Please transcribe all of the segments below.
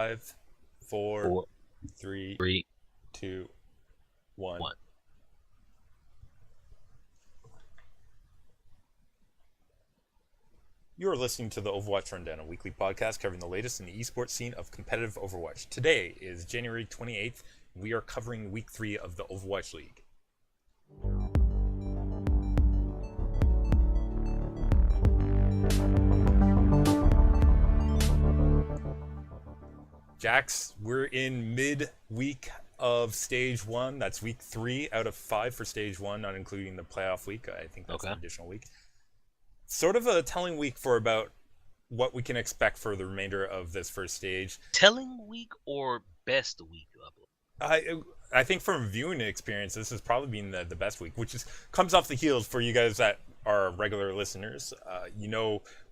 5, 4, Four, 3, three, 2, 1. one. You are listening to the Overwatch Rundown, a weekly podcast covering the latest in the esports scene of competitive Overwatch. Today is January 28th, and we are covering Week 3 of the Overwatch League. Jax, we're in mid-week of Stage 1. That's Week 3 out of 5 for Stage 1, not including the playoff week. I think that's an additional week. Sort of a telling week for about what we can expect for the remainder of this first stage. Telling week or best week? I think from viewing experience, this has probably been the best week, which comes off the heels for you guys that are regular listeners.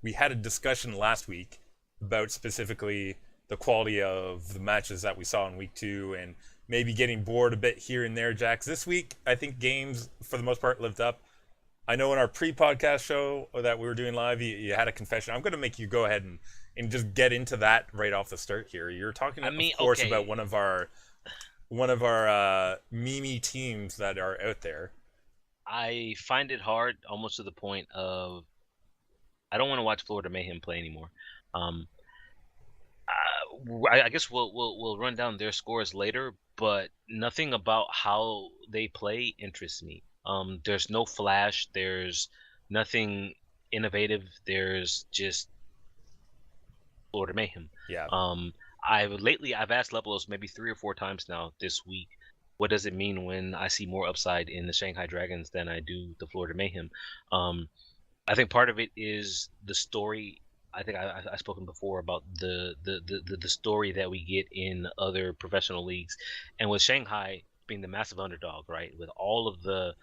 We had a discussion last week about specifically the quality of the matches that we saw in Week 2 and maybe getting bored a bit here and there, Jax. This week, I think games, for the most part, lived up. I know in our pre-podcast show that we were doing live, you had a confession. I'm going to make you go ahead and just get into that right off the start here. You're talking, of course, about one of our meme teams that are out there. I find it hard, almost to the point of I don't want to watch Florida Mayhem play anymore. I guess we'll run down their scores later, but nothing about how they play interests me. There's no flash. There's nothing innovative. There's just Florida Mayhem. Yeah. I've asked Levelos maybe 3 or 4 times now this week, what does it mean when I see more upside in the Shanghai Dragons than I do the Florida Mayhem? I think part of it is the story. I think I've spoken before about the story that we get in other professional leagues, and with Shanghai being the massive underdog, right? With all of the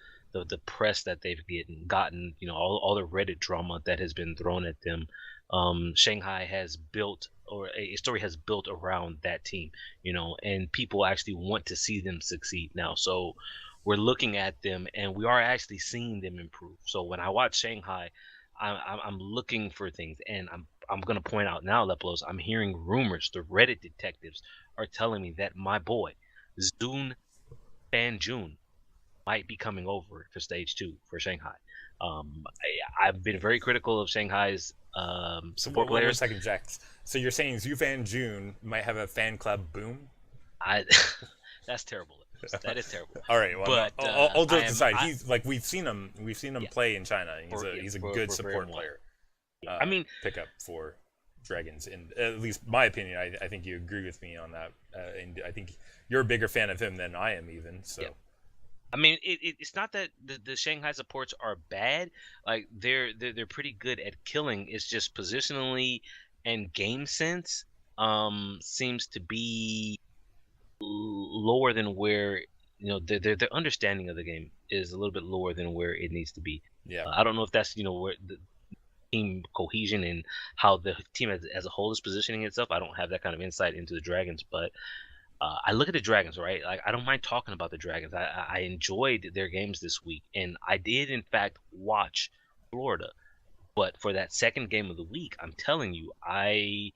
press that they've gotten, all the Reddit drama that has been thrown at them, Shanghai has built, or a story has built around that team, and people actually want to see them succeed now. So we're looking at them, and we are actually seeing them improve. So when I watch Shanghai, I'm looking for things, and I'm gonna point out now, Leplos, I'm hearing rumors. The Reddit detectives are telling me that my boy Zune Fan June might be coming over for Stage 2 for Shanghai. I've been very critical of Shanghai's support players. 1 second, Jax. So you're saying Zufan June might have a fan club boom? That's terrible. That is terrible. All right, well, but all jokes aside, he's like we've seen him play in China. He's a good support player. Pick up for Dragons, in at least my opinion. I think you agree with me on that, and I think you're a bigger fan of him than I am, even. So, it's not that the Shanghai supports are bad. Like they're pretty good at killing. It's just positionally and game sense seems to be lower than where their understanding of the game is a little bit lower than where it needs to be. Yeah, I don't know if that's where the team cohesion and how the team as a whole is positioning itself. I don't have that kind of insight into the Dragons, but I look at the Dragons, right? Like I don't mind talking about the Dragons. I enjoyed their games this week, and I did in fact watch Florida. But for that second game of the week, I'm telling you, I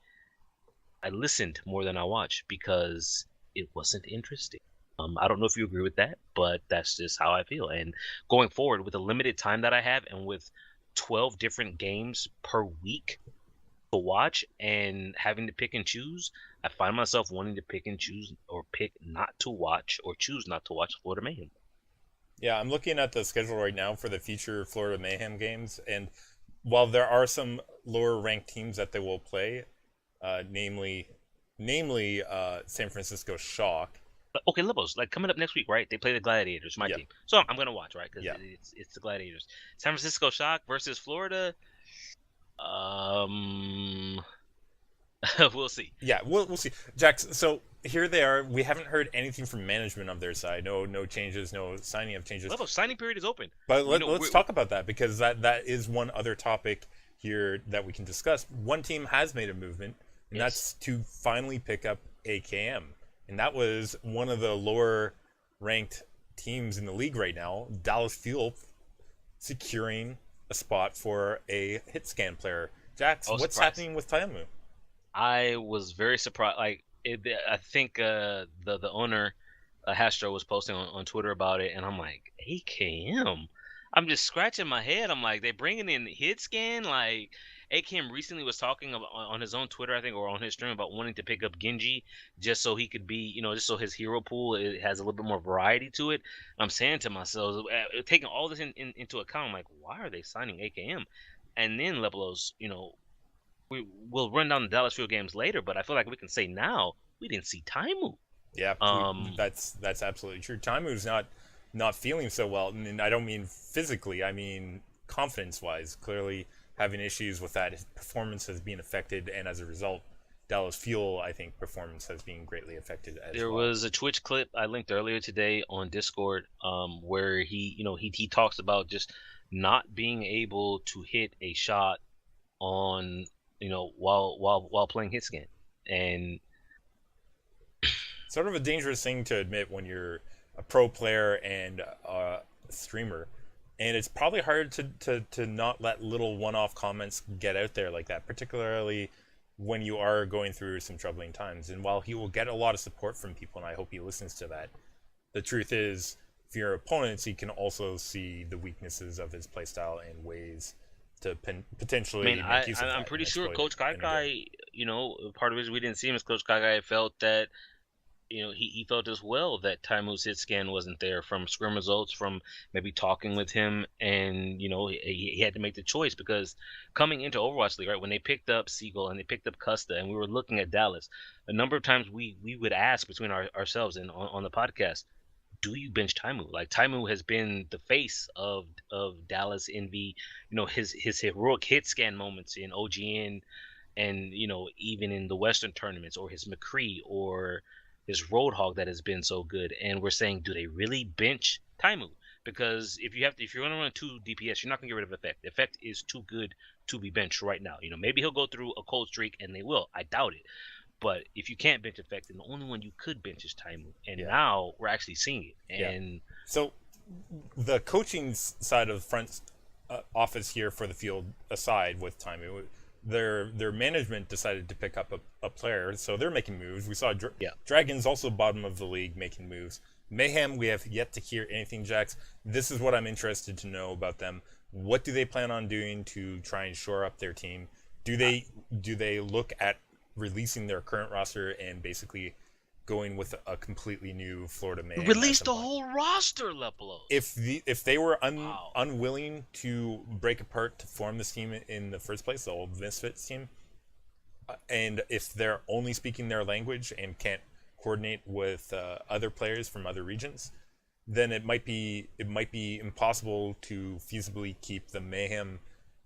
listened more than I watched because it wasn't interesting. I don't know if you agree with that, but that's just how I feel. And going forward, with the limited time that I have, and with 12 different games per week to watch, and having to pick and choose, I find myself wanting to pick and choose, or pick not to watch, or choose not to watch Florida Mayhem. Yeah, I'm looking at the schedule right now for the future Florida Mayhem games, and while there are some lower ranked teams that they will play, namely San Francisco Shock. Okay, Libos, like coming up next week, right? They play the Gladiators, my team. So I'm gonna watch, right? Because it's the Gladiators. San Francisco Shock versus Florida. We'll see. Yeah, we'll see. Jax, so here they are. We haven't heard anything from management of their side. No changes, no signing of changes. Libos, signing period is open. But let's talk about that, because that is one other topic here that we can discuss. One team has made a movement, and that's to finally pick up AKM. And that was one of the lower ranked teams in the league right now, Dallas Fuel, securing a spot for a hit scan player. Jax, what's happening with Tayamu? I was very surprised. Like, I think the owner Hastro was posting on Twitter about it, and I'm like, AKM. I'm just scratching my head. I'm like, they bringing in hit scan. Like AKM recently was talking about, on his own Twitter, I think, or on his stream, about wanting to pick up Genji just so he could be, just so his hero pool has a little bit more variety to it. I'm saying to myself, taking all this into account, I'm like, why are they signing AKM? And then Lebelos, we'll run down the Dallas Field games later, but I feel like we can say now we didn't see Taimu. Yeah, Um, that's absolutely true. Taimu's not feeling so well, and I don't mean physically. I mean confidence wise. Clearly having issues with that. His performance has been affected, and as a result, Dallas Fuel, I think, performance has been greatly affected as there well. was a Twitch clip I linked earlier today on Discord, where he talks about just not being able to hit a shot on, while playing hit scan, and Sort of a dangerous thing to admit when you're a pro player and a streamer. And it's probably hard to not let little one-off comments get out there like that, particularly when you are going through some troubling times. And while he will get a lot of support from people, and I hope he listens to that, the truth is, for your opponents, he can also see the weaknesses of his playstyle and ways to I potentially mean, make use of I'm that and pretty sure exploit it Coach Kai in a game. Kai, part of it is we didn't see him as Coach Kai Kai felt that he felt as well that Taimu's hit scan wasn't there from scrim results, from maybe talking with him, and he had to make the choice because coming into Overwatch League, right, when they picked up Siegel and they picked up Custa, and we were looking at Dallas, a number of times we would ask between ourselves and on the podcast, do you bench Taimu? Like Taimu has been the face of Dallas Envy, his heroic hit scan moments in OGN, and even in the Western tournaments, or his McCree, or his Roadhog that has been so good. And we're saying, do they really bench Taimu? Because if you're going to run 2 DPS, you're not going to get rid of Effect. Effect is too good to be benched right now. Maybe he'll go through a cold streak, and they will. I doubt it. But if you can't bench Effect, then the only one you could bench is Taimu. And Yeah, now we're actually seeing it. yeah. And So the coaching side of the front office here for the field aside with time, their management decided to pick up a player, so they're making moves. We saw yeah, Dragons also bottom of the league making moves. Mayhem, we have yet to hear anything, Jax. This is what I'm interested to know about them. What do they plan on doing to try and shore up their team? Do they look at releasing their current roster and basically going with a completely new Florida Mayhem at release some the point? whole roster, Lepelos. If they were Wow. unwilling to break apart to form this team in the first place, the old Misfits team, and if they're only speaking their language and can't coordinate with other players from other regions, then it might be impossible to feasibly keep the Mayhem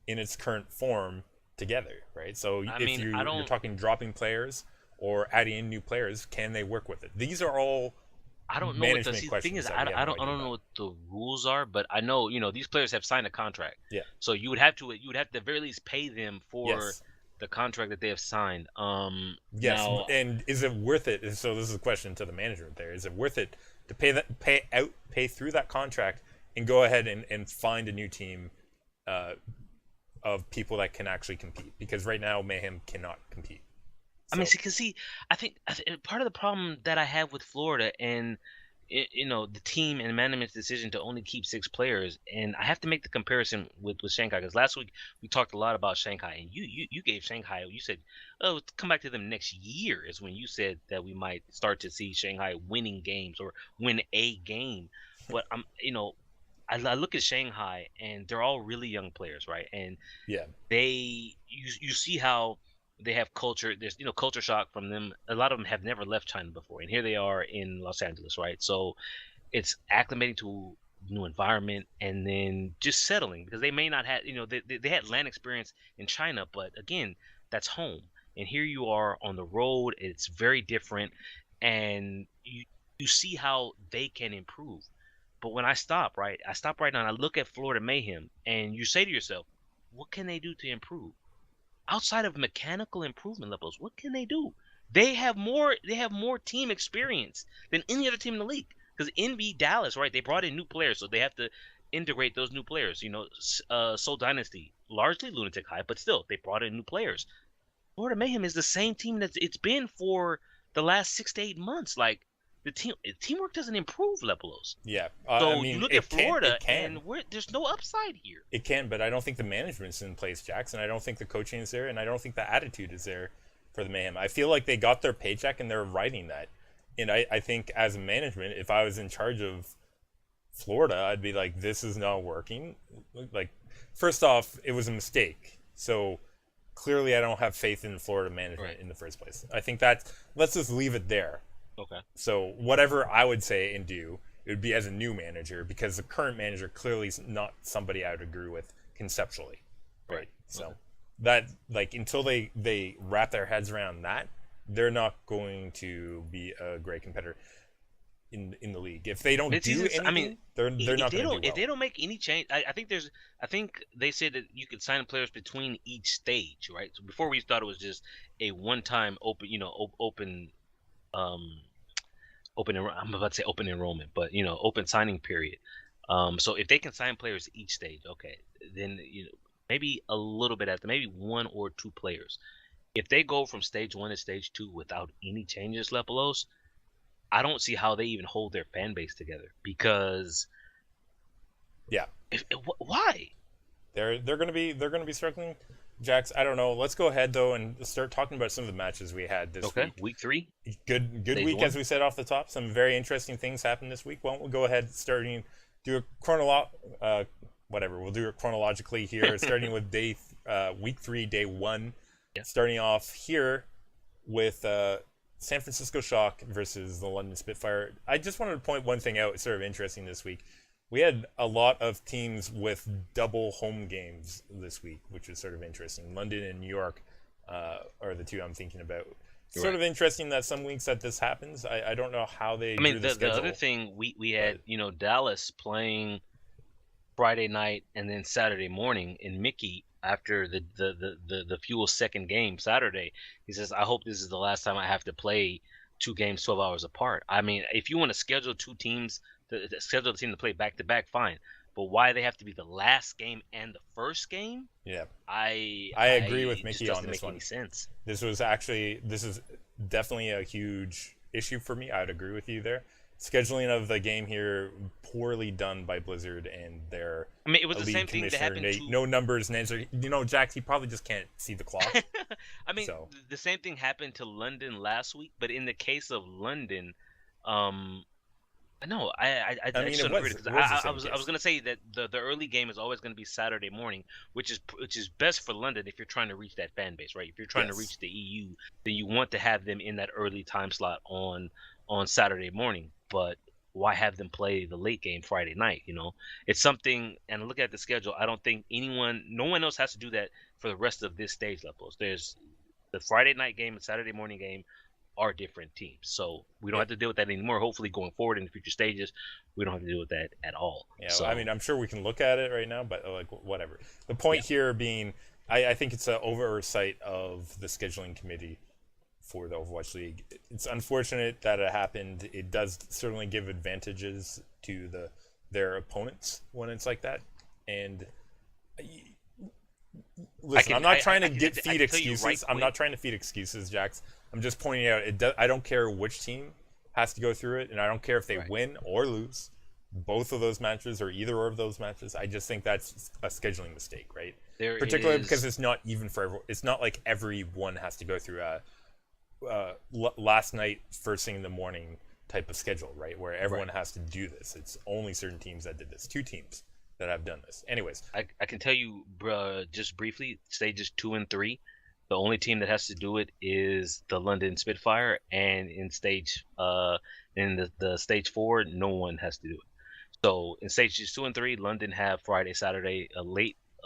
in its current form together, right? So I if mean, I you're don't. talking dropping players or adding in new players, can they work with it? These are all I don't know what the management see. The thing questions is, that we have no I idea don't know about. what the rules are, but I know these players have signed a contract, Yeah. so you would have to at the very least pay them for Yes. the contract that they have signed. Yes, Now and is it worth it? So this is a question to the management there. Is it worth it to pay through that contract and go ahead and find a new team uh, of people that can actually compete? Because right now Mayhem cannot compete. I mean, So see, I think part of the problem that I have with Florida and the team and management's decision to only keep 6 players, and I have to make the comparison with Shanghai because last week we talked a lot about Shanghai, and you gave Shanghai, you said, oh, come back to them next year is when you said that we might start to see Shanghai winning games or win a game, but I look at Shanghai and they're all really young players, right? And yeah, you see how they have culture. There's culture shock from them. A lot of them have never left China before, and here they are in Los Angeles, right? So it's acclimating to new environment and then just settling because they may not have they had land experience in China, but again, that's home. And here you are on the road. It's very different, and you see how they can improve. But when I stop right now and I look at Florida Mayhem, and you say to yourself, what can they do to improve? Outside of mechanical improvement levels, what can they do? They have more team experience than any other team in the league. Because Envy Dallas, right? They brought in new players, so they have to integrate those new players. Soul Dynasty, largely Lunatic High, but still they brought in new players. Florida Mayhem is the same team that it's been for the last 6 to 8 months. Like the teamwork doesn't improve, Lepelos. Yeah, I So you mean, look at Florida, it can. and there's no upside here. It can, but I don't think the management's in place, Jackson. I don't think the coaching is there, and I don't think the attitude is there for the Mayhem. I feel like they got their paycheck and they're riding that. And I think as a management, if I was in charge of Florida, I'd be like, this is not working. Like, first off, it was a mistake. So clearly I don't have faith in Florida management in the first place. I think let's just leave it there. Okay. So whatever I would say and do, it would be as a new manager, because the current manager clearly is not somebody I would agree with conceptually. Right. So that, like, until they wrap their heads around that, they're not going to be a great competitor in the league. If they don't do anything, I mean, they're not going to do well. If they don't make any change, I think they said that you could sign players between each stage, right? So before we thought it was just a one-time open, I'm about to say open enrollment, but open signing period. So if they can sign players each stage, okay, then maybe a little bit after, maybe one or two players. If they go from stage 1 to stage 2 without any changes, Lepelos, I don't see how they even hold their fan base together, because why? They're going to be struggling. Jax, I don't know. Let's go ahead though and start talking about some of the matches we had this week. Okay, week 3. Good Stage week, 1. as we said off the top. Some very interesting things happened this week. Why don't we go ahead, do a we'll do it chronologically here, starting with week 3, day 1. Yeah. Starting off here with San Francisco Shock versus the London Spitfire. I just wanted to point one thing out. It's sort of interesting this week. We had a lot of teams with double home games this week, which is sort of interesting. London and New York are the two I'm thinking about. It's sort of interesting that some weeks that this happens. I don't know how they do the schedule. The other thing, we had, Dallas playing Friday night and then Saturday morning, and Mickey, after the Fuel second game Saturday, he says, I hope this is the last time I have to play 2 games 12 hours apart. I mean, if you want to schedule 2 teams, schedule the team to play back to back, fine. But why they have to be the last game and the first game? Yeah, I agree with Mickey on this one. Any sense. This is definitely a huge issue for me. I'd agree with you there. Scheduling of the game here, poorly done by Blizzard and their it was the same thing that happened to... No numbers and answer. Jax, he probably just can't see the clock. The same thing happened to London last week, but in the case of London, no, I just don't agree, because I was gonna say that the early game is always gonna be Saturday morning, which is best for London if you're trying to reach that fan base, right? If you're trying to reach the EU, then you want to have them in that early time slot on Saturday morning. But why have them play the late game Friday night? It's something. And look at the schedule. I don't think no one else has to do that for the rest of this stage levels. There's the Friday night game and Saturday morning game are different teams, so we don't have to deal with that anymore. Hopefully, going forward in the future stages, we don't have to deal with that at all. Yeah, so, I'm sure we can look at it right now, but whatever. The point here being, I think it's an oversight of the scheduling committee for the Overwatch League. It's unfortunate that it happened. It does certainly give advantages to their opponents when it's like that. And listen, I'm not trying to feed excuses. I'm not trying to feed excuses, Jax. I'm just pointing out, I don't care which team has to go through it, and I don't care if they win or lose both of those matches or either of those matches. I just think that's a scheduling mistake, right? Particularly because it's not even for everyone. It's not like everyone has to go through last night, first thing in the morning type of schedule, right? Where everyone has to do this. It's only certain teams that did this. 2 teams that have done this. Anyways, I can tell you, just briefly, stages 2 and 3. The only team that has to do it is the London Spitfire, and in the stage 4, no one has to do it. So in stages 2 and 3, London have Friday, Saturday, a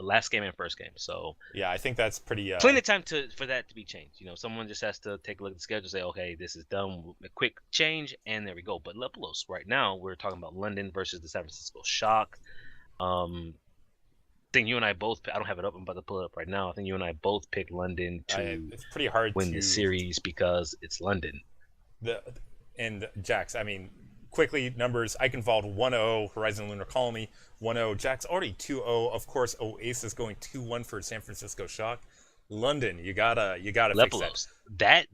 last game and first game. So yeah, I think that's pretty plenty of time for that to be changed. Someone just has to take a look at the schedule, say, okay, this is done, a quick change, and there we go. But Lepelos, right now we're talking about London versus the San Francisco Shock. I think you and I both, I don't have it up, I'm about to pull it up right now. I think you and I both picked London to it's pretty hard win the series because it's London. And Jax, quickly, numbers, Eichenwald 1-0, Horizon Lunar Colony 1-0, Jax already 2-0. Of course, Oasis going 2-1 for San Francisco Shock. London, you gotta fix that. Lepelos.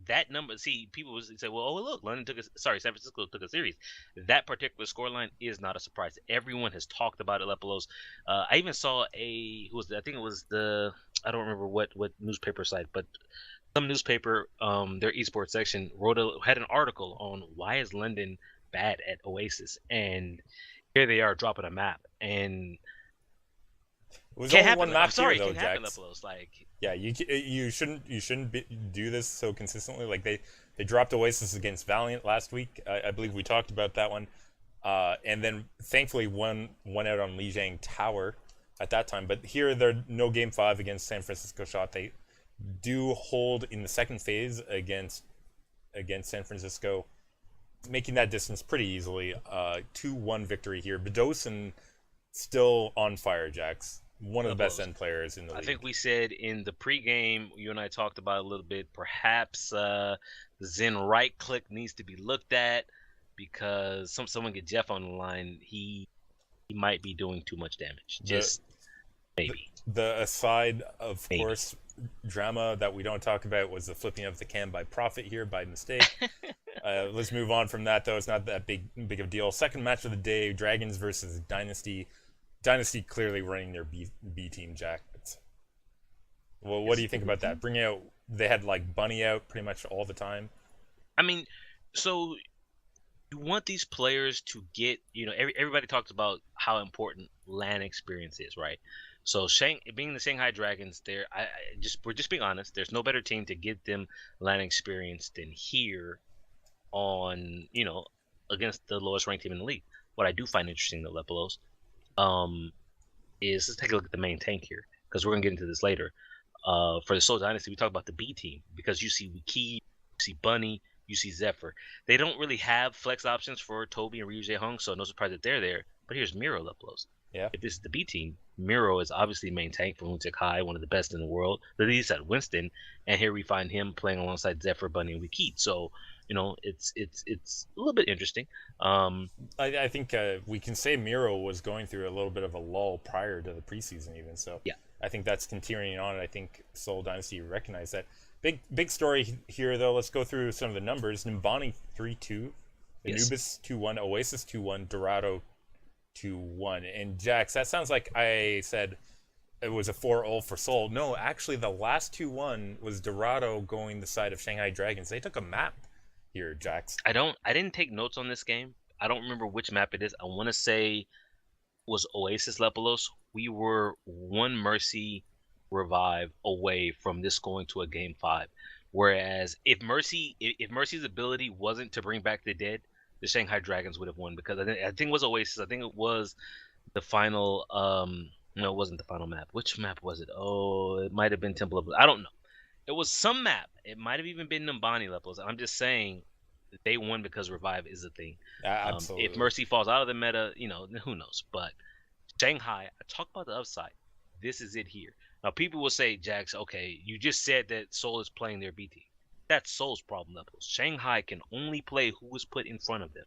That number. See, people would say, "Well, oh look, London took a sorry, San Francisco took a series." That particular scoreline is not a surprise. Everyone has talked about it. Lepelos. I even saw I think it was I don't remember what newspaper site, but some newspaper, their esports section had an article on why is London bad at Oasis, and here they are dropping a map, and It was can't only happen. one I'm map here sorry, it though, can't happen, Jax. Lepelos. Like, Yeah, you shouldn't do this so consistently. Like they dropped Oasis against Valiant last week. I believe we talked about that one. And then thankfully won out on Lijiang Tower at that time. But here they're no game 5 against San Francisco Shot. They do hold in the second phase against San Francisco, making that distance pretty easily. 2-1 victory here. Bedosin still on fire, Jax. One of the best Lepelos. end players in the I league. think we said in the pregame, you and I talked about a little bit. Perhaps the Zen right click needs to be looked at because someone get Jeff on the line. He might be doing too much damage. The Just maybe, the aside, of maybe. course, drama that we don't talk about was the flipping of the cam by Profit here by mistake. Let's move on from that though. It's not that big of a deal. Second match of the day: Dragons versus Dynasty. Dynasty clearly running their B team jackets. Well, what do you think about that? Bring out they had like Bunny out pretty much all the time. I mean, so you want these players to get, everybody talks about how important LAN experience is, right? So being the Shanghai Dragons, we're just being honest. There's no better team to get them LAN experience than here on, against the lowest ranked team in the league. What I do find interesting, the Lepelos, is let's take a look at the main tank here because we're gonna get into this later. For the Seoul Dynasty, we talk about the B team because you see Wiki, you see Bunny, you see Zephyr. They don't really have flex options for Toby and Ryu Jae-hung, so no surprise that they're there. But here's Miro Lepelos. Yeah. If this is the B team, Miro is obviously main tank for Hoontek High, one of the best in the world. The least at Winston, and here we find him playing alongside Zephyr, Bunny, and Wiki. So it's a little bit interesting. I think we can say Miro was going through a little bit of a lull prior to the preseason, even. So Yeah. I think that's continuing on. And I think Seoul Dynasty recognized that. Big story here, though. Let's go through some of the numbers. Nimbani 3-2, Yes. Anubis 2-1, Oasis 2-1, Dorado 2-1. And Jax, that sounds like I said it was a 4-0 for Seoul. No, actually, the last 2-1 was Dorado going the side of Shanghai Dragons. They took a map here, Jax. I didn't take notes on this game. I don't remember which map it is. I want to say it was Oasis Lepelos. We were one Mercy revive away from this going to a game 5. Whereas if Mercy's ability wasn't to bring back the dead, the Shanghai Dragons would have won because I think it was Oasis. I think it was the final. No, it wasn't the final map. Which map was it? Oh, it might have been Temple of. I don't know. It was some map. It might have even been Numbani Lepelos. I'm just saying they won because revive is a thing. Absolutely. If Mercy falls out of the meta, who knows? But Shanghai, I talk about the upside. This is it here. Now, people will say, Jax, okay, you just said that Seoul is playing their B team. That's Seoul's problem levels. Shanghai can only play who was put in front of them.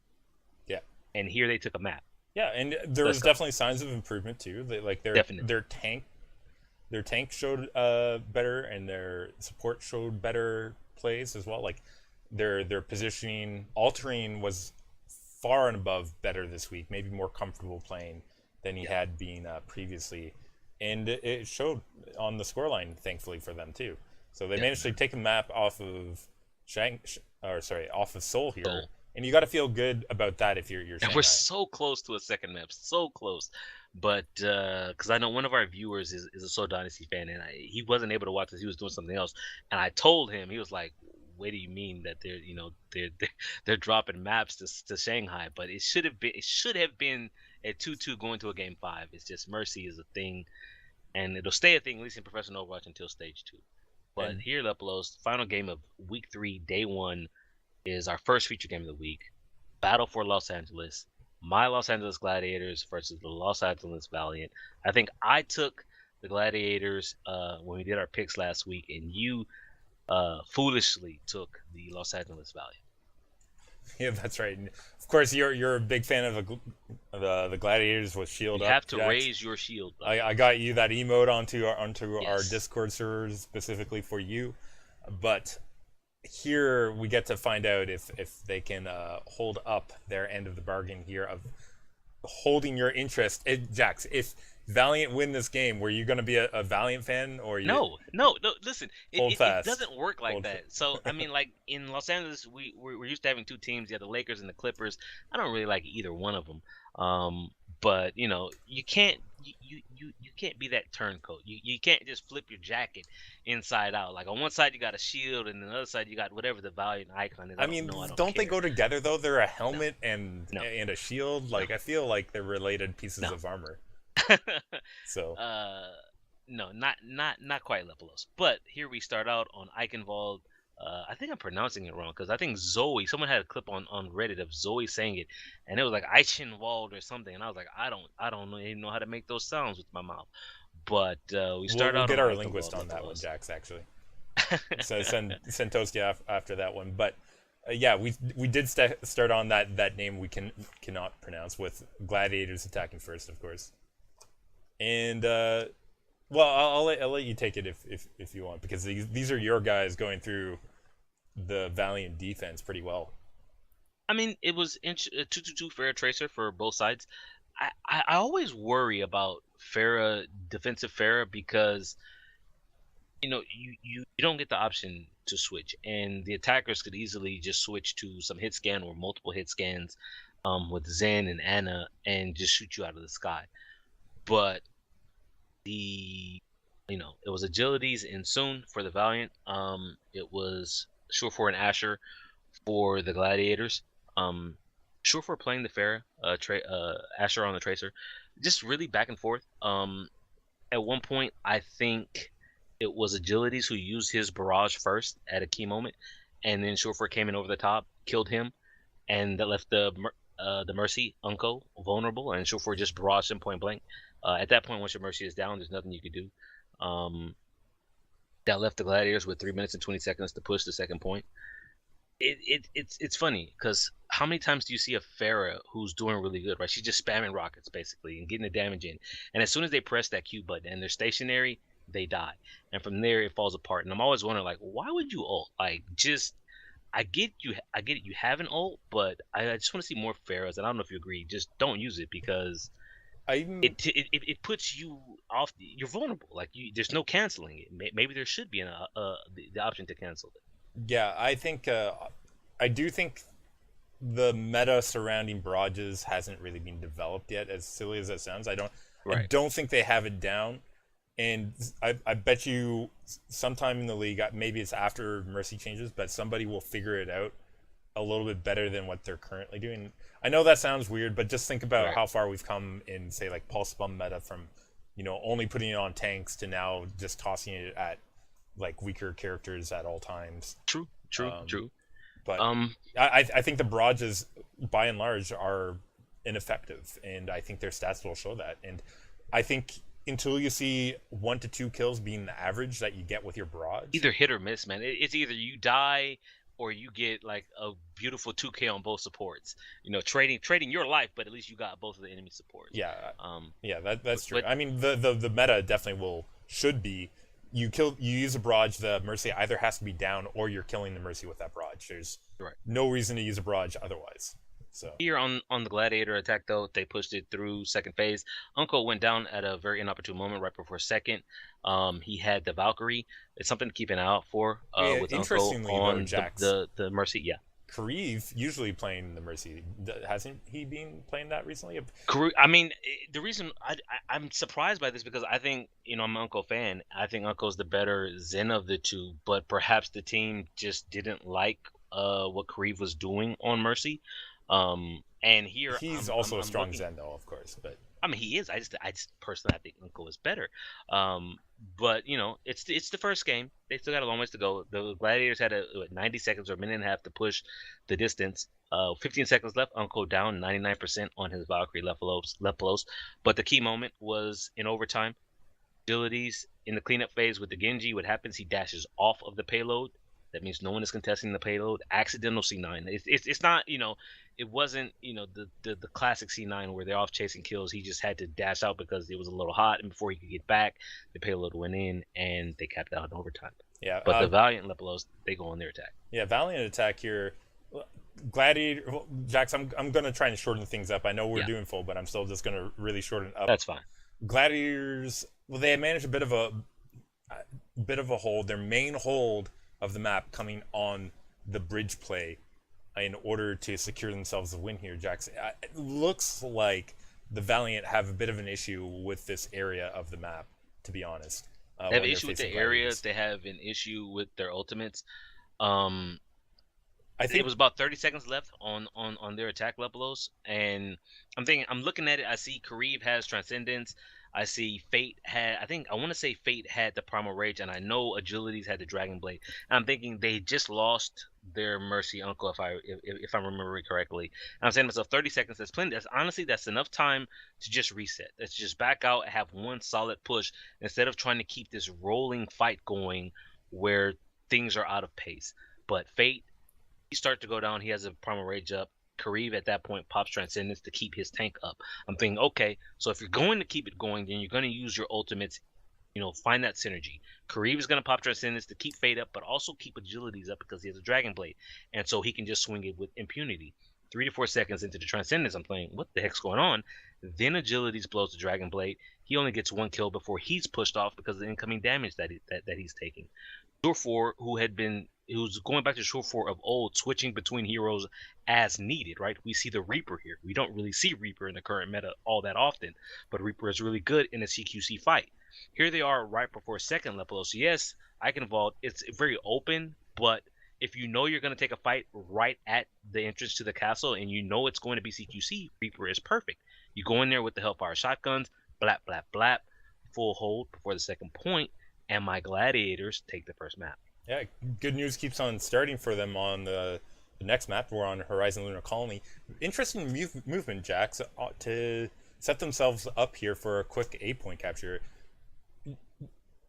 Yeah. And here they took a map. Yeah, and there was definitely signs of improvement too. Their tank showed better, and their support showed better plays as well. Like their positioning, altering was far and above better this week. Maybe more comfortable playing than he had been previously, and it showed on the scoreline. Thankfully for them too. So they managed to take a map off of off of Seoul here. Seoul. And you got to feel good about that if you're And Shanghai. we're so close to a second map, so close. But because I know one of our viewers is a Seoul Dynasty fan, and he wasn't able to watch this; he was doing something else. And I told him, he was like, "What do you mean that they're dropping maps to Shanghai?" But it should have been a 2-2 going to a game 5. It's just Mercy is a thing, and it'll stay a thing at least in professional Overwatch until stage 2. But here, Lepelos, final game of week 3, day 1 is our first feature game of the week. Battle for Los Angeles. My Los Angeles Gladiators versus the Los Angeles Valiant. I think I took the Gladiators when we did our picks last week, and you foolishly took the Los Angeles Valiant. Yeah, that's right. And of course, you're a big fan of the gladiators with shield You up, have to Jax. raise your shield I level. got you that emote onto our Yes. Discord servers specifically for you, but here we get to find out if they can hold up their end of the bargain here of holding your interest. Jax, if Valiant win this game, were you going to be a Valiant fan or you No, no, no. Listen, hold it fast? doesn't work like Hold. that. So I mean, like in Los Angeles, we're used to having two teams. You have the Lakers and the Clippers. I don't really like either one of them. But you can't you can't be that turncoat. You can't just flip your jacket inside out. Like on one side you got a shield, and on the other side you got whatever the Valiant icon is. I I don't mean, know. I don't don't they care. go together though? They're a No, helmet and no, a shield. no, Like I feel like they're related pieces no. of armor. So uh, no, not quite Lepolos. But here we start out on Eichenwald. I think I'm pronouncing it wrong because I think Zoe. Someone had a clip on Reddit of Zoe saying it, and it was like Eichenwald or something, and I was like, even know how to make those sounds with my mouth. But we start we'll out get on our linguist Eichenwald on that one, Lepolos. Jax. Actually, so send Toasty after that one. But yeah, we did start on that name we cannot pronounce with gladiators attacking first, of course. And well, I'll let you take it if you want because these are your guys going through the Valiant defense pretty well. I mean, it was 2-2-2 fair tracer for both sides. I always worry about Farah defensive Farah because you don't get the option to switch, and the attackers could easily just switch to some hit scan or multiple hit scans with Zen and Anna and just shoot you out of the sky. But the it was agilities and soon for the Valiant. It was sure for an Asher for the Gladiators. Sure for playing the Farah, Asher on the Tracer, just really back and forth. At one point, I think it was Agilities who used his barrage first at a key moment, and then Shoreford came in over the top, killed him, and that left the Mercy Unco vulnerable, and Shoreford just barraged him point blank. At that point, once your Mercy is down, there's nothing you could do. That left the Gladiators with 3 minutes and 20 seconds to push the second point. It's funny because how many times do you see a Farah who's doing really good, right? She's just spamming rockets basically and getting the damage in, and as soon as they press that Q button and they're stationary, they die, and from there it falls apart. And I'm always wondering, like, why would you ult? Like, just I get it, you have an ult, but I just want to see more Farahs, and I don't know if you agree. Just don't use it because I'm it puts you off. You're vulnerable. Like there's no canceling it. Maybe there should be the option to cancel it. yeah, I do think the meta surrounding barrages hasn't really been developed yet. As silly as that sounds, I Right. don't think they have it down. And I bet you sometime in the league, maybe it's after Mercy changes, but somebody will figure it out a little bit better than what they're currently doing. I know that sounds weird, but just think about Right. how far we've come in, say, like Pulse Bomb meta from, only putting it on tanks to now just tossing it at like weaker characters at all times. True. True. Um, True. but Um. I think the barrages, by and large, are ineffective, and I think their stats will show that. And I think until you see 1 to 2 kills being the average that you get with your barrage, Either hit or miss, man. It's either you die or you get like a beautiful 2K on both supports. Trading your life, but at least you got both of the enemy supports. yeah, Um, yeah, that's true. but I mean, the meta definitely should be you use a barrage, the Mercy either has to be down or you're killing the Mercy with that barrage. There's right. no reason to use a barrage otherwise. So Here on the Gladiator attack, though, they pushed it through second phase. Uncle went down at a very inopportune moment right before second. He had the Valkyrie. It's something to keep an eye out for yeah, with Uncle interestingly though, on Jax, the Mercy. Yeah. Kariv usually playing the Mercy. Hasn't he been playing that recently? I mean, the reason I'm surprised by this because I think I'm an Uncle fan. I think Uncle's the better Zen of the two, but perhaps the team just didn't like what Kariv was doing on Mercy. And here He's also a strong Zen though, of course, but I mean, he is. I just personally, I think Uncle is better. But it's the first game. They still got a long ways to go. The Gladiators had 90 seconds or a minute and a half to push the distance. 15 seconds left. Uncle down 99% on his Valkyrie Lepolos. But the key moment was in overtime. Agilities in the cleanup phase with the Genji. What happens? He dashes off of the payload That means no one is contesting the payload. Accidental C9. It's not, it wasn't, the classic C9 where they're off chasing kills. He just had to dash out because it was a little hot, and before he could get back, the payload went in and they capped out in overtime. Yeah. But the Valiant Lepelos, they go on their attack. Yeah, Valiant attack here. Gladiator, well, Jax, I'm gonna try and shorten things up. I know we're doing full, but I'm still just gonna really shorten up. That's fine. Gladiators, well, they managed a bit of a hold. Their main hold of the map coming on the bridge play in order to secure themselves a win here, Jax. It looks like the Valiant have a bit of an issue with this area of the map, to be honest. They have an issue with the area. They have an issue with their ultimates. I think it was about 30 seconds left on their attack Lepelos, and I'm looking at it. I see Karib has Transcendence. I see Fate had. I want to say Fate had the Primal Rage, and I know Agilities had the Dragon Blade. And I'm thinking they just lost their Mercy Uncle, if I remember correctly. And I'm saying to myself, 30 seconds. That's plenty. That's enough time to just reset. Let's just back out and have one solid push instead of trying to keep this rolling fight going where things are out of pace. But Fate, he starts to go down. He has a Primal Rage up. Karib at that point pops Transcendence to keep his tank up. I'm thinking, okay, so if you're going to keep it going, then you're going to use your ultimates, find that synergy. Karib is going to pop Transcendence to keep Fate up, but also keep Agilities up because he has a Dragon Blade. And so he can just swing it with impunity. 3 to 4 seconds into the Transcendence, I'm thinking, what the heck's going on? Then Agilities blows the Dragon Blade. He only gets 1 kill before he's pushed off because of the incoming damage that he's taking. Surefour, who's going back to Surefour of old, switching between heroes as needed, right? We see the Reaper here. We don't really see Reaper in the current meta all that often, but Reaper is really good in a CQC fight. Here they are right before second level. So yes, Eichenwald, it's very open, but if you know you're going to take a fight right at the entrance to the castle and you know it's going to be CQC, Reaper is perfect. You go in there with the Hellfire shotguns, blap, blap, blap, full hold before the second point, and my Gladiators take the first map. Yeah, good news keeps on starting for them on the next map. We're on Horizon Lunar Colony. Interesting movement, Jax, to set themselves up here for a quick 8-point capture.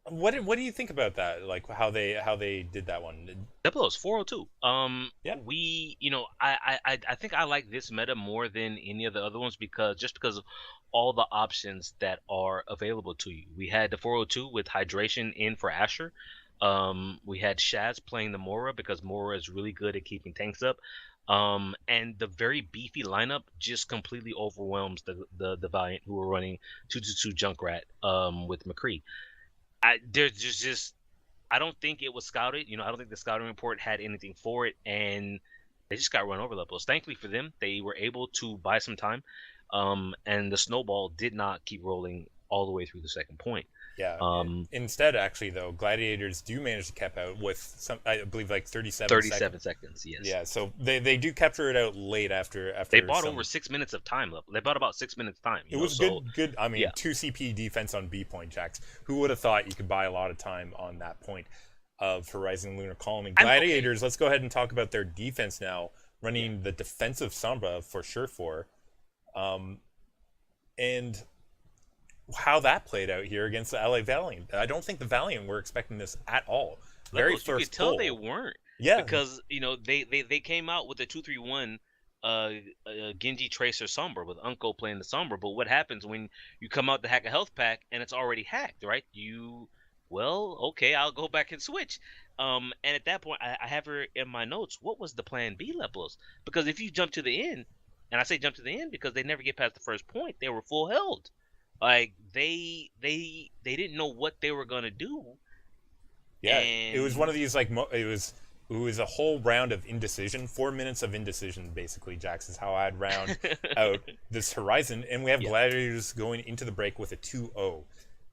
What do you think about that? Like how they did that one? Diplo's 402. Yeah. I think I like this meta more than any of the other ones because of all the options that are available to you. We had the 402 with hydration in for Asher. We had Shaz playing the Mora because Mora is really good at keeping tanks up. And the very beefy lineup just completely overwhelms the Valiant who are running 222 Junkrat with McCree. I don't think it was scouted. I don't think the scouting report had anything for it, and they just got run over levels. Thankfully for them, they were able to buy some time, and the snowball did not keep rolling all the way through the second point. Yeah. Instead, actually, though, Gladiators do manage to cap out with some, I believe, like 37 seconds. Yes. Yeah. So they do capture it out late after. They bought over 6 minutes of time left. They bought about 6 minutes time. It was good. I mean, 2 CP defense on B point, Jax. Who would have thought you could buy a lot of time on that point of Horizon Lunar Colony? Gladiators. Let's go ahead and talk about their defense now, running the defensive Sombra for Surefour, and how that played out here against the LA Valiant. I don't think the Valiant were expecting this at all. Very first you could tell they weren't. Yeah. Because, they came out with a 2-3-1 Genji Tracer Sombra with Unko playing the Sombra. But what happens when you come out to hack a health pack and it's already hacked, right? Okay, I'll go back and switch. And at that point, I have her in my notes. What was the plan B levels? Because if you jump to the end, and I say jump to the end because they never get past the first point, they were full held. Like they didn't know what they were gonna do. Yeah, it was one of these like it was a whole round of indecision, 4 minutes of indecision basically. Jax is how I'd round out this Horizon, and we have Gladiators going into the break with a 2-0.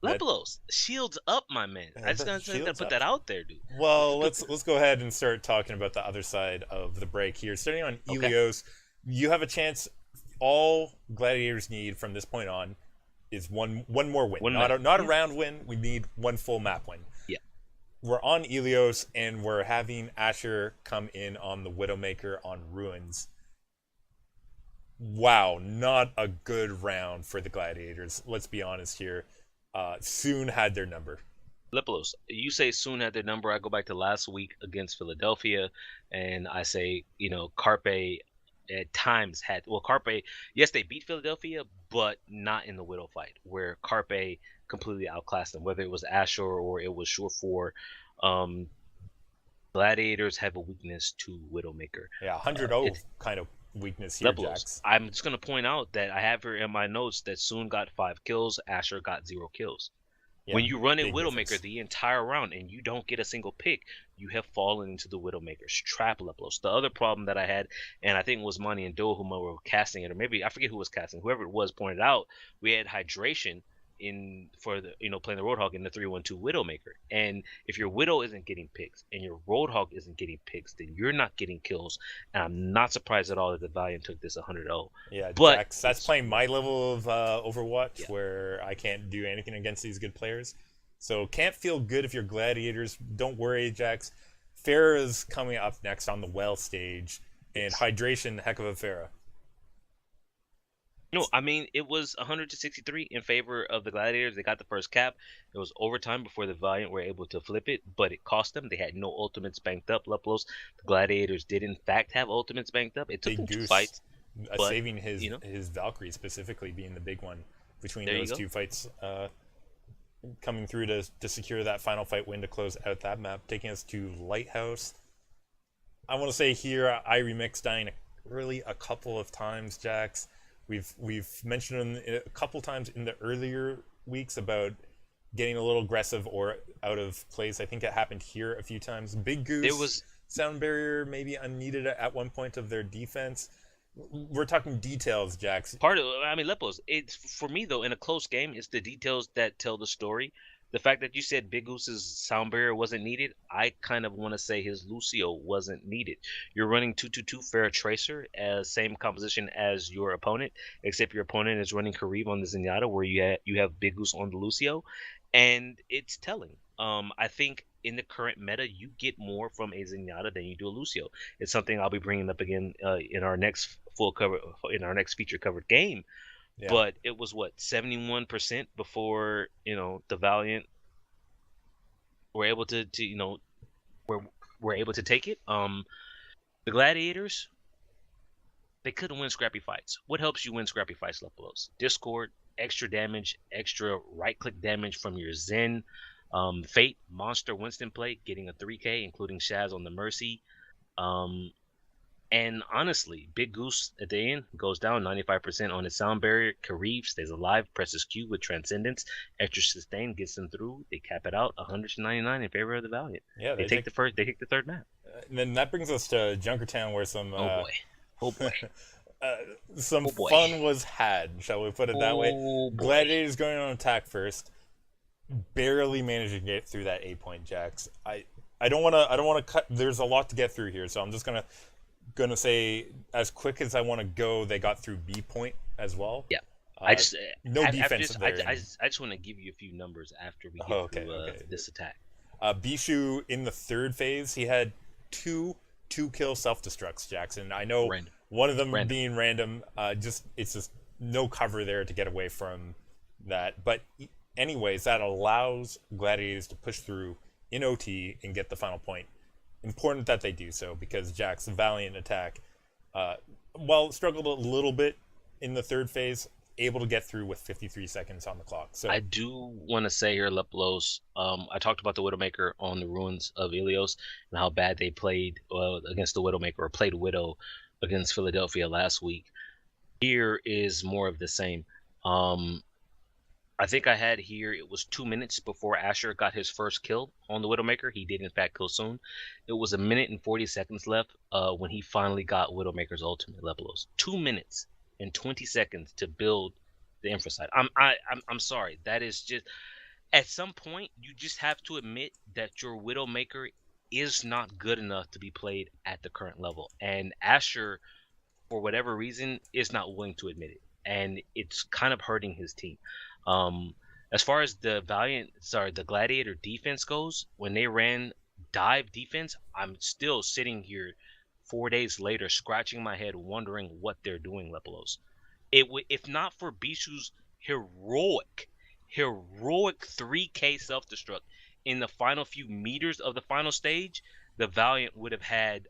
Lepelos, shields up, my man. I just gotta put that out there, dude. Well, let's go ahead and start talking about the other side of the break here. Starting on Ilios, you have a chance. All Gladiators need from this point on is one more win. Not a round win. We need one full map win. Yeah. We're on Ilios, and we're having Asher come in on the Widowmaker on Ruins. Wow, not a good round for the Gladiators. Let's be honest here. Soon had their number. Lipolos, you say Soon had their number. I go back to last week against Philadelphia, and I say, Carpe at times had Carpe. Yes, they beat Philadelphia, but not in the Widow fight, where Carpe completely outclassed them. Whether it was Asher or it was Sure Four, um, Gladiators have a weakness to Widowmaker. Yeah, 100-0 It's kind of weakness here, Lipolos. Jax. I'm just gonna point out that I have here in my notes that Soon got 5 kills, Asher got 0 kills. Yeah, When you run it big Widowmaker difference. the entire round and you don't get a single pick, you have fallen into the Widowmaker's trap, Leplos. The other problem that I had, and I think it was Monty and Doe who were casting it, or maybe I forget who was casting, whoever it was pointed out, we had hydration in for the playing the Roadhog in the 3-1-2 Widowmaker. And if your Widow isn't getting picks and your Roadhog isn't getting picks, then you're not getting kills. And I'm not surprised at all that the Valiant took this 100-0. Yeah, But Jax, that's it's playing my level of Overwatch yeah. where I can't do anything against these good players. So can't feel good if you're Gladiators. Don't worry, Jax. Farah's coming up next on the well stage, and Yes. hydration, heck of a Farah. No, I mean it was 100-63 in favor of the Gladiators. They got the first cap. It was overtime before the Valiant were able to flip it, but it cost them. They had no ultimates banked up. Leplos, the Gladiators did in fact have ultimates banked up. It took Big them two Goose fights, but saving his you know, his Valkyrie specifically being the big one between there you those go. two fights, coming through to secure that final fight win to close out that map, taking us to Lighthouse. I want to say here, I remixed dying really a couple of times, Jax. We've mentioned a couple times in the earlier weeks about getting a little aggressive or out of place. I think it happened here a few times. Big There Goose, was sound barrier maybe unneeded at one point of their defense. We're talking details, Jax. part of, I mean, Lepos. It's for me though in a close game. It's the details that tell the story. The fact that you said Big Goose's sound barrier wasn't needed, I kind of want to say his Lucio wasn't needed. You're running 2-2-2 Fair Tracer as same composition as your opponent, except your opponent is running Karib on the Zenyatta, where you have Big Goose on the Lucio, and it's telling. I think in the current meta, you get more from a Zenyatta than you do a Lucio. It's something I'll be bringing up again in our next feature covered game. Yeah, But it was what 71% before the Valiant were able to were able to take it. The Gladiators, they couldn't win scrappy fights. What helps you win scrappy fights, Lepelos? Discord, extra damage, extra right click damage from your Zen. Fate, Monster, Winston play, getting a 3K, including Shaz on the Mercy. Um, And honestly, Big Goose at the end goes down 95% on his sound barrier. Karif stays alive, presses Q with Transcendence. Extra sustain gets them through. They cap it out 199 in favor of the Valiant. yeah. They take the first. They take the third map. And then that brings us to Junkertown, where some Oh boy. Oh boy. uh, some Oh boy. fun was had, shall we put it that way? Oh boy. Gladiators going on attack first, barely managing to get through that 8 point, Jax. I don't want to cut. There's a lot to get through here, so I'm just gonna say as quick as I want to go. They got through B point as well. Yeah. Uh, I just no after defense this, there. I just want to give you a few numbers after we get Okay, through okay. this attack. Bishu in the third phase, he had two kill self destructs, Jackson. I know Random. one of them Random. being random. It's just no cover there to get away from that. But anyways, that allows Gladiators to push through in OT and get the final point. Important that they do so because Jack's Valiant attack, while struggled a little bit in the third phase, able to get through with 53 seconds on the clock. So I do want to say here, Leplos, I talked about the Widowmaker on the Ruins of Ilios and how bad they played against the Widowmaker, or played Widow against Philadelphia last week. Here is more of the same. I think I had here, it was 2 minutes before Asher got his first kill on the Widowmaker. He did, in fact, kill soon. It was 1 minute and 40 seconds left when he finally got Widowmaker's ultimate, Lepelos. 2 minutes and 20 seconds to build the infra side. I'm sorry. That is just, at some point, you just have to admit that your Widowmaker is not good enough to be played at the current level. And Asher, for whatever reason, is not willing to admit it. And it's kind of hurting his team. As far as the Gladiator defense goes, when they ran dive defense, I'm still sitting here 4 days later, scratching my head, wondering what they're doing, Lepelos. If not for Bishu's heroic 3K self-destruct, in the final few meters of the final stage, the Valiant would have had,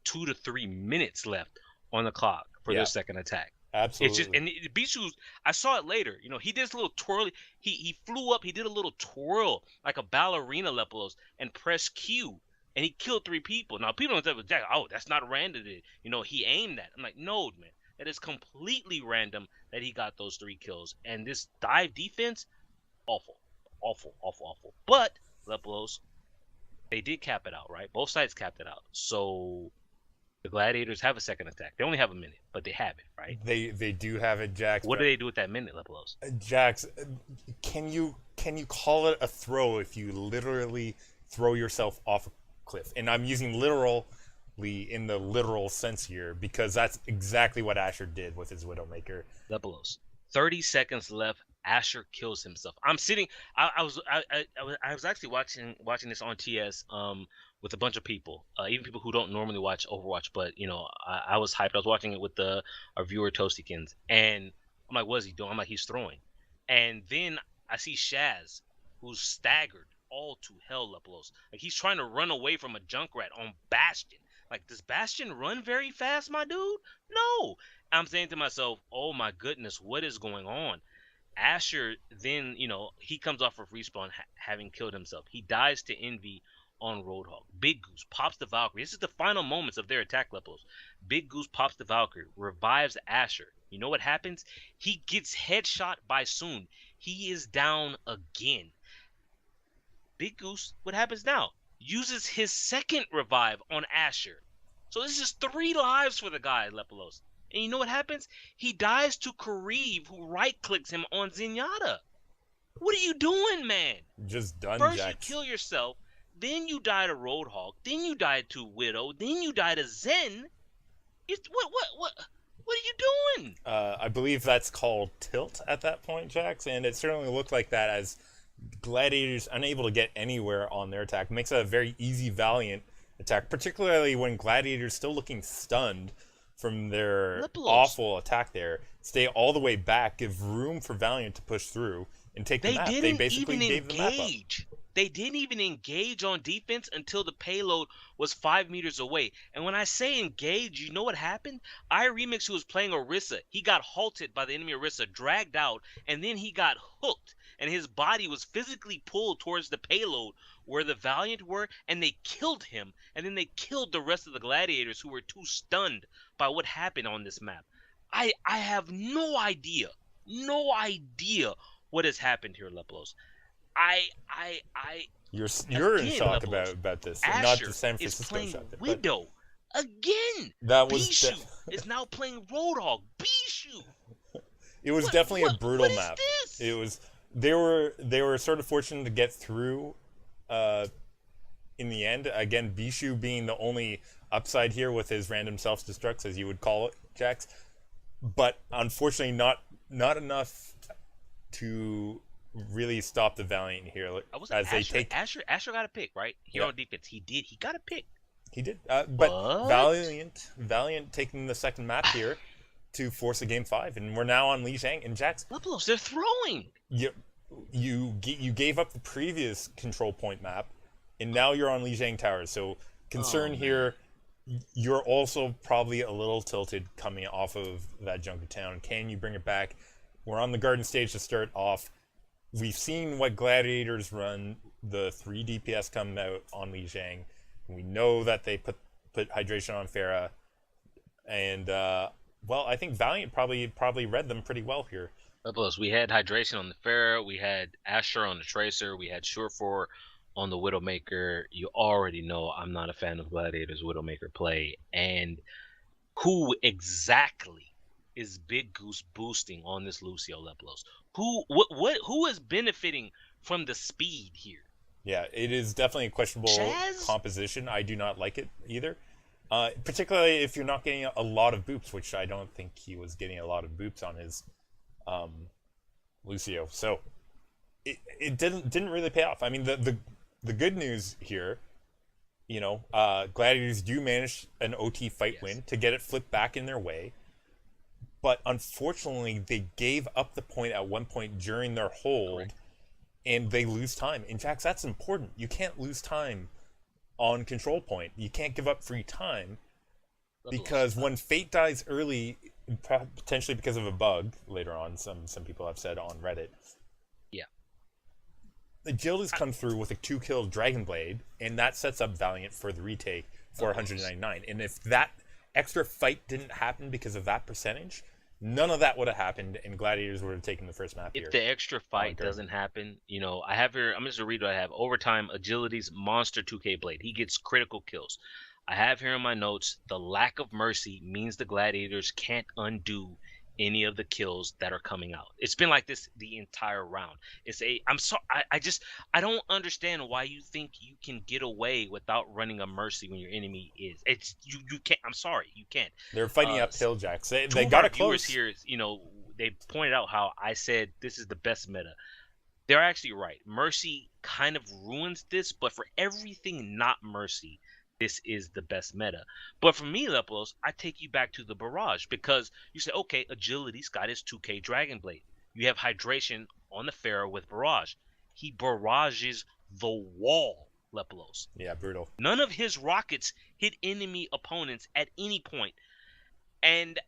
2 to 3 minutes left on the clock for their second attack. It's just, absolutely. and Bishu's, I saw it later. He did this little twirl. He flew up. He did a little twirl like a ballerina, Lepolos, and pressed Q, and he killed 3 people. Now people don't say, Jack, oh, that's not random. He aimed that. I'm like, no, man, that is completely random that he got those 3 kills. And this dive defense, awful, awful, awful, awful. But Lepolos, they did cap it out, right? Both sides capped it out. So the Gladiators have a second attack. They only have a minute, but they have it, right? They do have it, Jax. What do they do with that minute, Lepolos? Jax, can you call it a throw if you literally throw yourself off a cliff? And I'm using literally in the literal sense here because that's exactly what Asher did with his Widowmaker. Lepolos, 30 seconds left. Asher kills himself. I'm sitting. I was actually watching this on TS with a bunch of people, even people who don't normally watch Overwatch. But I was hyped. I was watching it with our viewer Toastykins, and I'm like, what is he doing? I'm like, he's throwing, and then I see Shaz, who's staggered all to hell, Lepolos. Like he's trying to run away from a Junkrat on Bastion. Like, does Bastion run very fast, my dude? No. I'm saying to myself, oh my goodness, what is going on? Asher then, he comes off of respawn having killed himself. He dies to Envy on Roadhog. Big Goose pops the Valkyrie. This is the final moments of their attack levels. Big Goose pops the Valkyrie, revives Asher. You know what happens? He gets headshot by Soon. He is down again. Big Goose, what happens now? Uses his second revive on Asher. So this is 3 lives for the guy, Lepolos. And you know what happens? He dies to Kareev, who right-clicks him on Zenyatta. What are you doing, man? Just done, First Jax. you kill yourself, then you die to Roadhog, then you die to Widow, then you die to Zen. What are you doing? I believe that's called tilt at that point, Jax, and it certainly looked like that as Gladiators unable to get anywhere on their attack. Makes a very easy Valiant attack, particularly when Gladiators still looking stunned from their awful attack there. Stay all the way back, give room for Valiant to push through and take the map. They basically gave the map up. They didn't even engage on defense until the payload was 5 meters away. And when I say engage, you know what happened? iRemix, who was playing Orisa, he got halted by the enemy Orisa, dragged out, and then he got hooked. And his body was physically pulled towards the payload where the Valiant were, and they killed him. And then they killed the rest of the Gladiators who were too stunned by what happened on this map. I have no idea what has happened here, Lepolos. You're in shock about this, and not the San Francisco is playing shot. Widow again. That was Bishu is now playing Roadhog. Bishu. It was definitely a brutal what map. Is this? It was. They were sort of fortunate to get through. In the end, again, Bishu being the only upside here with his random self-destructs, as you would call it, Jax. But unfortunately, not enough to really stop the Valiant here. Asher got a pick, right? Here on defense, he got a pick. He did, but Valiant taking the second map here to force a game 5, and we're now on Li Zhang and Jax. Lepolos, they're throwing. You gave up the previous control point map, and now you're on Li Zhang Towers. So concern here, you're also probably a little tilted coming off of that Junkertown. Can you bring it back? We're on the Garden stage to start off. We've seen what Gladiators run. The 3 DPS come out on Li Zhang. We know that they put hydration on Pharah, and I think Valiant probably read them pretty well here. Plus, we had hydration on the Pharah, we had Asher on the Tracer, we had Surefour on the Widowmaker. You already know I'm not a fan of Gladiators Widowmaker play, and who exactly is Big Goose boosting on this Lucio, Lepolos? Who is benefiting from the speed here? Yeah, it is definitely a questionable composition. I do not like it either. Particularly if you're not getting a lot of boops, which I don't think he was getting a lot of boops on his Lucio. So it didn't really pay off. I mean, the good news here, Gladiators do manage an OT fight win to get it flipped back in their way. But unfortunately, they gave up the point at one point during their hold. Correct. and they lose time. In fact, that's important. You can't lose time on control point. You can't give up free time, Levelos. because when Fate dies early, potentially because of a bug later on, some people have said on Reddit, Yeah. Agility's come through with a 2-kill Dragon Blade, and that sets up Valiant for the retake for Levelos. 199. And if that extra fight didn't happen because of that percentage, none of that would have happened, and Gladiators would have taken the first map here. If the extra fight doesn't happen, I have here. I'm just gonna read what I have. Overtime, Agility's monster 2K Blade. He gets critical kills. I have here in my notes, the lack of mercy means the Gladiators can't undo any of the kills that are coming out. It's been like this the entire round. I'm sorry. I don't understand why you think you can get away without running a mercy when your enemy is. It's you can't. I'm sorry, you can't. They're fighting uphill, Jax. They Two of got our it close. viewers here, they pointed out how I said this is the best meta. They're actually right. Mercy kind of ruins this, but for everything not Mercy, this is the best meta. But for me, Leplos, I take you back to the Barrage, because you say, okay, Agility's got his 2K Dragon Blade. You have Hydration on the Pharaoh with Barrage. He barrages the wall, Leplos. Yeah, brutal. None of his rockets hit enemy opponents at any point. And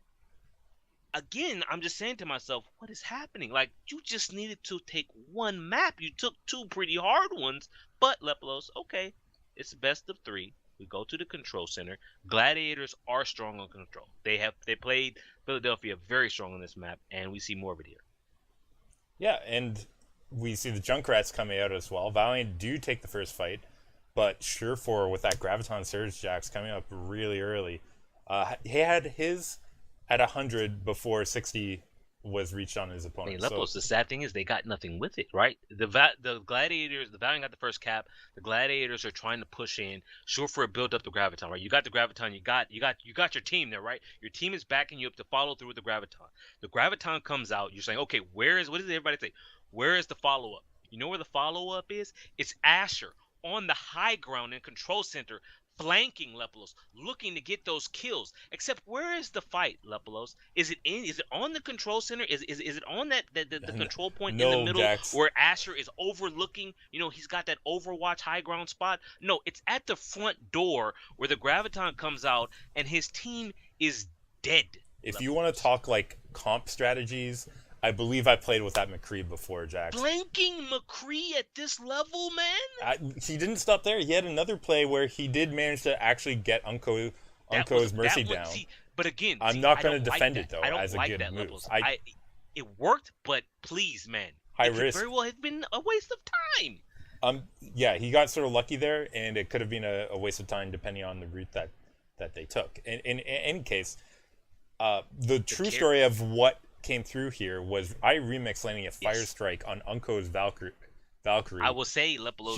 again, I'm just saying to myself, what is happening? Like, you just needed to take one map. You took two pretty hard ones. But Leplos, okay, it's best of 3. We go to the control center. Gladiators are strong on control. They played Philadelphia very strong on this map, and we see more of it here. Yeah, and we see the Junkrats coming out as well. Valiant do take the first fight, but Surefour with that Graviton Surge Jax coming up really early. He had his at 100 before 60 was reached on his opponent. Lepos, the sad thing is they got nothing with it, right? The Gladiators, the Valiant got the first cap. The Gladiators are trying to push in. Surefour build up the Graviton, right? You got the Graviton. You got your team there, right? Your team is backing you up to follow through with the Graviton. The Graviton comes out. You're saying, okay, what does everybody say? Where is the follow up? You know where the follow up is? It's Asher on the high ground in control center, flanking Lepelos, looking to get those kills. Except, where is the fight, Lepelos? Is it on the control center? Is it on the control point in the middle, Jax, where Asher is overlooking? He's got that Overwatch high ground spot. No, it's at the front door where the Graviton comes out and his team is dead. If you want to talk like comp strategies, I believe I played with that McCree before, Jax. Blanking McCree at this level, man? He didn't stop there. He had another play where he did manage to actually get Unko's mercy down. But again, I'm not going to defend it, though, as a good move. It worked, but please, man. High it could risk. very well have been a waste of time. Yeah, he got sort of lucky there, and it could have been a waste of time depending on the route that they took. In any case, the true story of what came through here was Remix landing a fire strike on Unko's Valkyrie. I will say, Lepelos,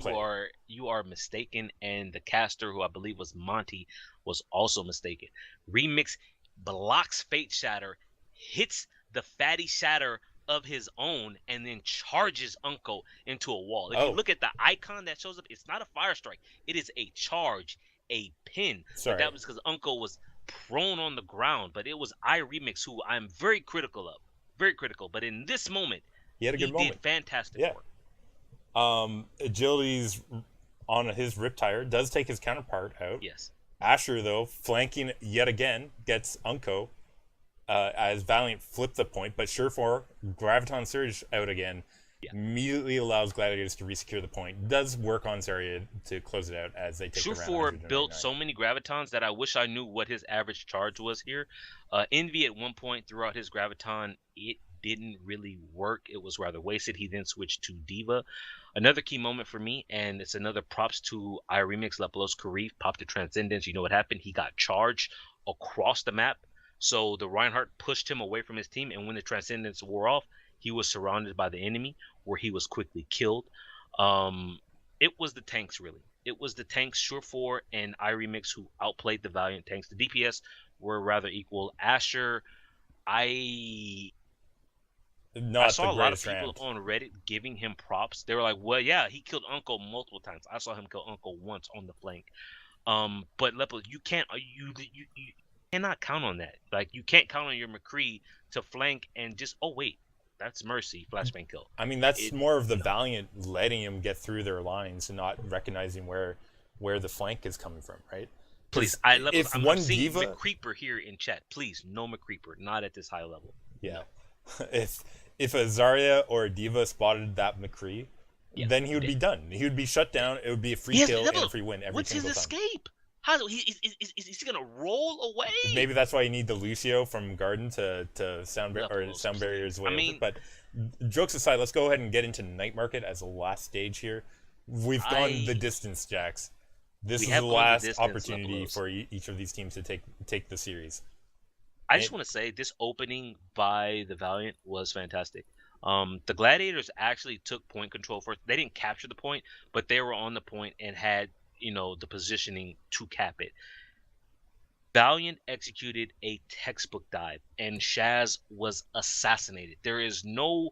that you are mistaken, and the caster, who I believe was Monty, was also mistaken. Remix blocks Fate Shatter, hits the fatty shatter of his own, and then charges Unko into a wall. If you look at the icon that shows up, it's not a fire strike. It is a charge, a pin. Sorry. But that was because Unko was prone on the ground, but it was Remix, who I'm very critical of. Very critical. But in this moment, he had a good moment. Did fantastic work. Agility's on his Riptire does take his counterpart out. Yes. Asher, though, flanking yet again, gets Unko as Valiant flip the point, but Surefour, Graviton Surge out again, immediately allows Gladiators to resecure the point. Does work on Zarya to close it out as they take the round. Surefour built so many Gravitons that I wish I knew what his average charge was here. Envy at one point threw out his Graviton. It didn't really work. It was rather wasted. He then switched to Diva. Another key moment for me, and it's another props to Remix. Lepelos Karif popped the Transcendence. You know what happened? He got charged across the map. So the Reinhardt pushed him away from his team, and when the Transcendence wore off, he was surrounded by the enemy, where he was quickly killed. It was the tanks, really. It was the tanks, Surefour and Remix, who outplayed the Valiant tanks. The DPS were rather equal. Asher, I saw a lot of people on Reddit giving him props. They were like, well, yeah, he killed Unko multiple times. I saw him kill Unko once on the flank. But Lepo, you cannot count on that. Like, you can't count on your McCree to flank and just, oh, wait, That's Mercy, flashbang kill. I mean, that's It, more of the you know, Valiant letting him get through their lines and not recognizing where the flank is coming from, right? please, Because I levels. if I'm one seeing diva, McCreeper here in chat. Please, no McCreeper, not at this high level. yeah, No. if a Zarya or a diva spotted that McCree, Yeah, then he would dead. be done. He would be shut Dead. down. It would be a free He has kill and a level. free win every What's his single time. escape? How do is he gonna roll away? Maybe that's why you need the Lucio from Garden to sound Levels, barriers way I over. mean, But jokes aside, let's go ahead and get into Night Market as the last stage here. We've gone the distance, Jax. This we is have the gone the last distance, opportunity Levelos. for each of these teams to take the series. I And just want to say this opening by the Valiant was fantastic. The Gladiators actually took point control first. They didn't capture the point, but they were on the point and had, the positioning to cap it. Valiant executed a textbook dive, and Shaz was assassinated. There is no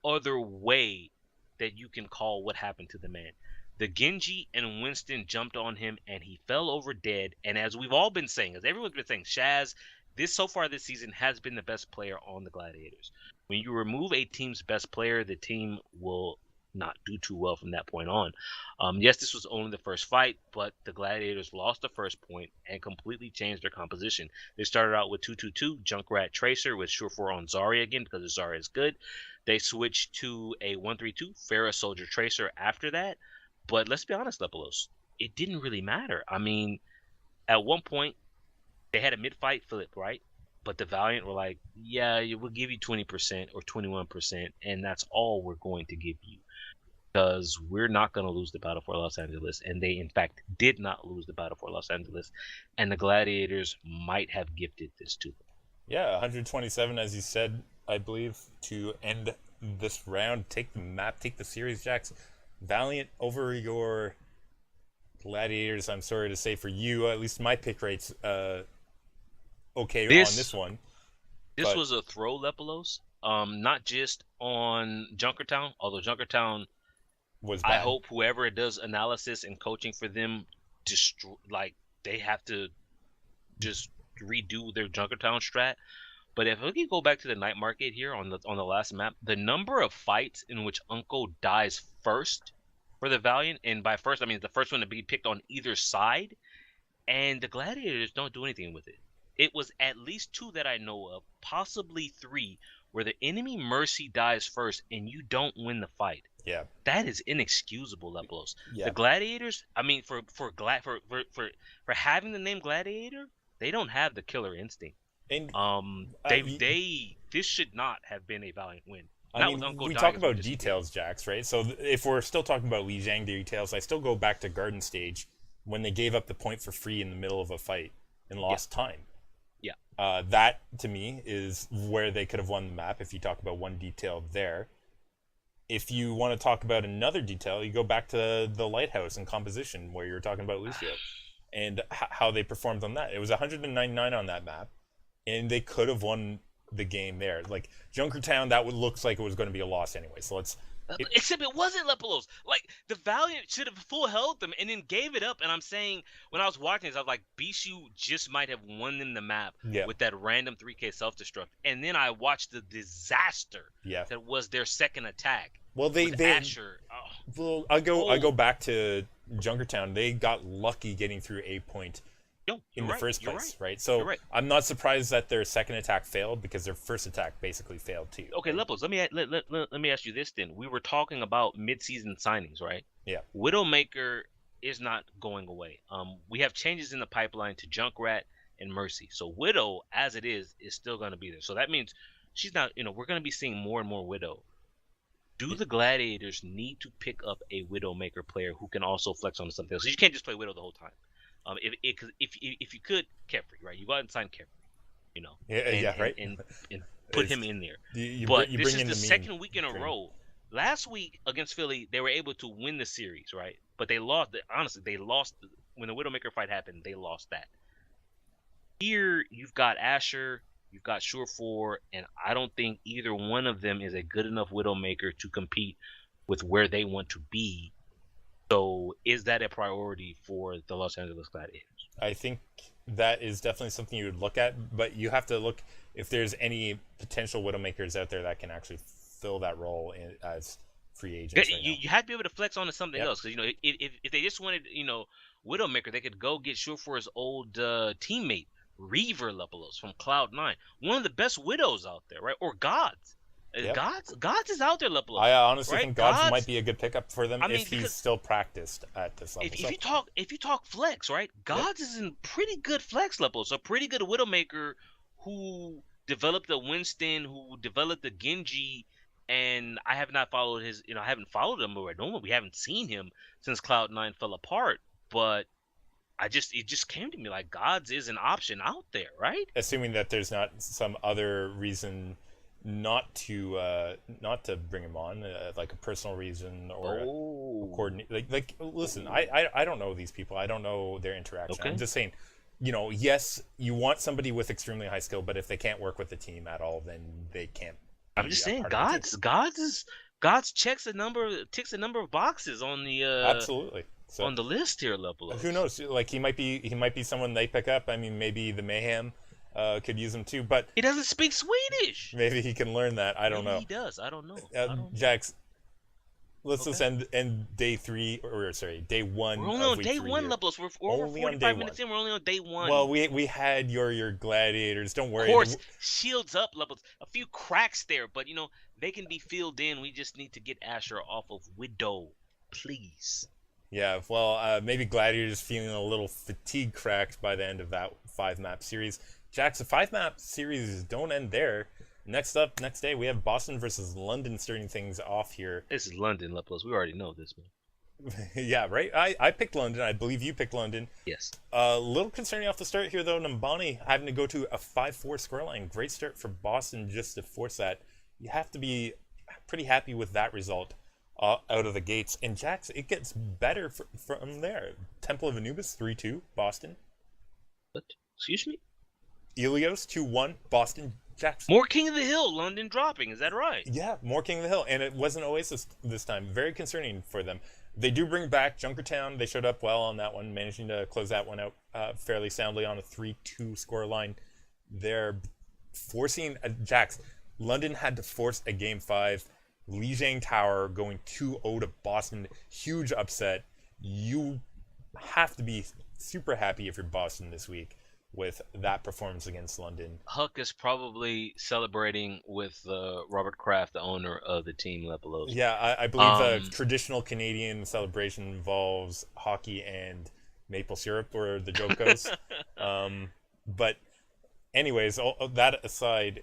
other way that you can call what happened to the man. The Genji and Winston jumped on him, and he fell over dead. And as we've all been saying, as everyone's been saying, Shaz, so far this season has been the best player on the Gladiators. When you remove a team's best player, the team will not do too well from that point on. Yes, this was only the first fight, but the Gladiators lost the first point and completely changed their composition. They started out with 2-2-2, Junkrat Tracer with Surefour on Zarya again because Zarya is good. They switched to a 1-3-2, Pharah Soldier Tracer after that. But let's be honest, Lepolos, it didn't really matter. I mean, at one point, they had a mid-fight flip, right? But the Valiant were like, yeah, we'll give you 20% or 21%, and that's all we're going to give you. Because we're not going to lose the battle for Los Angeles. And they, in fact, did not lose the battle for Los Angeles. And the Gladiators might have gifted this to them. yeah, 127, as you said, I believe, to end this round. Take the map, take the series, Jax. Valiant over your Gladiators. I'm sorry to say for you, at least my pick rate's okay on this one. This was a throw, Lepolos. Not just on Junkertown, although Junkertown was bad. I hope whoever does analysis and coaching for them, they have to just redo their Junkertown strat. But if we go back to the night market here on the last map, the number of fights in which Uncle dies first for the Valiant, and by first I mean the first one to be picked on either side, and the Gladiators don't do anything with it. It was at least 2 that I know of, possibly 3, where the enemy Mercy dies first and you don't win the fight. Yeah, that is inexcusable, Lepolos. Yeah. The Gladiators, I mean, for having the name Gladiator, they don't have the killer instinct. And This should not have been a Valiant win. I mean, we talk about details, Jax, right? So if we're still talking about Li Jiang details, I still go back to Garden Stage when they gave up the point for free in the middle of a fight and lost time. Yeah. That, to me, is where they could have won the map if you talk about one detail there. If you want to talk about another detail, you go back to the Lighthouse and composition where you were talking about Lucio and how they performed on that. It was 199 on that map, and they could have won the game there. Like Junkertown, looks like it was going to be a loss anyway. So except it wasn't, Lepolos. Like the Valiant should have full held them and then gave it up. And I'm saying when I was watching this, I was like, Bishu just might have won them the map with that random 3K self-destruct. And then I watched the disaster that was their second attack. Well, they Asher. Well, I go back to Junkertown. They got lucky getting through a point in the first place, right? So I'm not surprised that their second attack failed because their first attack basically failed too. Okay, Lepos, let me ask you this then. We were talking about mid-season signings, right? Yeah. Widowmaker is not going away. We have changes in the pipeline to Junkrat and Mercy. So Widow, as it is still going to be there. So that means she's not. We're going to be seeing more and more Widow. Do the Gladiators need to pick up a Widowmaker player who can also flex on something else? So you can't just play Widow the whole time. If you could, Carefree, right? You go out and sign Carefree, right. And put him in there. But this is the second week in a row. Last week against Philly, they were able to win the series, right? But they lost. Honestly, they lost when the Widowmaker fight happened. They lost that. Here you've got Asher, you've got Surefour, and I don't think either one of them is a good enough Widowmaker to compete with where they want to be. So is that a priority for the Los Angeles Gladiators? I think that is definitely something you would look at, but you have to look if there's any potential Widowmakers out there that can actually fill that role as free agents right now. You had to be able to flex onto something Yep. else because if they just wanted Widowmaker, they could go get Surefour's old teammate Reaver Lepelos from Cloud9, one of the best widows out there, right? Or Gods. Yep. Gods is out there, Lepelos. I honestly right? think Gods might be a good pickup for them I mean, if he's still practiced at this level. If you talk flex, right? Gods is in pretty good flex levels. A pretty good Widowmaker who developed a Winston, who developed a Genji, and I have not followed his. I haven't followed him or no, we haven't seen him since Cloud9 fell apart. But it just came to me like Gods is an option out there, right? Assuming that there's not some other reason not to bring him on, like a personal reason or a coordinate. Like listen, I don't know these people. I don't know their interaction. Okay. I'm just saying, yes, you want somebody with extremely high skill, but if they can't work with the team at all, then they can't. I'm just saying, Gods ticks a number of boxes on the absolutely on the list here, level. Who knows? Like he might be someone they pick up. I mean, maybe the Mayhem could use him too, but he doesn't speak Swedish. Maybe he can learn that. I don't know. He does. I don't know. Jax, let's just end day 3 or sorry, day 1. We're only on day 1, Lepelos. We're over 45 minutes in. We're only on day 1. Well, we had your gladiators. Don't worry. Of course, shields up, Lepelos. A few cracks there, but they can be filled in. We just need to get Asher off of Widow, please. Yeah, well, maybe Gladiator's feeling a little fatigue cracked by the end of that 5-map series. Jax, the 5-map series don't end there. Next day, we have Boston versus London starting things off here. This is London, Lepelos. We already know this, man. Yeah, right? I picked London. I believe you picked London. Yes. A little concerning off the start here, though. Nambani having to go to a 5-4 scoreline. Great start for Boston just to force that. You have to be pretty happy with that result. Out of the gates. And Jax, it gets better from there. Temple of Anubis, 3-2, Boston. What? Excuse me? Ilios, 2-1, Boston. Jax. More King of the Hill, London dropping. Is that right? Yeah, more King of the Hill. And it wasn't Oasis this time. Very concerning for them. They do bring back Junkertown. They showed up well on that one, managing to close that one out fairly soundly on a 3-2 scoreline. They're forcing Jax. London had to force a Game 5. Lijiang Tower going 2-0 to Boston. Huge upset. You have to be super happy if you're Boston this week with that performance against London. Huck is probably celebrating with Robert Kraft, the owner of the team, Lepelos. Yeah, I believe the traditional Canadian celebration involves hockey and maple syrup, or the joke goes. But anyways, all that aside,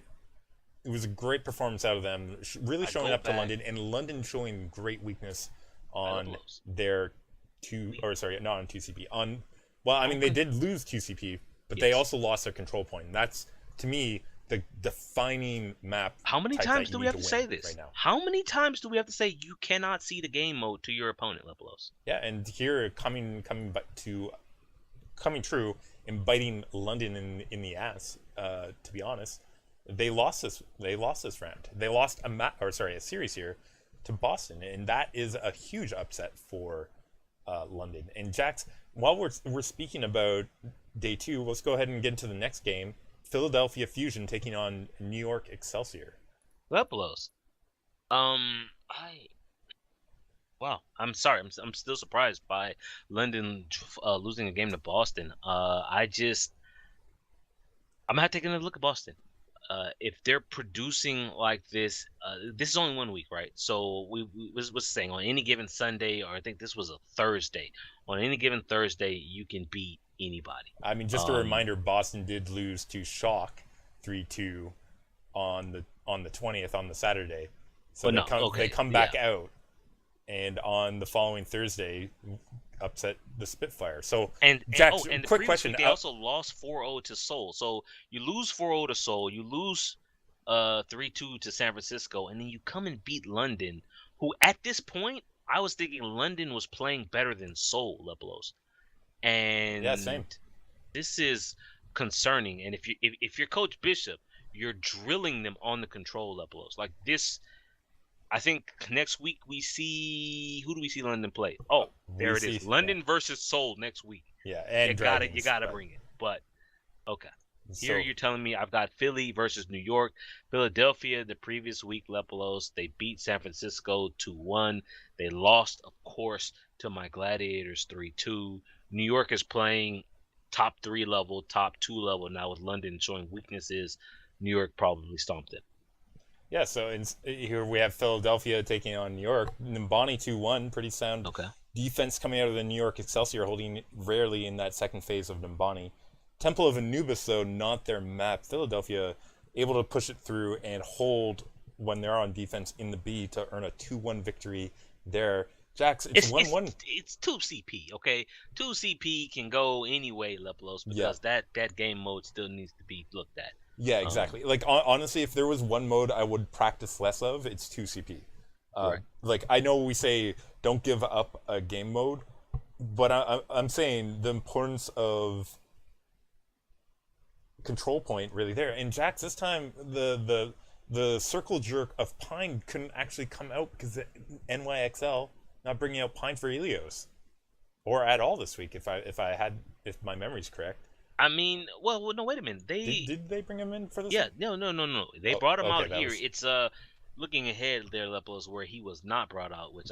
it was a great performance out of them, really showing up to London, and London showing great weakness on their not on 2CP. They did lose 2CP, but they also lost their control point. And that's, to me, the defining map. How many times do we have to say this? Right now. How many times do we have to say you cannot see the game mode to your opponent, Lepelos? Yeah, and here coming true and biting London in the ass. To be honest. They lost this round. They lost a series here to Boston, and that is a huge upset for London. And Jax, while we're speaking about day 2, let's go ahead and get into the next game. Philadelphia Fusion taking on New York Excelsior. Lepelos. Wow, I'm sorry. I'm still surprised by London losing a game to Boston. I'm not taking a look at Boston. If they're producing like this, this is only 1 week, right? So we was saying on any given Sunday, or I think this was a Thursday. On any given Thursday, you can beat anybody. I mean, just a reminder: Boston did lose to Shock 3-2 on the 20th on the Saturday. So they come back out, and on the following Thursday, upset the Spitfire. So, Jax, quick question. They also lost 4-0 to Seoul. So you lose 4-0 to Seoul, you lose 3-2 to San Francisco, and then you come and beat London, who at this point, I was thinking London was playing better than Seoul, Lepelos. And yeah, same. This is concerning. And if you're Coach Bishop, you're drilling them on the control, Lepelos. Like this, I think next week who do we see London play? Oh, there it is. London versus Seoul next week. Yeah, and you gotta bring it. But okay. Here So you're telling me I've got Philly versus New York. Philadelphia, the previous week, Lepolos, they beat San Francisco 2-1. They lost, of course, to my Gladiators 3-2. New York is playing top 3 level, top 2 level now with London showing weaknesses. New York probably stomped them. yeah, so here we have Philadelphia taking on New York. Nimbani 2-1, pretty sound Okay. defense coming out of the New York Excelsior, holding rarely in that second phase of Nimbani. Temple of Anubis, though, not their map. Philadelphia able to push it through and hold when they're on defense in the B to earn a 2-1 victory there. Jax, it's It's 1-1. it's 2 CP, okay? 2 CP can go anyway, Lepolos, Yeah. because that game mode still needs to be looked at. Yeah, Um, exactly. Like honestly, if there was one mode I would practice less of, it's 2 CP. right. Like I know we say don't give up a game mode, but I'm saying the importance of control point really there. And Jax, this time the circle jerk of Pine couldn't actually come out because NYXL not bringing out Pine for Helios or at all this week if my memory's correct. I mean, well, no, wait a minute. Did they bring him in for this Yeah, one? no. They Oh, brought him okay, out that here. was It's looking ahead there, Lepos, where he was not brought out, which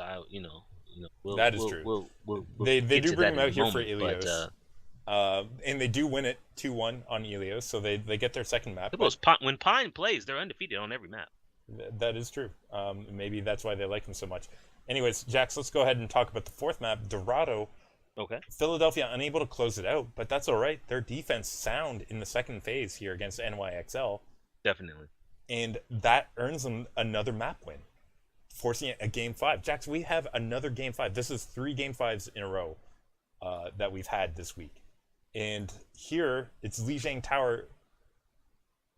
we'll that is true. we'll They get do to bring that him in out a here for moment. But Ilios, and they do win it 2-1 on Ilios, so they get their second map. But When Pine plays, they're undefeated on every map. that is true. Maybe that's why they like him so much. Anyways, Jax, let's go ahead and talk about the fourth map, Dorado. Okay, Philadelphia unable to close it out, but that's all right. Their defense sound in the second phase here against NYXL, definitely. and that earns them another map win, forcing a game 5. Jax, we have another game 5. This is 3 game 5s in a row that we've had this week. And here, it's Lijiang Tower,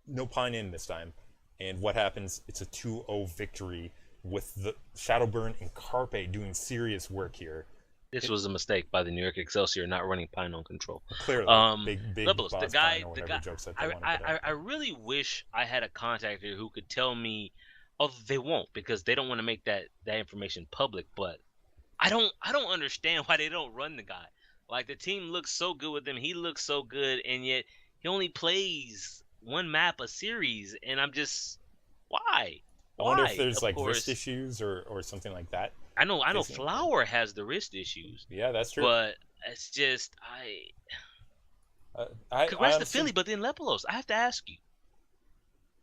no Pine in this time. And what happens? It's a 2-0 victory with the Shadowburn and Carpe doing serious work here. This was a mistake by the New York Excelsior not running Pine on control. Clearly, big Lepos, boss Pine or whatever jokes that they want to put out. I really wish I had a contact here who could tell me, although they won't because they don't want to make that information public, but I don't understand why they don't run the guy. Like the team looks so good with him, he looks so good, and yet he only plays one map a series, and I'm just why? I wonder if Why? there's Of like course, wrist issues or something like that. I know Flower has the wrist issues, Yeah, that's true. but it's just congrats to Philly, but then Lepolos, I have to ask you.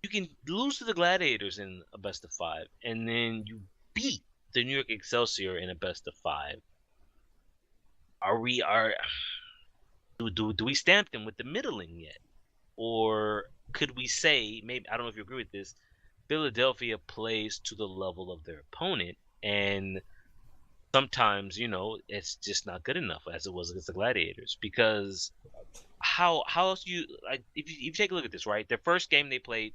You can lose to the Gladiators in a best of 5, and then you beat the New York Excelsior in a best of 5. Do we stamp them with the middling yet, or could we say maybe I don't know if you agree with this? Philadelphia plays to the level of their opponent, and sometimes it's just not good enough as it was against the Gladiators because how else you like if you take a look at this, right? Their first game they played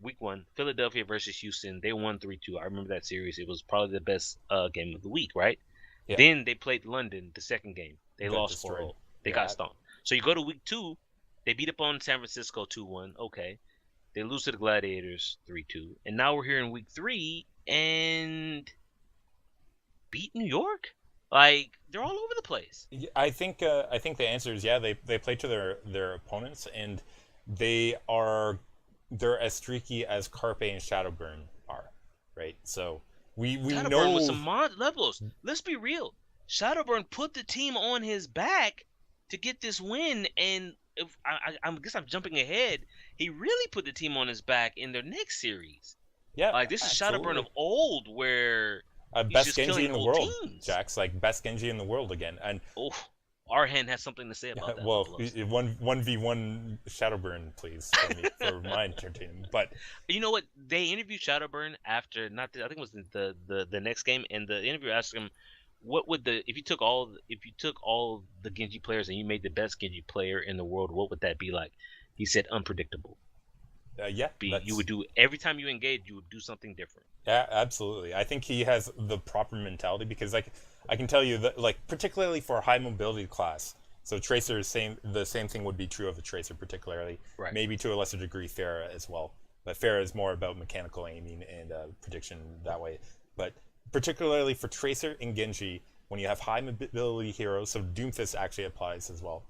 week 1, Philadelphia versus Houston, they won 3-2. I remember that series. It was probably the best game of the week, right? Yeah. Then they played London the second game. They Got lost destroyed. 4-0. They got stomped. So you go to week 2, they beat up on San Francisco 2-1. Okay. They lose to the Gladiators 3-2. And now we're here in week 3 and beat New York? Like they're all over the place. I think the answer is yeah. They play to their opponents, and they're as streaky as Carpe and Shadowburn are, right? So we Shadowburn know with some mod levels. Let's be real. Shadowburn put the team on his back to get this win, and if I guess I'm jumping ahead. He really put the team on his back in their next series. yeah, Like this is Shadowburn of old, where he's best just Genji killing in the whole world, teams. Jax, like best Genji in the world again, and Oh, Arhan has something to say about that. well, 1v1 Shadowburn, please, for my entertainment. But You know what? They interviewed Shadowburn after I think it was the next game, and the interviewer asked him, "What would if you took all the Genji players and you made the best Genji player in the world, what would that be like?" He said, "Unpredictable. yeah, You would do every time you engage, you would do something different." yeah, absolutely. I think he has the proper mentality because, like, I can tell you that, like, particularly for a high mobility class. So Tracer is the same thing would be true of a Tracer, particularly. Right. Maybe to a lesser degree Pharah as well. But Pharah is more about mechanical aiming and prediction that way. But particularly for Tracer and Genji, when you have high mobility heroes, so Doomfist actually applies as well.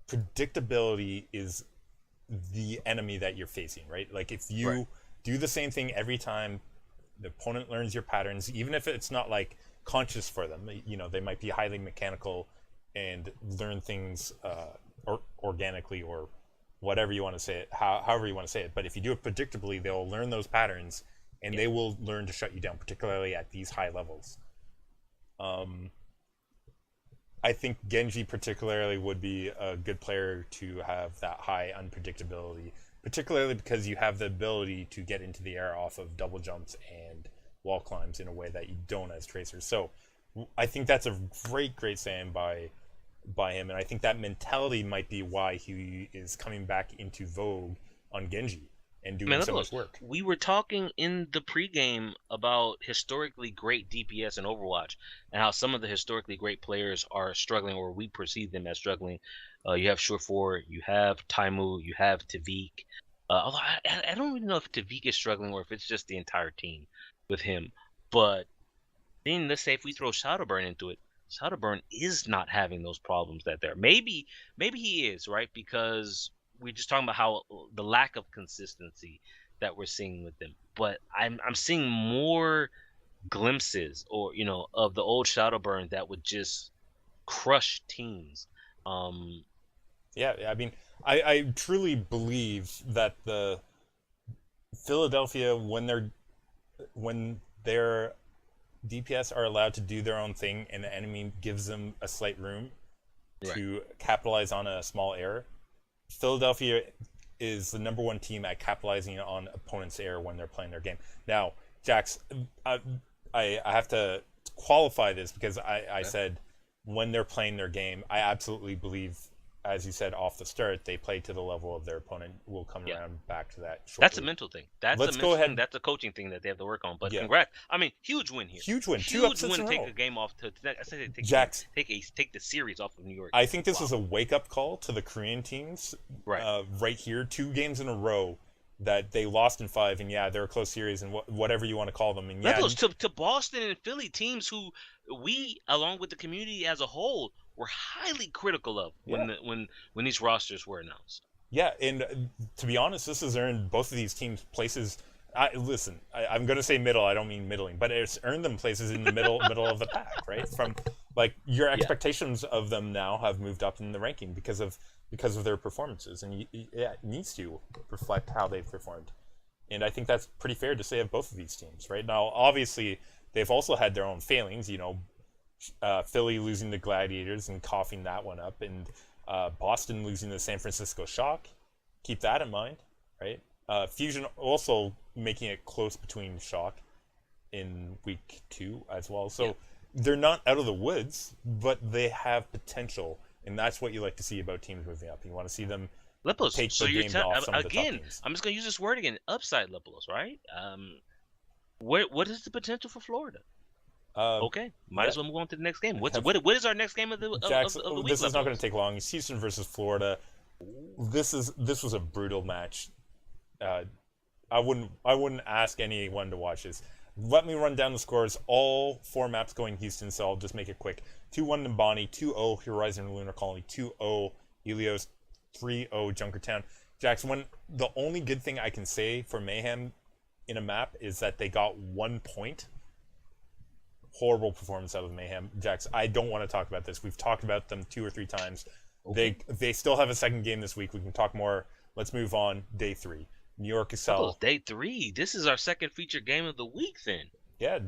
Predictability is the enemy that you're facing, right? Like if Right. you do the same thing every time, the opponent learns your patterns, even if it's not like conscious for them. You know, they might be highly mechanical and learn things organically or whatever you want to say it, however you want to say it. But if you do it predictably, they'll learn those patterns and Yeah. they will learn to shut you down, particularly at these high levels. I think Genji particularly would be a good player to have that high unpredictability, particularly because you have the ability to get into the air off of double jumps and wall climbs in a way that you don't as tracers. So I think that's a great saying by him, and I think that mentality might be why he is coming back into vogue on Genji and Man, doing look, so look, much work. we were talking in the pregame about historically great DPS in Overwatch and how some of the historically great players are struggling, or we perceive them as struggling. You have Surefour, you have Taimu, you have Tavik. Although I don't really know if Tavik is struggling or if it's just the entire team with him. But then let's say if we throw Shadowburn into it, Shadowburn is not having those problems that they're. Maybe he is, right? Because we're just talking about how the lack of consistency that we're seeing with them. But I'm seeing more glimpses, or of the old Shadowburn that would just crush teams. Um, Yeah, I mean, I truly believe that the Philadelphia when their DPS are allowed to do their own thing and the enemy gives them a slight room right. to capitalize on a small error, Philadelphia is the number one team at capitalizing on opponents' error when they're playing their game. Now, Jax, I, I have to qualify this because I Okay. said when they're playing their game, I absolutely believe, as you said off the start, they play to the level of their opponent. We'll come Yeah. around back to that That's a shortly. mental thing. That's a Let's go mental thing. ahead. That's a coaching thing that they have to work on. But Yeah, congrats. I mean, huge win here. huge win, two Huge upsets win in to a take row. a game off. I say take a game. Jax, Take the series off of New York. I think this Wow. was a wake up call to the Korean teams Right. right here. 2 games in a row that they lost in 5, and yeah, they're a close series, and whatever you want to call them. And yeah, Levels to Boston and Philly, teams who we, along with the community as a whole, were highly critical of yeah, when these rosters were announced. yeah. And to be honest, this has earned both of these teams places. Listen, I'm going to say middle. I don't mean middling, but it's earned them places in the middle of the pack, right? From like your Yeah. expectations of them now have moved up in the ranking because of their performances, and yeah, it needs to reflect how they've performed. And I think that's pretty fair to say of both of these teams, right? Now, obviously, they've also had their own failings. You know, Philly losing the Gladiators and coughing that one up, and Boston losing the San Francisco Shock. Keep that in mind, right? Fusion also making it close between Shock in week 2 as well. So Yeah. they're not out of the woods, but they have potential, and that's what you like to see about teams moving up. You want to see them Lepolos. take So the you're game off some of the top again. teams. I'm just gonna use this word again. Upside Lepolos, right? What is the potential for Florida? Uh, Okay, might yeah, as well move on to the next game. have What is our next game of Jax, the week, this is not going Lepolos? to take long. It's Houston versus Florida. This was a brutal match. Uh, I wouldn't ask anyone to watch this. Let me run down the scores. All 4 maps going Houston, so I'll just make it quick. 2-1 Nimbani, 2-0 Horizon Lunar Colony, 2-0 Helios, 3-0 Junkertown. Jax, the only good thing I can say for Mayhem in a map is that they got 1 point. Horrible performance out of Mayhem. Jax, I don't want to talk about this. We've talked about them 2 or 3 times. Okay. They still have a second game this week. We can talk more. Let's move on. Day 3. New York Lepolos, Excel. day 3. This is our second featured game of the week. Then. Yeah,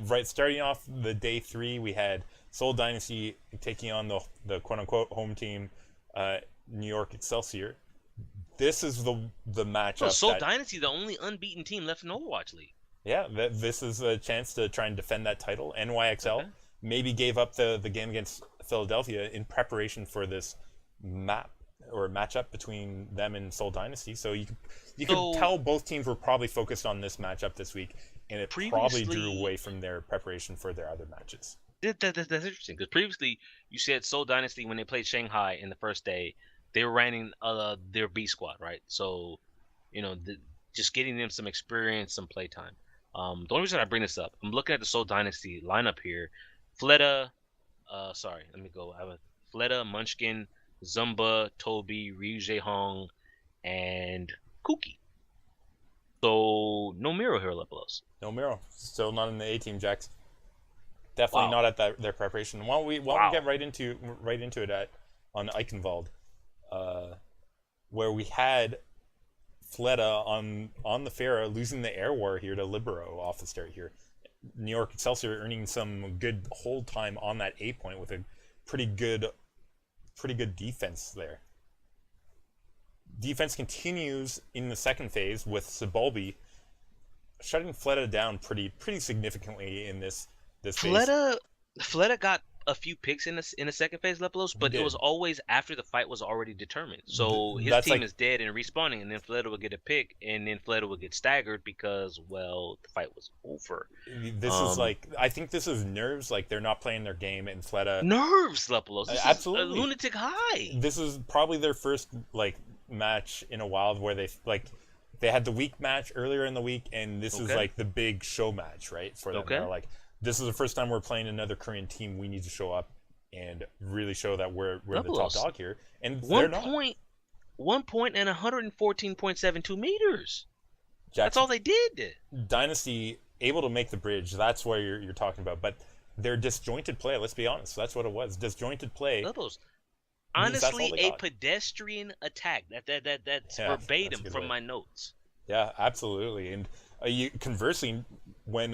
right. Starting off the day 3, we had Seoul Dynasty taking on the quote unquote home team, New York Excelsior. This is the So matchup Seoul that Dynasty, the only unbeaten team left in Overwatch League. yeah, this is a chance to try and defend that title. NYXL Okay. maybe gave up the game against Philadelphia in preparation for this map or matchup between them and Seoul Dynasty. So you So could tell both teams were probably focused on this matchup this week, and it probably drew previously, away from their preparation for their other matches. that's interesting because previously you said Seoul Dynasty when they played Shanghai in the first day, they were running their B squad, right? So, just getting them some experience, some playtime. The only reason I bring this up, I'm looking at the Seoul Dynasty lineup here. Fleta, let me go. I have a Fleta, Munchkin, Zumba, Toby, Ryu Jae Hong, and Kuki. So no Miro here, Lepelos. No Miro, still not in the A team, Jax. Definitely Wow. not at their preparation. Why don't we get Wow. right into it on Eichenwald, where we had Fleta on the Pharah losing the air war here to Libero off the start here. New York Excelsior earning some good hold time on that A point with a pretty good defense there. Defense continues in the second phase with Sibalbi shutting Fleta down pretty significantly in this phase. Fleta Fleta got a few picks in the second phase, Lepelos, He but it was did. always after the fight was already determined. So his That's team like is dead and respawning, and then Fleta would get a pick, and then Fleta would get staggered because, well, the fight was over. this is Um, like I think this is nerves. Like they're not playing their game, and Fleta Nerves, Lepelos. This is a absolutely. lunatic high. This is probably their first like match in a while where they had the week match earlier in the week, and this is Okay. like the big show match, right? For them, Okay. they're like, this is the first time we're playing another Korean team. We need to show up and really show that we're the top Lepelos. dog here, and they're One not. point, 1 point and 114.72 meters. That's Jackson all they did. Dynasty able to make the bridge. That's what you're talking about, but their disjointed play. Let's be honest. That's what it was. Disjointed play Lepelos. means that's all Honestly, they a got. pedestrian attack. That's Yeah, that's a verbatim good from way. my notes. Yeah, absolutely. And conversely, when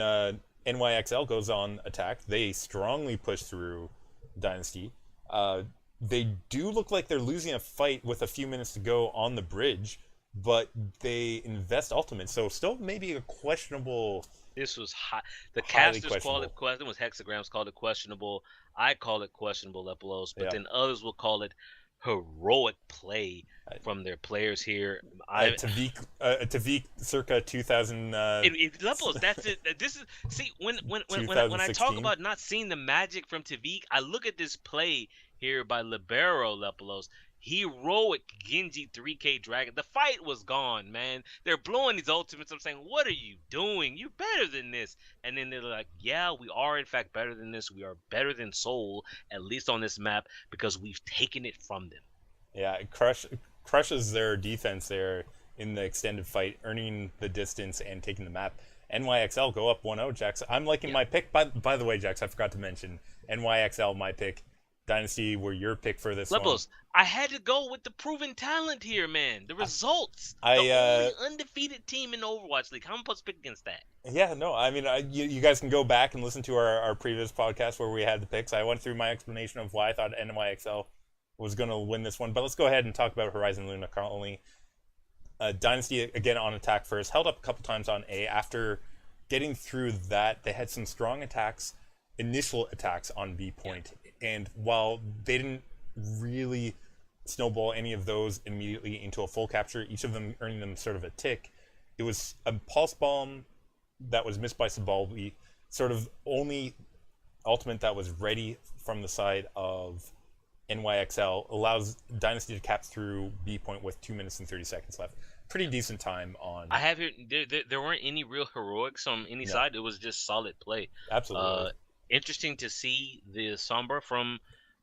NYXL goes on attack, they strongly push through Dynasty. Uh, they do look like they're losing a fight with a few minutes to go on the bridge, but they invest ultimate, so still maybe a questionable, This was hot. The highly casters called questionable. it question. Was hexagrams called it questionable. I call it questionable, Lepelos, but Yeah, then others will call it heroic play from their players here. I Tavik circa 2000, Lepelos, that's it. This is see when I talk 2016. about not seeing the magic from Tavik, I look at this play here by Libero Lepelos. Heroic Genji 3K Dragon. The fight was gone, man. They're blowing these ultimates. I'm saying, what are you doing? You're better than this. And then they're like, yeah, we are in fact better than this. We are better than Seoul, at least on this map, because we've taken it from them. Yeah, it crushes their defense there in the extended fight, earning the distance and taking the map. NYXL go up 1-0, Jax. I'm liking Yeah. my pick. By the way, Jax, I forgot to mention NYXL, my pick. Dynasty were your pick for this one. Lepos, I had to go with the proven talent here, man. The results. The I only undefeated team in the Overwatch League. How am I supposed to pick against that? Yeah, no, I mean, you guys can go back and listen to our previous podcast where we had the picks. I went through my explanation of why I thought NYXL was going to win this one, but let's go ahead and talk about Horizon Luna currently. Dynasty again on attack first, held up a couple times on A. After getting through that, they had some strong attacks, initial attacks on B point, and while they didn't really snowball any of those immediately into a full capture, each of them earning them sort of a tick. It was a pulse bomb that was missed by Sabalbi, sort of only ultimate that was ready from the side of NYXL, allows Dynasty to cap through B point with 2 minutes and 30 seconds left. Pretty decent time on. I have here. There weren't any real heroics on any No, side. It was just solid play. absolutely. Interesting to see the Sombra from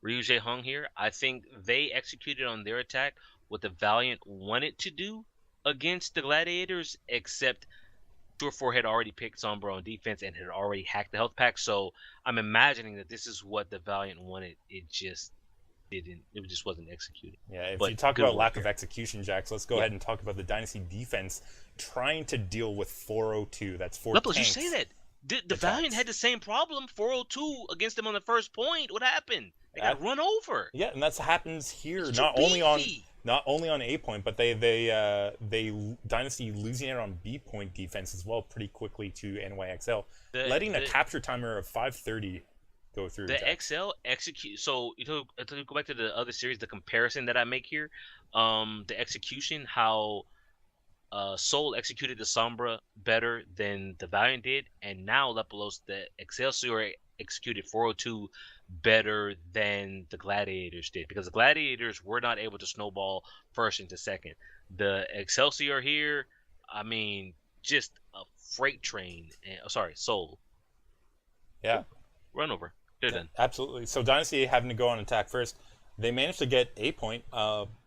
Ryuje Hung here. I think they executed on their attack what the Valiant wanted to do against the Gladiators, except Surefour had already picked Sombra on defense and had already hacked the health pack. So I'm imagining that this is what the Valiant wanted. It just didn't. It just wasn't executed. Yeah, if But you talk good about work lack of here. execution, Jax, let's go Yeah. ahead and talk about the Dynasty defense trying to deal with 402. That's four Lepos, you say tanks that. The Valiant attacks. had the same problem. 402 against them on the first point. What happened? They got run over. Yeah, and that happens here. It's too beefy. Not only on A point, but they Dynasty losing out on B point defense as well pretty quickly to NYXL, The letting a the capture timer of 5:30 go through. the Jax. XL execute. So to go back to the other series, the comparison that I make here, the execution, how Soul executed the Sombra better than the Valiant did, and now Lepelos, the Excelsior executed 402 better than the Gladiators did, because the Gladiators were not able to snowball first into second. The Excelsior here, I mean, just a freight train. Sorry, Soul. Yeah, Run over. They're done. absolutely. So Dynasty having to go on attack first. they managed to get a point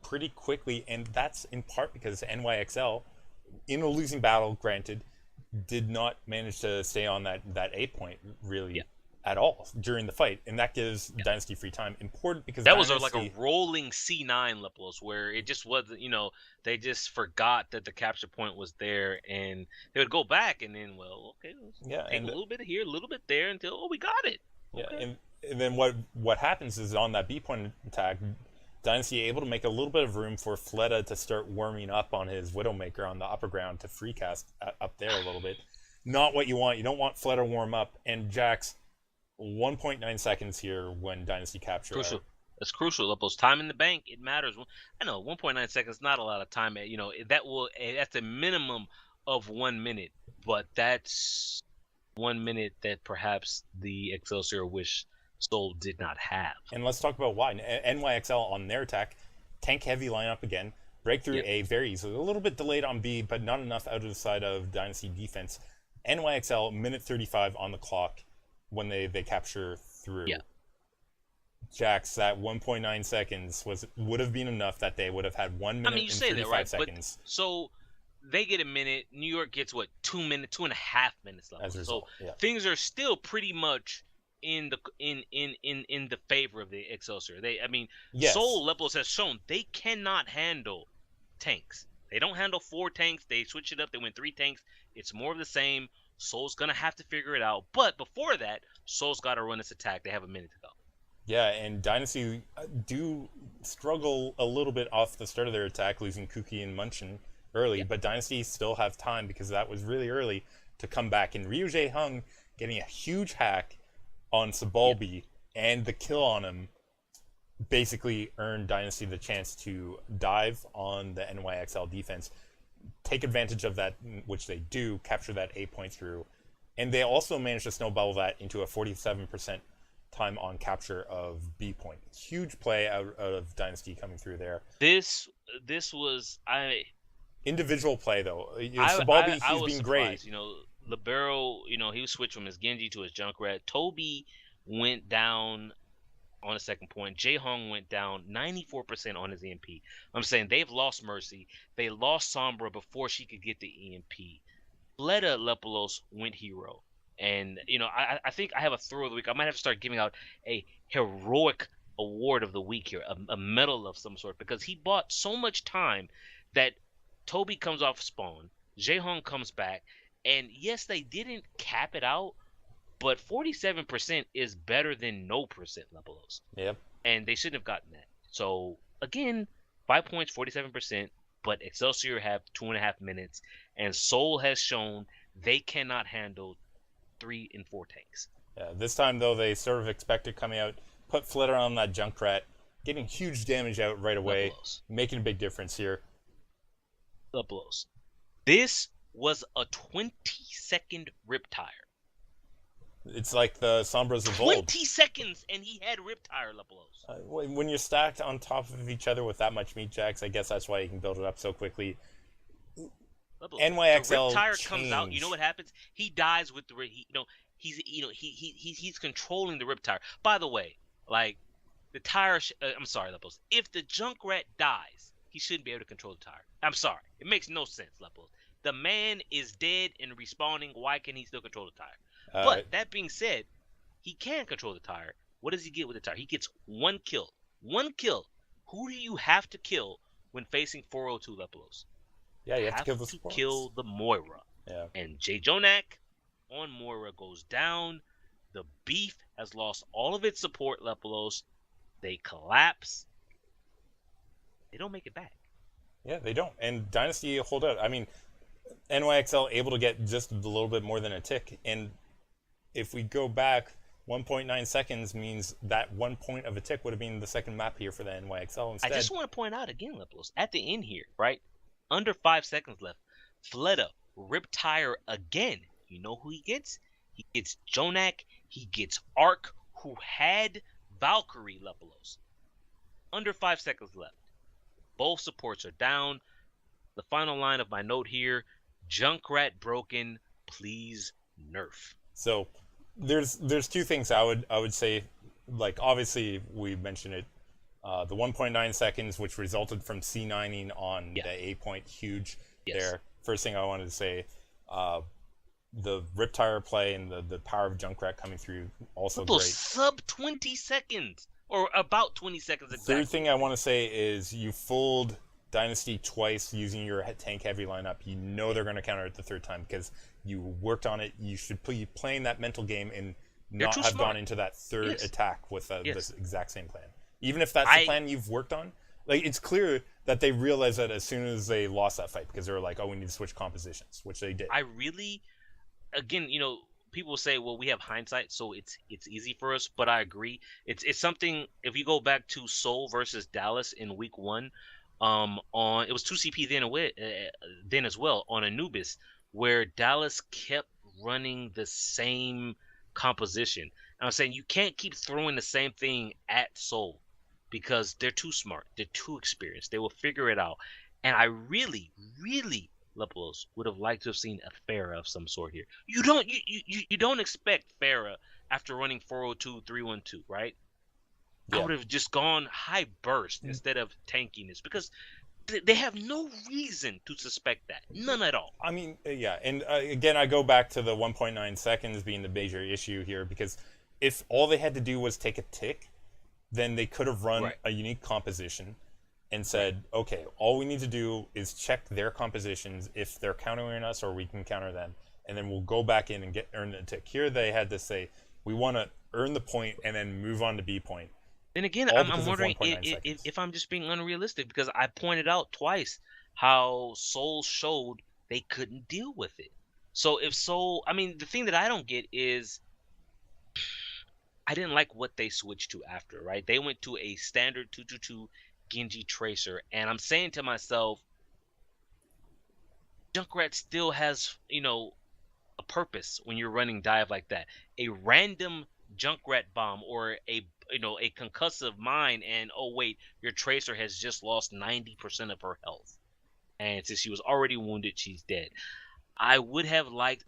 pretty quickly, and that's in part because NYXL, in a losing battle, granted, did not manage to stay on that A point Yeah. really at all during the fight, and that gives Dynasty free time. Important because That was like a Dynasty, rolling C9 Leplos where it just wasn't, they just forgot that the capture point was there and they would go back and then, well, okay, let's yeah, take a and little bit here, a little bit there until, oh, we got it. yeah, Okay. and then what happens is on that B point attack, Dynasty able to make a little bit of room for Fleta to start warming up on his Widowmaker on the upper ground to free cast up there a little bit. Not what you want. You don't want Fleta warm up. And Jax, 1.9 seconds here when Dynasty capture. Crucial. It's crucial. Lepos. Time in the bank, it matters. I know 1.9 seconds, not a lot of time. That's a minimum of 1 minute, but that's 1 minute that perhaps the Excelsior wish Soul did not have. And let's talk about why. NYXL on their attack, tank heavy lineup again. Breakthrough A very easily. A little bit delayed on B, but not enough out of the side of Dynasty defense. NYXL, minute 35 on the clock when they capture through. Yeah. Jax, that 1.9 seconds would have been enough that they would have had 1 minute and 35 seconds. But, so they get a minute. New York gets what, 2 minutes, 2.5 minutes left. As a result, so things are still pretty much in the favor of the Excelsior. Soul Lepos has shown they cannot handle tanks. They don't handle 4 tanks. They switch it up. They win 3 tanks. It's more of the same. Soul's gonna have to figure it out. But before that, Soul's got to run this attack. They have a minute to go. Yeah, and Dynasty do struggle a little bit off the start of their attack, losing Kuki and Munchin early, but Dynasty still have time because that was really early to come back. And Ryu Jae Hung getting a huge hack on Sabalbi and the kill on him basically earned Dynasty the chance to dive on the NYXL defense, take advantage of that, which they do, capture that A point through, and they also managed to snowball that into a 47% time on capture of B point. Huge play out of Dynasty coming through there. This was individual play though. Sabalbi, he's been great. Libero, he was switched from his Genji to his Junkrat. Toby went down on a second point. Jae Hong went down 94% on his EMP. I'm saying they've lost Mercy. They lost Sombra before she could get the EMP. Fleta Lepolos went hero. And, I think I have a throw of the week. I might have to start giving out a heroic award of the week here, a medal of some sort, because he bought so much time that Toby comes off spawn, Jae Hong comes back, and yes, they didn't cap it out, but 47% is better than no percent Lepolos. Yep. And they shouldn't have gotten that. So, again, 5 points, 47%, but Excelsior have 2.5 minutes, and Soul has shown they cannot handle 3 and 4 tanks. Yeah, this time though they sort of expected coming out, put Flitter on that Junkrat, getting huge damage out right away, making a big difference here. Lepolos. This was a 20-second Riptire. It's like the Sombras of old. 20 seconds and he had Riptire, Lepolos. When you're stacked on top of each other with that much meat, Jax, I guess that's why you can build it up so quickly. NYXL Riptire comes out. You know what happens? He dies with the he's controlling the Riptire. By the way, like the tire. I'm sorry, Lepos. If the Junkrat dies, he shouldn't be able to control the tire. I'm sorry. It makes no sense, Lepos. The man is dead and respawning. Why can he still control the tire? But that being said, he can control the tire. What does he get with the tire? He gets 1 kill. 1 kill. Who do you have to kill when facing 402 Lepolos? Yeah, you have to kill the Moira. Yeah. And Jay Jonak on Moira goes down. The beef has lost all of its support, Lepolos. They collapse. They don't make it back. Yeah, they don't. And Dynasty hold out. I mean, NYXL able to get just a little bit more than a tick. And if we go back, 1.9 seconds means that 1 point of a tick would have been the second map here for the NYXL instead. I just want to point out again, Lepolos, at the end here, right? Under 5 seconds left. Fleta, Riptire again. You know who he gets? He gets Jonak. He gets Ark, who had Valkyrie, Lepolos. Under 5 seconds left. Both supports are down. The final line of my note here, Junkrat broken, please nerf. So there's 2 things I would say. Like, obviously we mentioned it The 1.9 seconds, which resulted from C9ing on Yeah. the A point, huge Yes. there. First thing I wanted to say, uh, the Riptire play and the power of Junkrat coming through, also Little great. sub 20 seconds, or about 20 seconds Third exactly. thing I want to say is you fooled Dynasty twice using your tank heavy lineup. You know they're going to counter it the third time because you worked on it. You should be playing that mental game and They're not too have gone smart. into that third Yes. attack with this Yes. exact same plan. Even if that's the I plan you've worked on, like it's clear that they realized that as soon as they lost that fight because they were like, "Oh, we need to switch compositions," which they did. I really, again, people say, well, we have hindsight, so it's easy for us. But I agree. It's something. If you go back to Seoul versus Dallas in Week 1, on it was 2 CP then as well on Anubis, where Dallas kept running the same composition. And I'm saying you can't keep throwing the same thing at Seoul because they're too smart, they're too experienced, they will figure it out. And I really, really Leplos would have liked to have seen a Farah of some sort here. You don't expect Farah after running 402 312, right? I Yeah. would have just gone high burst instead of tankiness because they have no reason to suspect that. None at all. I mean, yeah, and again, I go back to the 1.9 seconds being the major issue here because if all they had to do was take a tick, then they could have run Right. a unique composition and Right. said, okay, all we need to do is check their compositions if they're countering us or we can counter them, and then we'll go back in and earn the tick. Here they had to say, we want to earn the point and then move on to B point, Then again, all I'm because of wondering 1.9 seconds. if I'm just being unrealistic because I pointed out twice how Soul showed they couldn't deal with it. So if Soul, I mean, the thing that I don't get is I didn't like what they switched to after, right? They went to a standard 222 Genji Tracer, and I'm saying to myself, Junkrat still has, a purpose when you're running dive like that. A random Junkrat bomb or a concussive mine, and oh wait, your Tracer has just lost 90% of her health, and since she was already wounded, she's dead. I would have liked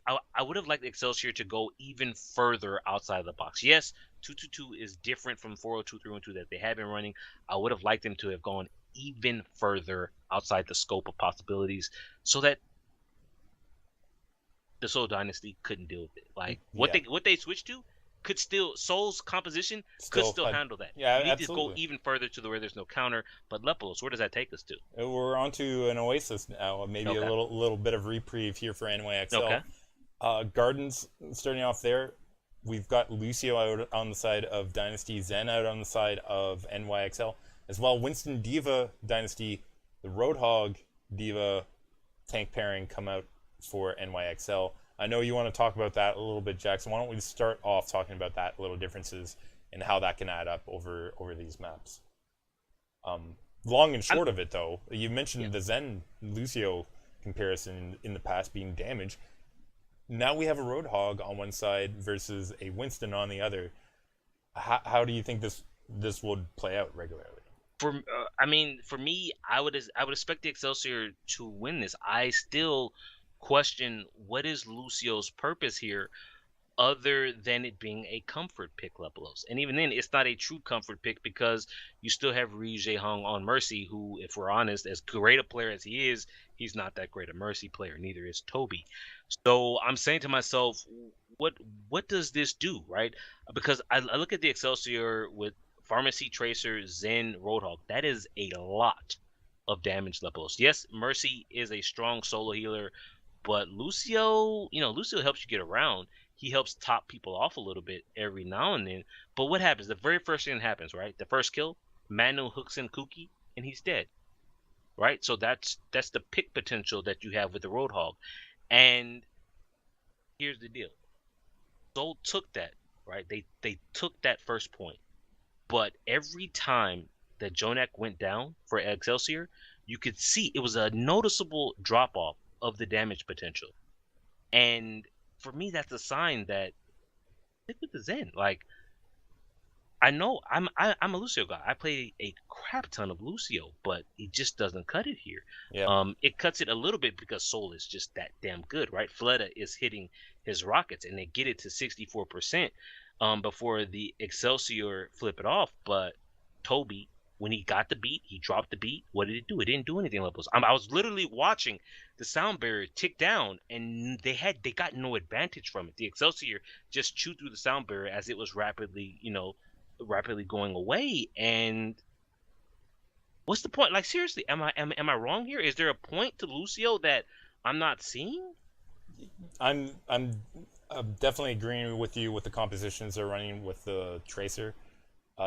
Excelsior to go even further outside of the box. Yes, 222 is different from 402 312 that they have been running. I would have liked them to have gone even further outside the scope of possibilities so that the Soul Dynasty couldn't deal with it. Like Yeah, what they switched to could still Soul's composition could still still had, handle that. yeah, You need to go absolutely. even further to the where there's no counter. But Lepos, where does that take us to? We're on to an Oasis now, maybe a Okay. little bit of reprieve here for NYXL. Okay. Gardens starting off there. We've got Lucio out on the side of Dynasty, Zen out on the side of NYXL, as well. Winston Diva Dynasty, the Roadhog Diva tank pairing come out for NYXL. I know you want to talk about that a little bit, Jackson. Why don't we start off talking about that little differences and how that can add up over these maps? Long and I'm short of it, though, you Yeah. mentioned the Zen Lucio comparison in the past being damaged. Now we have a Roadhog on one side versus a Winston on the other. How do you think this would play out regularly? I mean, for me, I would expect the Excelsior to win this. I still question what is Lucio's purpose here other than it being a comfort pick, Lepelos. And even then, it's not a true comfort pick because you still have Ryu Jae-hong on Mercy, who, if we're honest, as great a player as he is, he's not that great a Mercy player. Neither is Toby. So I'm saying to myself, what what does this do, right? Because I look at the Excelsior with Pharmacy Tracer, Zen, Roadhog. That is a lot of damage levels. Yes, Mercy is a strong solo healer, but Lucio, Lucio helps you get around. He helps top people off a little bit every now and then. But what happens? The very first thing that happens, right? The first kill, Manu hooks in Kuki, and he's dead, right? So that's the pick potential that you have with the Roadhog. And here's the deal: Soul took that, right? They took that first point, but every time that Jonak went down for Excelsior, you could see it was a noticeable drop off of the damage potential. And for me, that's a sign that stick with the Zen. Like I know I'm a Lucio guy. I play a crap ton of Lucio, but it just doesn't cut it here. Yeah, It cuts it a little bit because Soul is just that damn good, right? Fleta is hitting his rockets, and they get it to 64% before the Excelsior flip it off. But Toby, when he got the beat, he dropped the beat. What did it do? It didn't do anything. I was literally watching the sound barrier tick down, and they got no advantage from it. The Excelsior just chewed through the sound barrier as it was rapidly going away. And what's the point? Like, seriously, am I wrong here? Is there a point to Lucio that I'm not seeing? I'm definitely agreeing with you with the compositions they're running with the Tracer.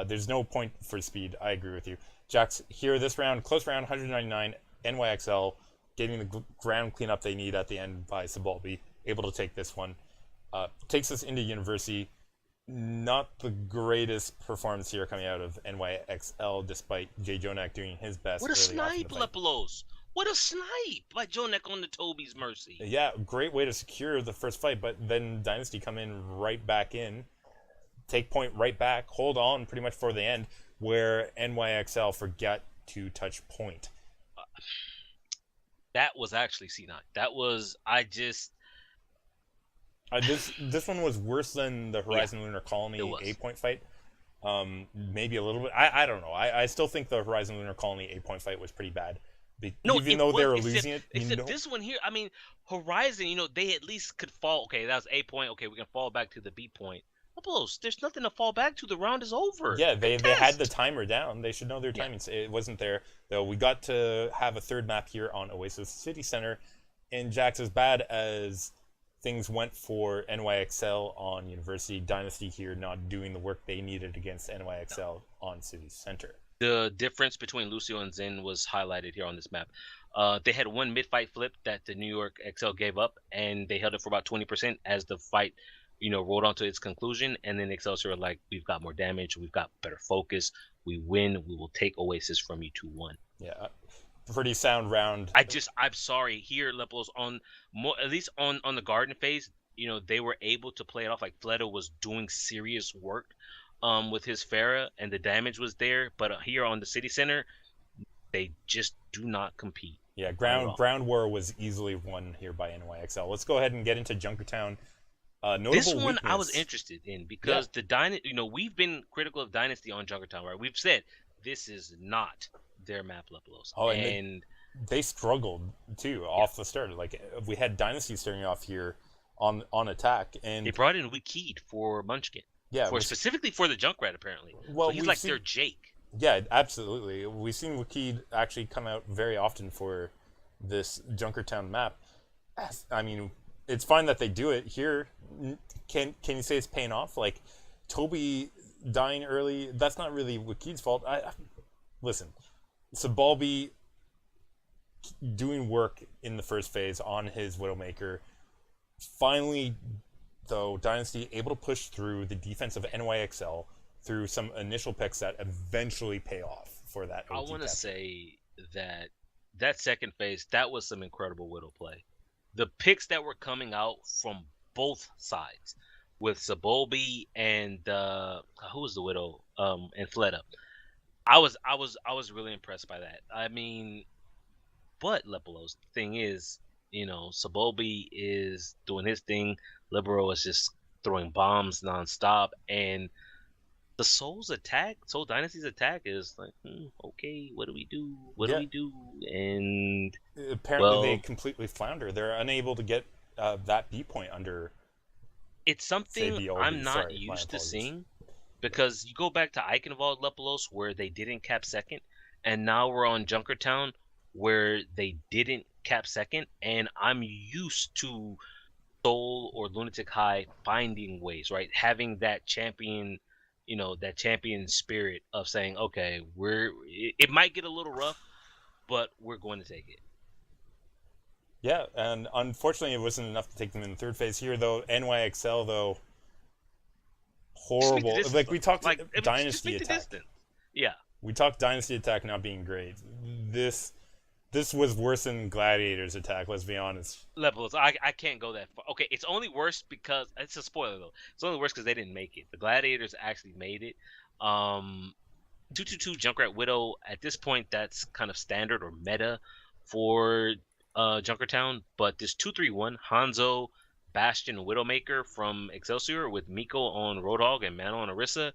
There's no point for speed. I agree with you. Jax, here this round, close round, 199, NYXL, getting the ground cleanup they need at the end by Sabalbi, able to take this one. Takes us into University. Not the greatest performance here coming out of NYXL, despite Jay Jonak doing his best. What a early on in snipe, the fight. Lepelos! What a snipe by Jonek on the Toby's mercy. Yeah, great way to secure the first fight, but then Dynasty come in right back in, take point right back, hold on pretty much for the end, where NYXL forget to touch point. That was actually C9. That was This one was worse than the Horizon Lunar Colony 8-point fight. Maybe a little bit. I don't know. I still think the Horizon Lunar Colony 8-point fight was pretty bad. Even though they were losing it. Except this one here, I mean, Horizon, they at least could fall. Okay, that was 8-point. Okay, we can fall back to the B point. There's nothing to fall back to. The round is over. Yeah, they had the timer down. They should know their timings. Yeah. It wasn't there. Though we got to have a third map here on Oasis City Center. And Jax, as bad as things went for NYXL on University, Dynasty here not doing the work they needed against NYXL on City Center. The difference between Lucio and Zen was highlighted here on this map. They had one mid-fight flip that the New York XL gave up, and they held it for about 20% as the fight, rolled on to its conclusion. And then Excelsior were like, we've got more damage, we've got better focus, we win, we will take Oasis from you 2-1. Yeah, pretty sound round. I'm sorry here, Lepelos, at least on the Garden phase, they were able to play it off like Fleto was doing serious work with his Pharah, and the damage was there. But here on the City Center, they just do not compete. Yeah, ground war was easily won here by NYXL. Let's go ahead and get into Junkertown. This one I was interested in because the Dynasty, we've been critical of Dynasty on Junkertown, right? We've said this is not their map, Lepelos. Oh, and they struggled too off the start. Like, we had Dynasty starting off here on attack, and they brought in Wikid for Munchkin. Yeah, specifically for the Junkrat, apparently. Well, so he's like their Jake. Yeah, absolutely. We've seen Wikid actually come out very often for this Junkertown map. I mean, it's fine that they do it here. Can you say it's paying off? Like, Toby dying early, that's not really Wikid's fault. Listen, Sabalbi doing work in the first phase on his Widowmaker. Finally, though, Dynasty able to push through the defense of NYXL through some initial picks that eventually pay off for that OT. I want to say that second phase, that was some incredible Widow play. The picks that were coming out from both sides with Sabolbi and who was the Widow and Fleta. I was really impressed by that. I mean, but Lepelos, the thing is, Sabolbi is doing his thing. Libero is just throwing bombs nonstop, and the Soul Dynasty's attack is like, okay, what do we do? What do we do? And apparently they completely flounder. They're unable to get that B point under. It's something I'm not used to seeing, because you go back to Eichenwald, Lepelos, where they didn't cap second, and now we're on Junkertown where they didn't cap second, and I'm used to Soul or Lunatic High finding ways, right? Having that champion, that champion spirit of saying, okay, it might get a little rough, but we're going to take it. Yeah, and unfortunately it wasn't enough to take them in the third phase here, though. NYXL, though, horrible. Like, we talked Dynasty attack. Yeah. We talked Dynasty attack not being great. This was worse than Gladiator's attack, let's be honest. Levels, I can't go that far. Okay, it's only worse because, it's a spoiler though, it's only worse because they didn't make it. The Gladiators actually made it. 222 Junkrat Widow, at this point, that's kind of standard or meta for Junkertown, but this 231 Hanzo, Bastion, Widowmaker from Excelsior with Miko on Roadhog and Mano on Orisa,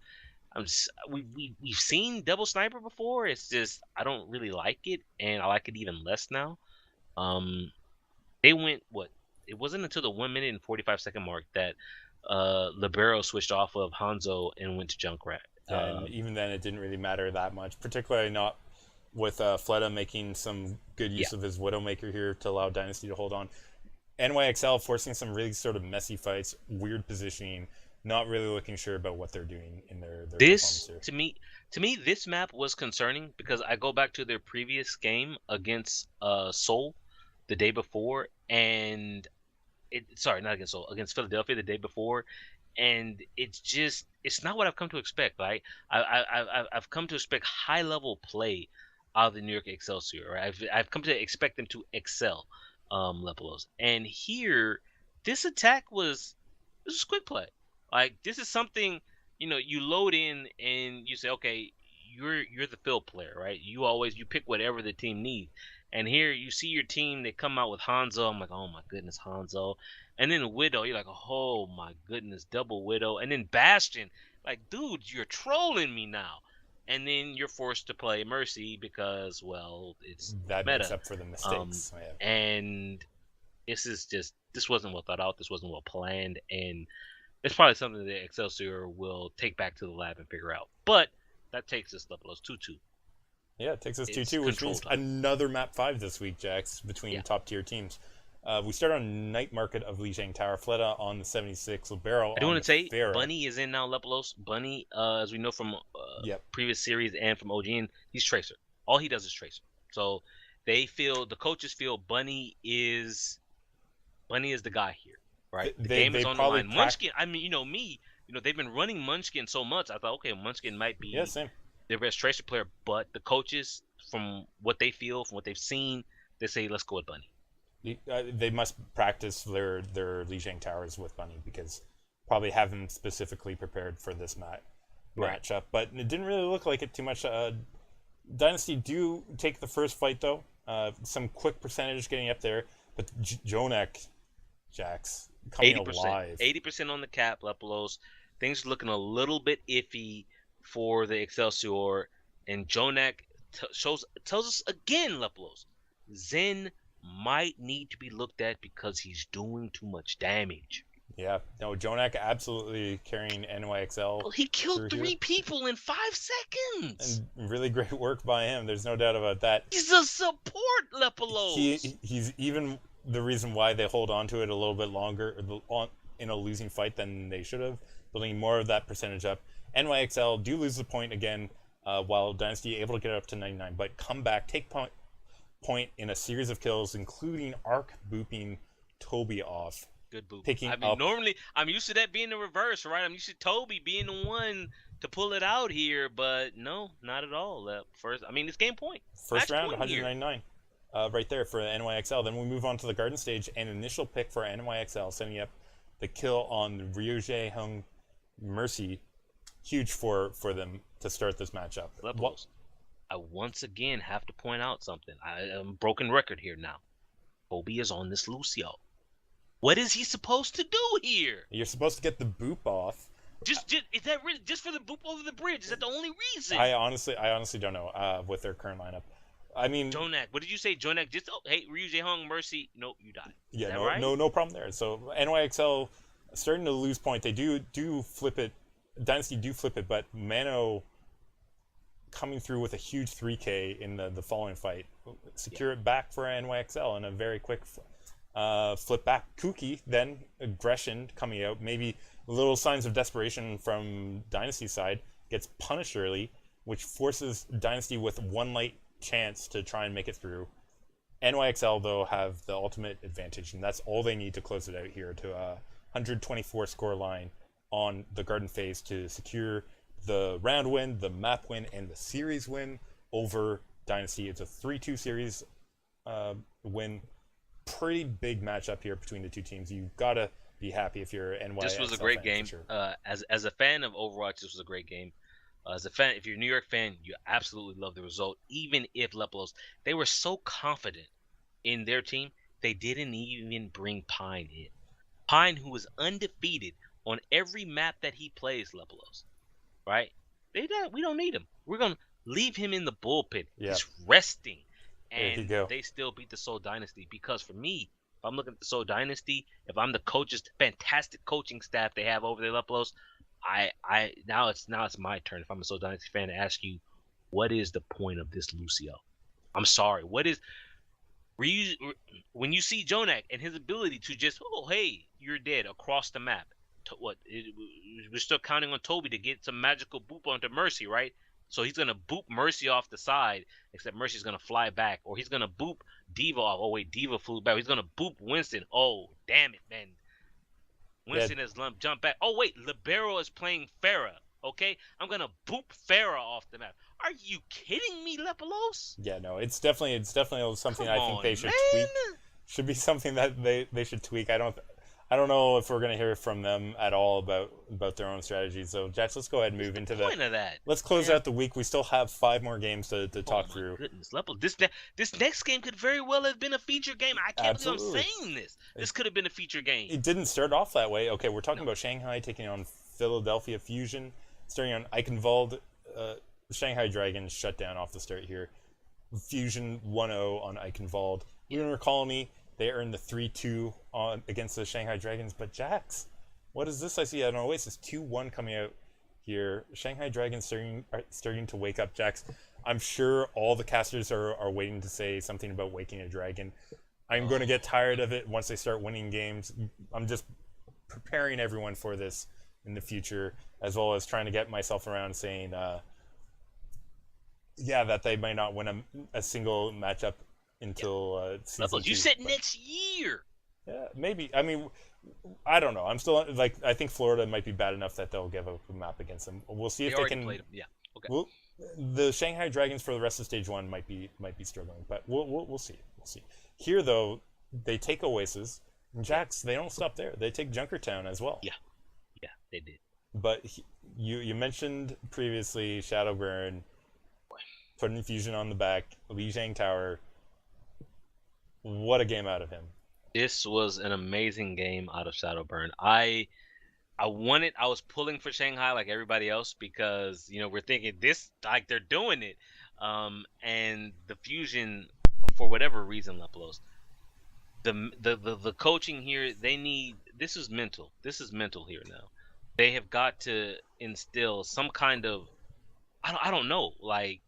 we've seen double sniper before. It's just I don't really like it, and I like it even less now. They went what? It wasn't until the 1 minute and 45-second mark that Libero switched off of Hanzo and went to Junkrat. Yeah, and even then it didn't really matter that much, particularly not with Fleta making some good use Yeah. of his Widowmaker here to allow Dynasty to hold on. NYXL forcing some really sort of messy fights, weird positioning, not really looking sure about what they're doing in their performance This here. to me, this map was concerning because I go back to their previous game against Seoul the day before, and sorry, not against Seoul, against Philadelphia the day before, and it's not what I've come to expect. Right, I've come to expect high level play out of the New York Excelsior. Right, I've come to expect them to excel, Lepelos, and here this attack was quick play. Like this is something you load in and you say, okay, you're the field player, right? You pick whatever the team needs. And here you see your team, they come out with Hanzo. I'm like, oh my goodness, Hanzo. And then Widow, you're like, oh my goodness, double Widow. And then Bastion, like, dude, you're trolling me now. And then you're forced to play Mercy because, well, it's That makes meta. up for the mistakes. Yeah. And this wasn't well thought out. This wasn't well planned, and it's probably something that Excelsior will take back to the lab and figure out. But that takes us up those 2-2. Yeah, it takes us It's 2-2, which control means time. another map 5 this week, Jax, between Yeah. top tier teams. We start on Night Market of Lijiang Tower, Fleta on the 76, Libero I do on want the to say Pharah. Bunny is in now, Lepelos. Bunny, as we know from Yep. previous series and from OGN, he's Tracer. All he does is Tracer. So the coaches feel Bunny is the guy here, right? The game is on the line. Munchkin, I mean, me, they've been running Munchkin so much. I thought, okay, Munchkin might be Yeah, same. their best Tracer player, but the coaches, from what they feel, from what they've seen, they say, let's go with Bunny. They must practice their Lijiang Towers with Bunny because probably have them specifically prepared for this matchup. But it didn't really look like it too much. Dynasty do take the first fight though. Some quick percentage getting up there, but Jonek, Jax coming 80%, alive. 80% on the cap, Lepelos. Things are looking a little bit iffy for the Excelsior, and Jonek tells us again, Lepelos, Zen might need to be looked at because he's doing too much damage. Yeah, no, Jonek absolutely carrying NYXL. Well, he killed 3 people in 5 seconds. And really great work by him. There's no doubt about that. He's a support, Lepelos. He's even the reason why they hold on to it a little bit longer in a losing fight than they should have, building more of that percentage up. NYXL do lose the point again, while Dynasty able to get it up to 99, but come back, take point in a series of kills, including arc booping Toby off. Good boop. Normally I'm used to that being the reverse, right? I'm used to Toby being the one to pull it out here, but no, not at all. It's game point. First round, 199. Right there for NYXL. Then we move on to the Garden Stage, and initial pick for NYXL, setting up the kill on Ryuje Hung Mercy. Huge for them to start this matchup. I once again have to point out something. I'm broken record here now. Toby is on this Lucio. What is he supposed to do here? You're supposed to get the boop off. Is that really just for the boop over the bridge? Is that the only reason? I honestly don't know with their current lineup. I mean, Jonak. What did you say, Jonak? Hey, Ryuje Hung Mercy. Nope, you died. Yeah, no problem there. So NYXL starting to lose point. They do flip it. Dynasty do flip it, but Mano coming through with a huge 3K in the following fight. Secure it back for NYXL in a very quick flip back. Kuki, then aggression coming out. Maybe little signs of desperation from Dynasty's side. Gets punished early, which forces Dynasty with one light chance to try and make it through. NYXL, though, have the ultimate advantage, and that's all they need to close it out here to a 124 score line on the Garden phase to secure the round win, the map win, and the series win over Dynasty. It's a 3-2 series win. Pretty big matchup here between the two teams. You've got to be happy if you're NYXL. This was a great game. Sure. As a fan of Overwatch, this was a great game. As a fan, if you're a New York fan, you absolutely love the result. Even if Lepelos, they were so confident in their team, they didn't even bring Pine in. Pine, who was undefeated on every map that he plays, Lepelos, right? We don't need him. We're gonna leave him in the bullpen. Yeah. He's resting, There you and go. they still beat the Seoul Dynasty. Because for me, if I'm looking at the Seoul Dynasty, if I'm the coaches, fantastic coaching staff they have over there, Lepelos, now it's my turn. If I'm a Seoul Dynasty fan, to ask you, what is the point of this Lucio? I'm sorry. What is when you see Jonak and his ability to just, oh, hey, you're dead across the map. We're still counting on Toby to get some magical boop onto Mercy, right? So he's going to boop Mercy off the side, except Mercy's going to fly back. Or he's going to boop Diva off. Oh, wait, Diva flew back. He's going to boop Winston. Oh, damn it, man. Winston has jumped back. Oh, wait, Libero is playing Farah. Okay? I'm going to boop Farah off the map. Are you kidding me, Lepelos? Yeah, no, it's definitely something Come I think on, they should man. tweak. Should be something that they should tweak. I don't know if we're gonna hear from them at all about their own strategies. So Jax, let's go ahead and move into the point of that. Let's close out the week. We still have 5 more games to talk through. Goodness, this next game could very well have been a feature game. I can't believe I'm saying this. This could have been a feature game. It didn't start off that way. Okay, we're talking about Shanghai taking on Philadelphia Fusion, starting on Eichenwald. Shanghai Dragons shut down off the start here. Fusion 1-0 on Eichenwald. Lunar Colony, they earned the 3-2 against the Shanghai Dragons. But Jax, what is this I see on Oasis? 2-1 coming out here. Shanghai Dragons starting to wake up, Jax. I'm sure all the casters are waiting to say something about waking a dragon. I'm going to get tired of it once they start winning games. I'm just preparing everyone for this in the future, as well as trying to get myself around saying, that they might not win a single matchup until season 2. You said next year. Yeah, maybe. I mean, I don't know. I'm still I think Florida might be bad enough that they'll give up a map against them. We'll see if they can. Played them. Yeah. Okay. The Shanghai Dragons for the rest of stage 1 might be struggling, but we'll see. We'll see. Here though, they take Oasis, and Jax. They don't stop there. They take Junkertown as well. Yeah, they did. But you mentioned previously Shadowburn. Putting Fusion on the back, Lijiang Tower. What a game out of him. This was an amazing game out of Shadowburn. I was pulling for Shanghai like everybody else because, we're thinking this, like they're doing it. And the Fusion, for whatever reason, Lepelos, the coaching here, this is mental. This is mental here now. They have got to instill some kind of, I don't know, like,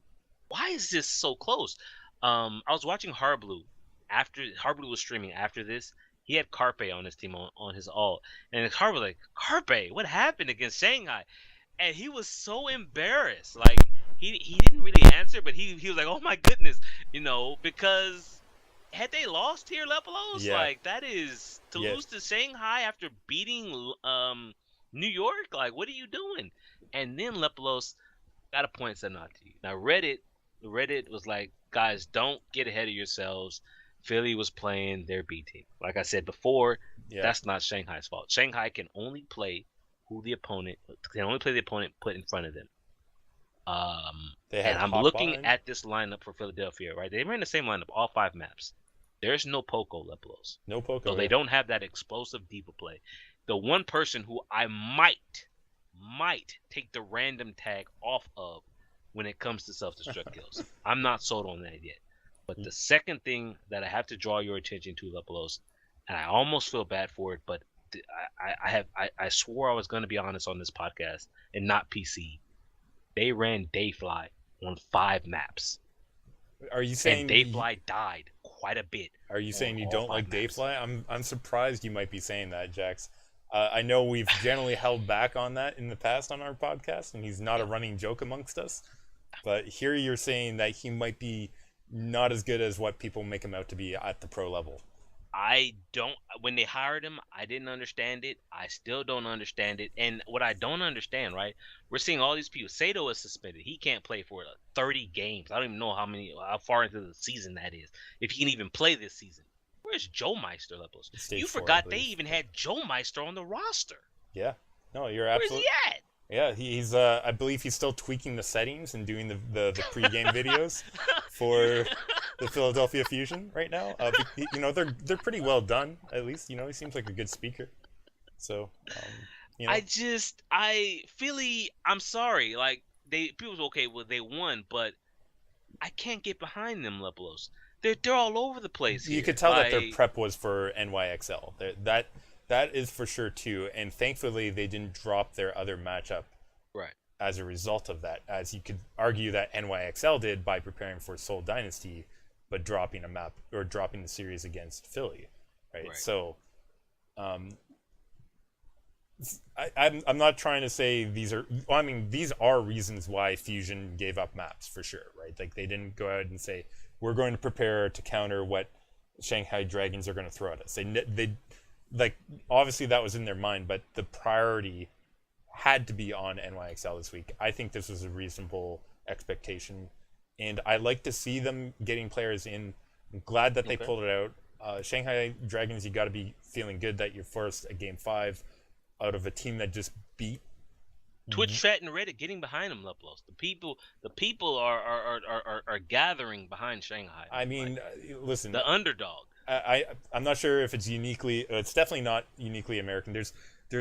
why is this so close? I was watching Harblue after Harblue was streaming after this. He had Carpe on his team on his ult, and Harblue was like, Carpe, what happened against Shanghai? And he was so embarrassed. Like he didn't really answer, but he was like, oh my goodness, because had they lost here, Lepelos, like that is to lose to Shanghai after beating New York. Like, what are you doing? And then Lepelos got a point said not to you. Now Reddit was like, guys, don't get ahead of yourselves. Philly was playing their B team. Like I said before, that's not Shanghai's fault. Shanghai can only play the opponent put in front of them. And I'm looking at this lineup for Philadelphia, right? They ran the same lineup, all 5 maps. There's no Poco, Lepelos. No Poco. So they don't have that explosive diva play. The one person who I might take the random tag off of when it comes to self-destruct kills. I'm not sold on that yet. But the second thing that I have to draw your attention to, Lepelos, and I almost feel bad for it, but I swore I was going to be honest on this podcast and not PC. They ran Dayfly on 5 maps. Are you saying Dayfly died quite a bit? Are you saying you don't like Dayfly? I'm surprised you might be saying that, Jax. I know we've generally held back on that in the past on our podcast, and he's not a running joke amongst us. But here you're saying that he might be not as good as what people make him out to be at the pro level. When they hired him, I didn't understand it. I still don't understand it. And what I don't understand, right, we're seeing all these people. Sato is suspended. He can't play for 30 games. I don't even know how far into the season that is, if he can even play this season. Where's Joe Meister, Lepelos? You forgot they even had Joe Meister on the roster. Yeah. No, you're absolutely. Where's he at? Yeah, he's. I believe he's still tweaking the settings and doing the pre-game videos for the Philadelphia Fusion right now. They're pretty well done. At least he seems like a good speaker. So, Philly. I'm sorry. Like people was okay. Well, they won, but I can't get behind them, Lepelos. They're all over the place You here. could tell that their Like, prep was for NYXL. That is for sure too. And thankfully, they didn't drop their other matchup right, as a result of that. As you could argue that NYXL did by preparing for Seoul Dynasty, but dropping a map or dropping the series against Philly, right? right. So, I'm not trying to say these are. Well, I mean, these are reasons why Fusion gave up maps for sure, right? Like they didn't go out and say we're going to prepare to counter what Shanghai Dragons are going to throw at us. They like obviously that was in their mind, but the priority had to be on NYXL this week. I think this was a reasonable expectation, and I like to see them getting players in. I'm glad that they pulled it out. Shanghai Dragons, you got to be feeling good that you forced a game 5 out of a team that just beat Twitch chat and Reddit getting behind them, Lepelos. The people are gathering behind Shanghai. I mean, like, listen, the underdog. I'm not sure if it's uniquely. It's definitely not uniquely American. There's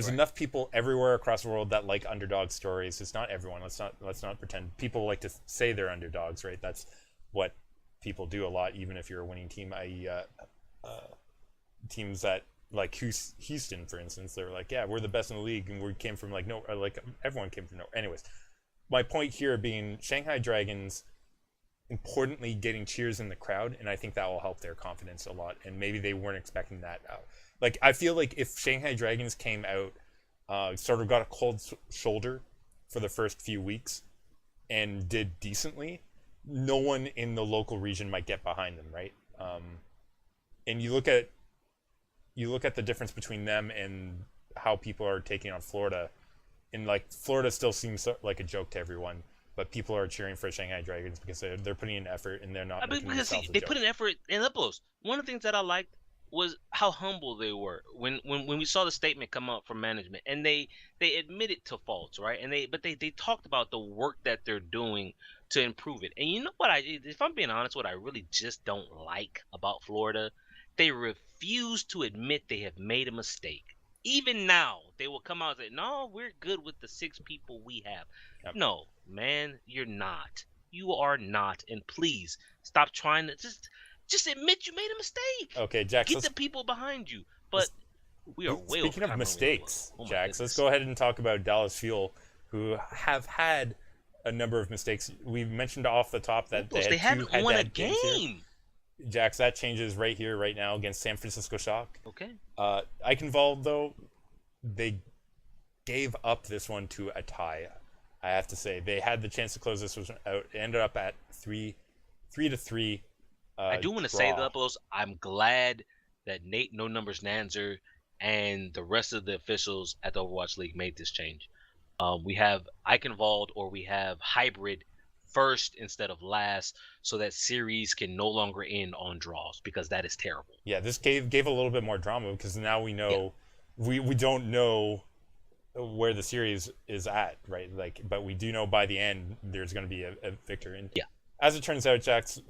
enough people everywhere across the world that like underdog stories. It's not everyone. Let's not pretend. People like to say they're underdogs, right? That's what people do a lot, even if you're a winning team. I.e., teams that like Houston, for instance, they're like, yeah, we're the best in the league, and we came from like no, like everyone came from no. Anyways, my point here being Shanghai Dragons importantly getting cheers in the crowd, and I think that will help their confidence a lot, and maybe they weren't expecting that. Like I feel like if Shanghai Dragons came out, sort of got a cold shoulder for the first few weeks and did decently, no one in the local region might get behind them, right? And you look at the difference between them and how people are taking on Florida, and like Florida still seems like a joke to everyone, but people are cheering for Shanghai Dragons because they're putting in effort and they're not. I mean, making because themselves a they joke. put in effort in Lepelos. One of the things that I liked was how humble they were when we saw the statement come out from management, and they admitted to faults, right? And they talked about the work that they're doing to improve it. And you know what, if I'm being honest, what I really just don't like about Florida, they refuse to admit they have made a mistake. Even now, they will come out and say, "No, we're good with the 6 people we have." Yep. No, man, you're not. You are not. And please stop trying to just admit you made a mistake. Okay, Jax. Get the people behind you. But we are way Speaking of over mistakes, oh Jax, let's go ahead and talk about Dallas Fuel, who have had a number of mistakes. We mentioned off the top that they they haven't won a game. Jax, that changes right here, right now against San Francisco Shock. Okay. Eichenwald, though, they gave up this one to a tie. I have to say they had the chance to close this one out. It ended up at 3-3. I do want to say, Lepelos, I'm glad that Nate No Numbers Nanzer and the rest of the officials at the Overwatch League made this change. We have Eichenwald, or we have Hybrid first instead of last, so that series can no longer end on draws, because that is terrible. Yeah, this gave a little bit more drama because now we know we don't know where the series is at, right? Like, but we do know by the end there's going to be a victor. And as it turns out, Jack's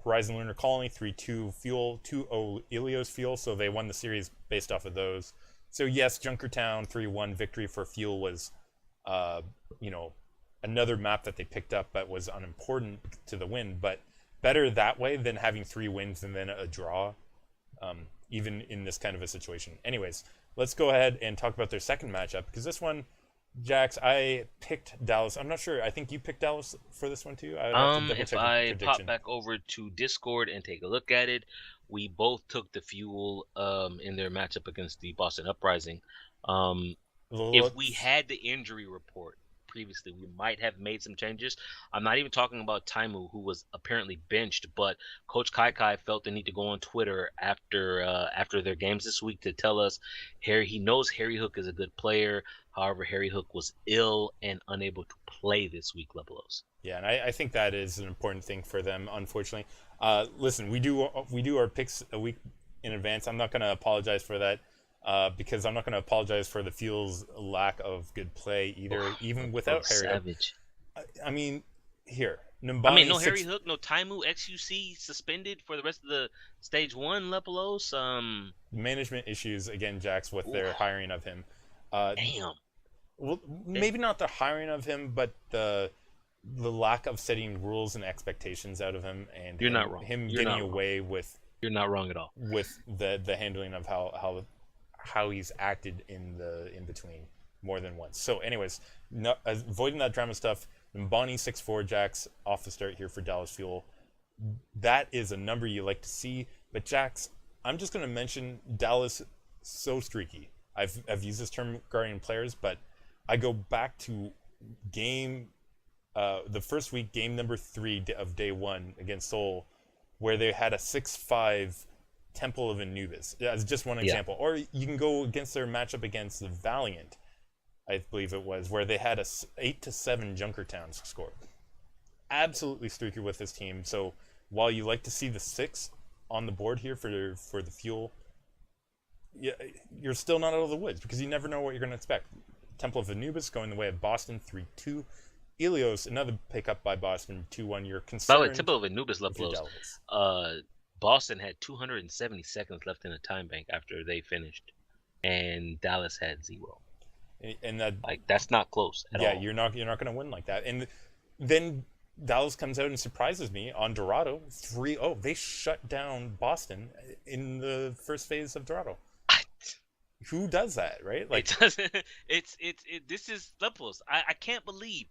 Horizon Lunar Colony 3-2 Fuel 2-0 Ilios Fuel, so they won the series based off of those. So yes, Junkertown 3-1 victory for Fuel was, another map that they picked up but was unimportant to the win. But better that way than having 3 wins and then a draw, even in this kind of a situation. Anyways, let's go ahead and talk about their second matchup, because this one, Jax, I picked Dallas. I'm not sure. I think you picked Dallas for this one too. If I pop back over to Discord and take a look at it, we both took the Fuel in their matchup against the Boston Uprising. If we had the injury report previously, we might have made some changes. I'm not even talking about Taimu, who was apparently benched, but Coach Kai felt the need to go on Twitter after their games this week to tell us he knows Harry Hook is a good player. However, Harry Hook was ill and unable to play this week, Lepelos. Yeah, and I think that is an important thing for them, unfortunately. Listen, we do our picks a week in advance. I'm not going to apologize for that. Because I'm not going to apologize for the Fuel's lack of good play either, even without Harry Savage. Hook. I mean, here, Nimbani, no Harry Hook, no Taimu, XUC suspended for the rest of the stage 1, Lepelos. Management issues again, Jax, with their hiring of him. Damn. Well, maybe not the hiring of him, but the the lack of setting rules and expectations out of him, and You're not wrong. him You're getting not wrong. away with You're not wrong at all. the handling of how he's acted in the in between more than once. So, anyways, no, avoiding that drama stuff. Mbani 6'4" Jax off the start here for Dallas Fuel. That is a number you like to see. But Jax, I'm just going to mention Dallas so streaky. I've used this term regarding players, but I go back to game the first week, game number 3 of day 1 against Seoul, where they had a 6-5 Temple of Anubis as just one example. Or you can go against their matchup against the Valiant, I believe it was, where they had a 8-7 Junkertown score. Absolutely streaky with this team. So while you like to see the 6 on the board here for the Fuel, you're still not out of the woods because you never know what you're going to expect. Temple of Anubis going the way of Boston 3-2. Ilios, another pickup by Boston 2-1. You're concerned. By the way, Temple of Anubis left blows. Boston had 270 seconds left in the time bank after they finished, and Dallas had 0. And that, that's not close at all. Yeah, you're not going to win like that. And then Dallas comes out and surprises me on Dorado 3-0. They shut down Boston in the first phase of Dorado. Who does that, right? Like, it doesn't. This is levels. I can't believe.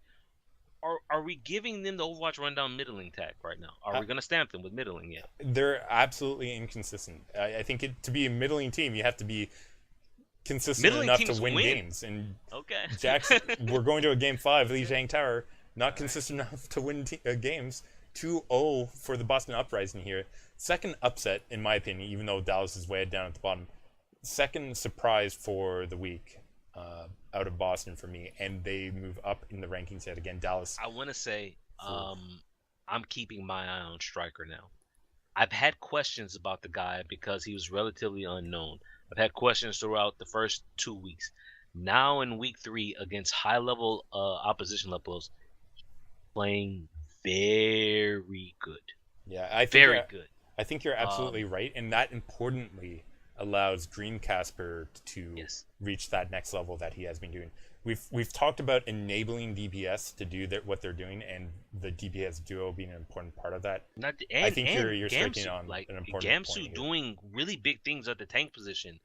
Are we giving them the Overwatch rundown middling tag right now? Are we going to stamp them with middling yet? They're absolutely inconsistent. I think to be a middling team, you have to be consistent enough to win games. And okay, Jackson, we're going to a game 5, Lee Zhang Tower, not consistent enough to win games. 2-0 for the Boston Uprising here. Second upset, in my opinion, even though Dallas is way down at the bottom. Second surprise for the week out of Boston for me, and they move up in the rankings yet again. Dallas. I want to say I'm keeping my eye on Striker now. I've had questions about the guy because he was relatively unknown. I've had questions throughout the first 2 weeks. Now in week 3 against high-level opposition levels, playing very good. Yeah, I think very good. I think you're absolutely right, and that importantly allows Green Casper to reach that next level that he has been doing. We've talked about enabling DPS to do what they're doing, and the DPS duo being an important part of that. I think you're striking on an important Gamsu point here. Doing really big things at the tank position.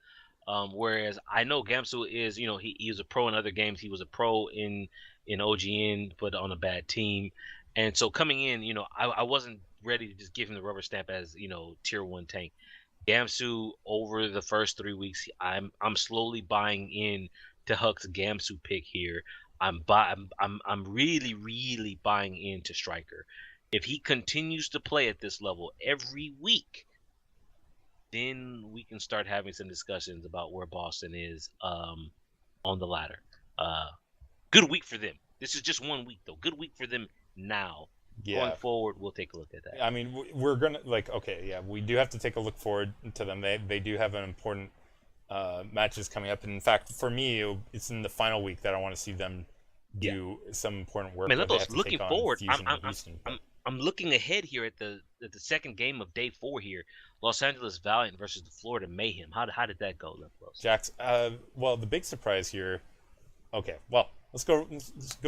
Whereas I know Gamsu is, he was a pro in other games. He was a pro in OGN, but on a bad team. And so coming in, I wasn't ready to just give him the rubber stamp as, tier 1 tank. Gamsu over the first 3 weeks, I'm slowly buying in to Huck's Gamsu pick here. I'm really, really buying into Striker. If he continues to play at this level every week, then we can start having some discussions about where Boston is on the ladder. Good week for them. This is just 1 week, though. Good week for them now. Yeah. Going forward, we'll take a look at that. I mean, we're gonna we do have to take a look forward to them. They do have an important matches coming up. And in fact, for me, it's in the final week that I want to see them do some important work. Looking forward, I'm looking ahead here at the second game of day 4 here. Los Angeles Valiant versus the Florida Mayhem. How did that go, Leplos? Jax, well, the big surprise here. Okay, well, let's go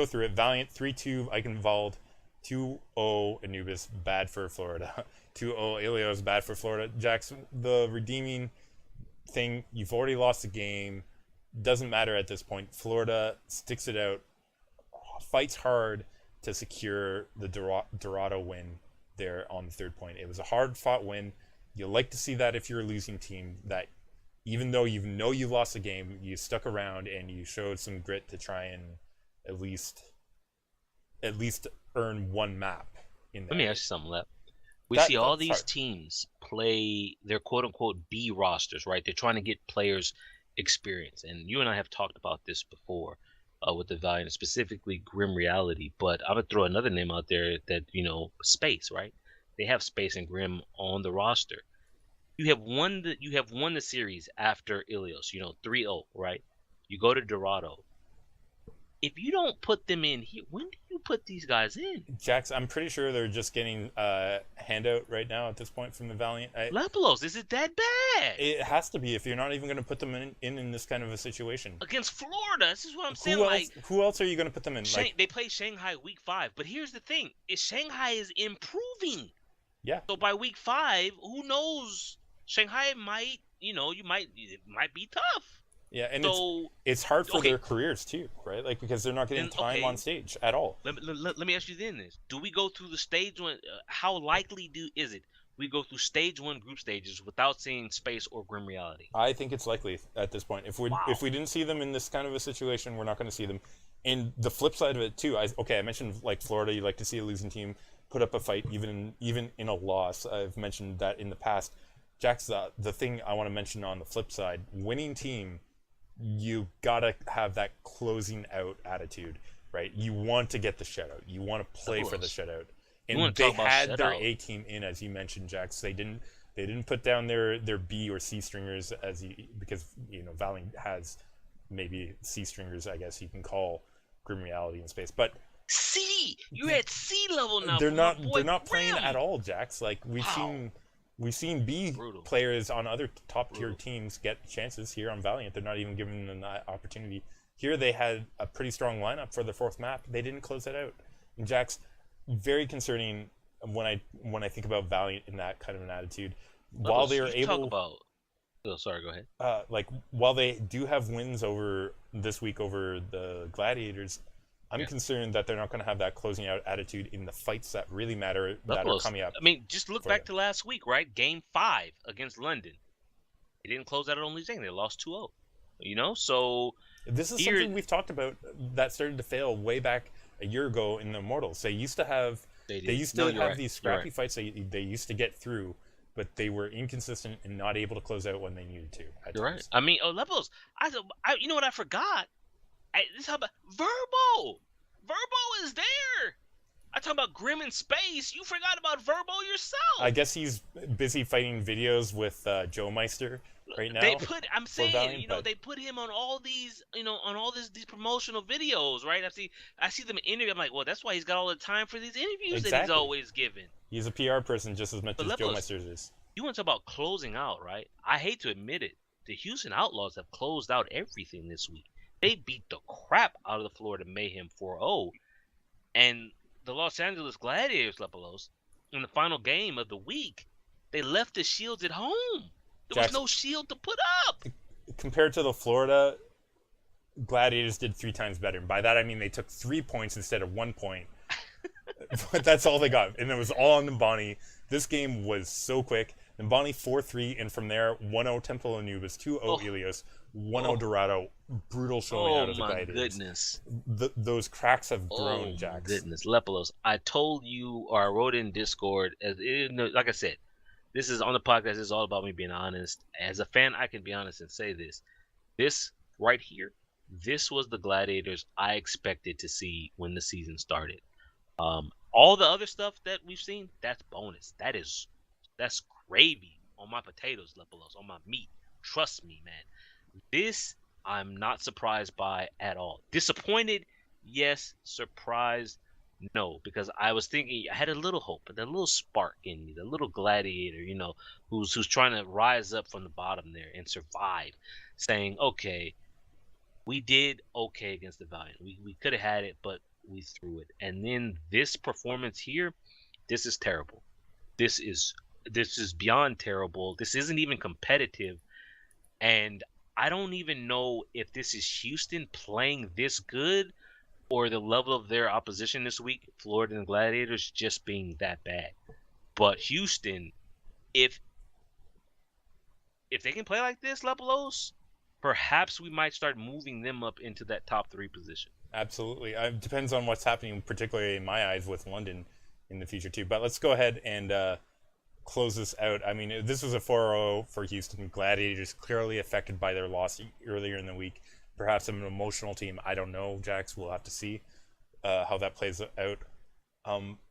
through it. Valiant 3-2 Eichenwald. 2-0 Anubis, bad for Florida. 2-0 Ilios, bad for Florida. Jax, the redeeming thing, you've already lost the game. Doesn't matter at this point. Florida sticks it out, fights hard to secure the Dorado win there on the 3rd point. It was a hard-fought win. You like to see that if you're a losing team, that even though you lost the game, you stuck around and you showed some grit to try and at least earn 1 map in there. Let me ask you something, Lep. We see all these teams play their quote-unquote B rosters, right? They're trying to get players experience. And you and I have talked about this before with the Valiant, specifically Grim Reality. But I'm going to throw another name out there that, Space, right? They have Space and Grim on the roster. You have won the series after Ilios, 3-0, right? You go to Dorado. if you don't put them in here, when do you put these guys in? Jax, I'm pretty sure they're just getting handout right now at this point from the Valiant. Lepelos, is it that bad? It has to be if you're not even going to put them in this kind of a situation. Against Florida, this is what I'm saying. Who else? Like, Who else are you going to put them in? they play Shanghai week 5, but here's the thing: is Shanghai is improving. Yeah. So by week 5, who knows? Shanghai might, it might be tough. Yeah, and so, it's hard for their careers too, right? Like, because they're not getting time on stage at all. Let me ask you then this: do we go through the stage one? How likely is it we go through stage 1 group stages without seeing Space or Grim Reality? I think it's likely at this point. If we didn't see them in this kind of a situation, we're not going to see them. And the flip side of it too, I mentioned like Florida. You like to see a losing team put up a fight, even in a loss. I've mentioned that in the past. Jax, the thing I want to mention on the flip side, winning team, you gotta have that closing out attitude, right? You want to get the shutout. You want to play for the shutout. And they had their A team in, as you mentioned, Jax. They didn't put down their B or C stringers because Valiant has maybe C stringers, I guess you can call Grim Reality in Space, but C, you're at C level now. They're not playing at all, Jax. Like we've seen B players on other top tier teams get chances here on Valiant. They're not even giving them that opportunity. Here they had a pretty strong lineup for the 4th map. They didn't close it out. And Jax, very concerning when I think about Valiant in that kind of an attitude. While they are able, sorry, go ahead. Like while they do have wins over this week over the Gladiators, I'm concerned that they're not going to have that closing out attitude in the fights that really matter that are coming up. I mean, just look back to last week, right? Game 5 against London. They didn't close out at only saying they lost 2-0. So this is something we've talked about that started to fail way back a year ago in the Immortals. They used to have these scrappy fights they used to get through, but they were inconsistent and not able to close out when they needed to. You're right. I mean, Lepelos, you know what I forgot? This how about Verbo? Verbo is there. I talk about Grim in Space. You forgot about Verbo yourself. I guess he's busy fighting videos with Joe Meister right now. They put him on all these, these promotional videos, right? I see them interview. I'm like, well, that's why he's got all the time for these interviews that he's always given. He's a PR person just as much as Joe Meister is. You want to talk about closing out, right? I hate to admit it. The Houston Outlaws have closed out everything this week. They beat the crap out of the Florida Mayhem 4-0. And the Los Angeles Gladiators, Lepelos, in the final game of the week, they left the shields at home. There was no shield to put up. Compared to the Florida, Gladiators did 3 times better. And by that, I mean they took 3 points instead of 1 point. But that's all they got. And it was all on Nimbani. This game was so quick. Nimbani 4-3, and from there, 1-0 Temple Anubis, 2-0 Ilios, 1-0 Dorado. Brutal showing out of the Gladiators. Oh, my goodness. Those cracks have grown, Jax. Oh, my goodness. Lepelos, I told you, or I wrote in Discord, like I said, this is on the podcast. This is all about me being honest. As a fan, I can be honest and say this. This right here, this was the Gladiators I expected to see when the season started. All the other stuff that we've seen, that's bonus. That's gravy on my potatoes, Lepelos, on my meat. Trust me, man. This I'm not surprised by at all. Disappointed, yes. Surprised, no. Because I was thinking, I had a little hope, a little spark in me, the little gladiator, who's trying to rise up from the bottom there and survive, saying, okay, we did okay against the Valiant. We could have had it, but we threw it. And then this performance here, this is terrible. This is beyond terrible. This isn't even competitive. And I don't even know if this is Houston playing this good or the level of their opposition this week, Florida and Gladiators, just being that bad. But Houston, if they can play like this, Lepelos, perhaps we might start moving them up into that top 3 position. Absolutely. It depends on what's happening, particularly in my eyes, with London in the future too. But let's go ahead and close this out. I mean, this was a 4-0 for Houston. Gladiators clearly affected by their loss earlier in the week. Perhaps an emotional team. I don't know, Jax. We'll have to see how that plays out.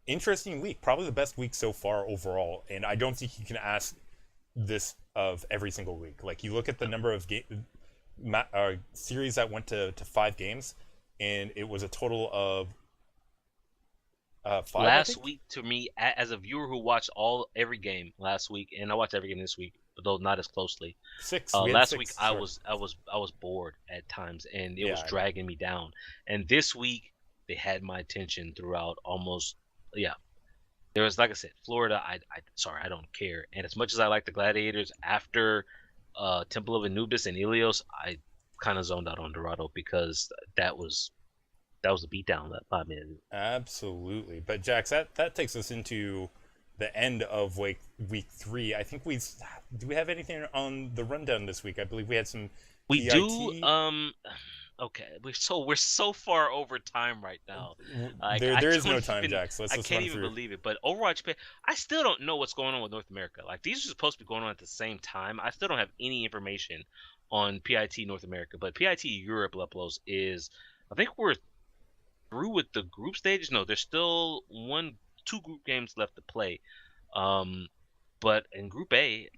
Interesting week. Probably the best week so far overall. And I don't think you can ask this of every single week. Like, you look at the number of series that went to 5 games. and it was a total of five, I Last think. week, to me, as a viewer who watched every game last week, and I watched every game this week, though not as closely. Six. We had Last week six. I Sorry. was bored at times, and it was Yeah, I know. dragging me down. And this week they had my attention throughout almost. Yeah, there was, like I said, Florida. Sorry, I don't care. And as much as I like the Gladiators, after Temple of Anubis and Ilios, I kind of zoned out on Dorado because that was a beatdown that 5 minutes. Absolutely. But Jax, that takes us into the end of week 3. I think we do we have anything on the rundown this week? I believe we had some We do. PIT. Okay, we're so far over time right now. Like I There is no don't time, even Jax. Let's I just can't run even through. believe it. But Overwatch Pay, I still don't know what's going on with North America. Like these are supposed to be going on at the same time. I still don't have any information on PIT North America, but PIT Europe Leplos is. I think we're through with the group stages. No, there's still two group games left to play. Um, but in Group A,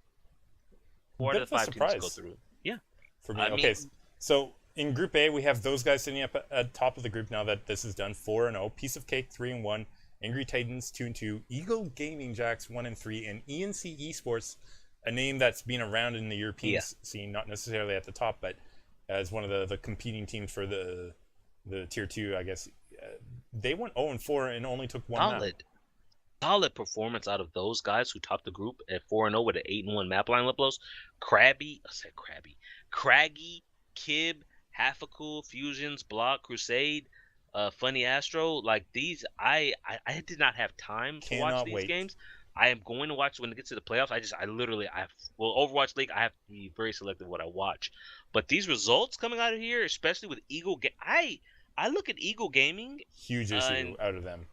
four out Bit of of the a five teams go surprise through. Yeah, for me. I Okay, mean, so in Group A, we have those guys sitting up at top of the group now that this is done. 4-0, Piece of Cake 3-1, Angry Titans 2-2, Eagle Gaming Jacks 1-3, and ENC Esports, a name that's been around in the European yeah. scene, not necessarily at the top, but as one of the competing teams for the tier 2, I guess. They went 0-4 and only took one map. Solid performance out of those guys who topped the group at 4-0 with an 8-1 map line Liplos. Craggy, Kib, Half-a-Cool, Fusions, Block, Crusade, Funny Astro. Like these, I did not have time to watch Cannot these wait. games. I am going to watch when it gets to the playoffs. Overwatch League, I have to be very selective what I watch. But these results coming out of here, especially with I look at Eagle Gaming, Huge issue and out of them.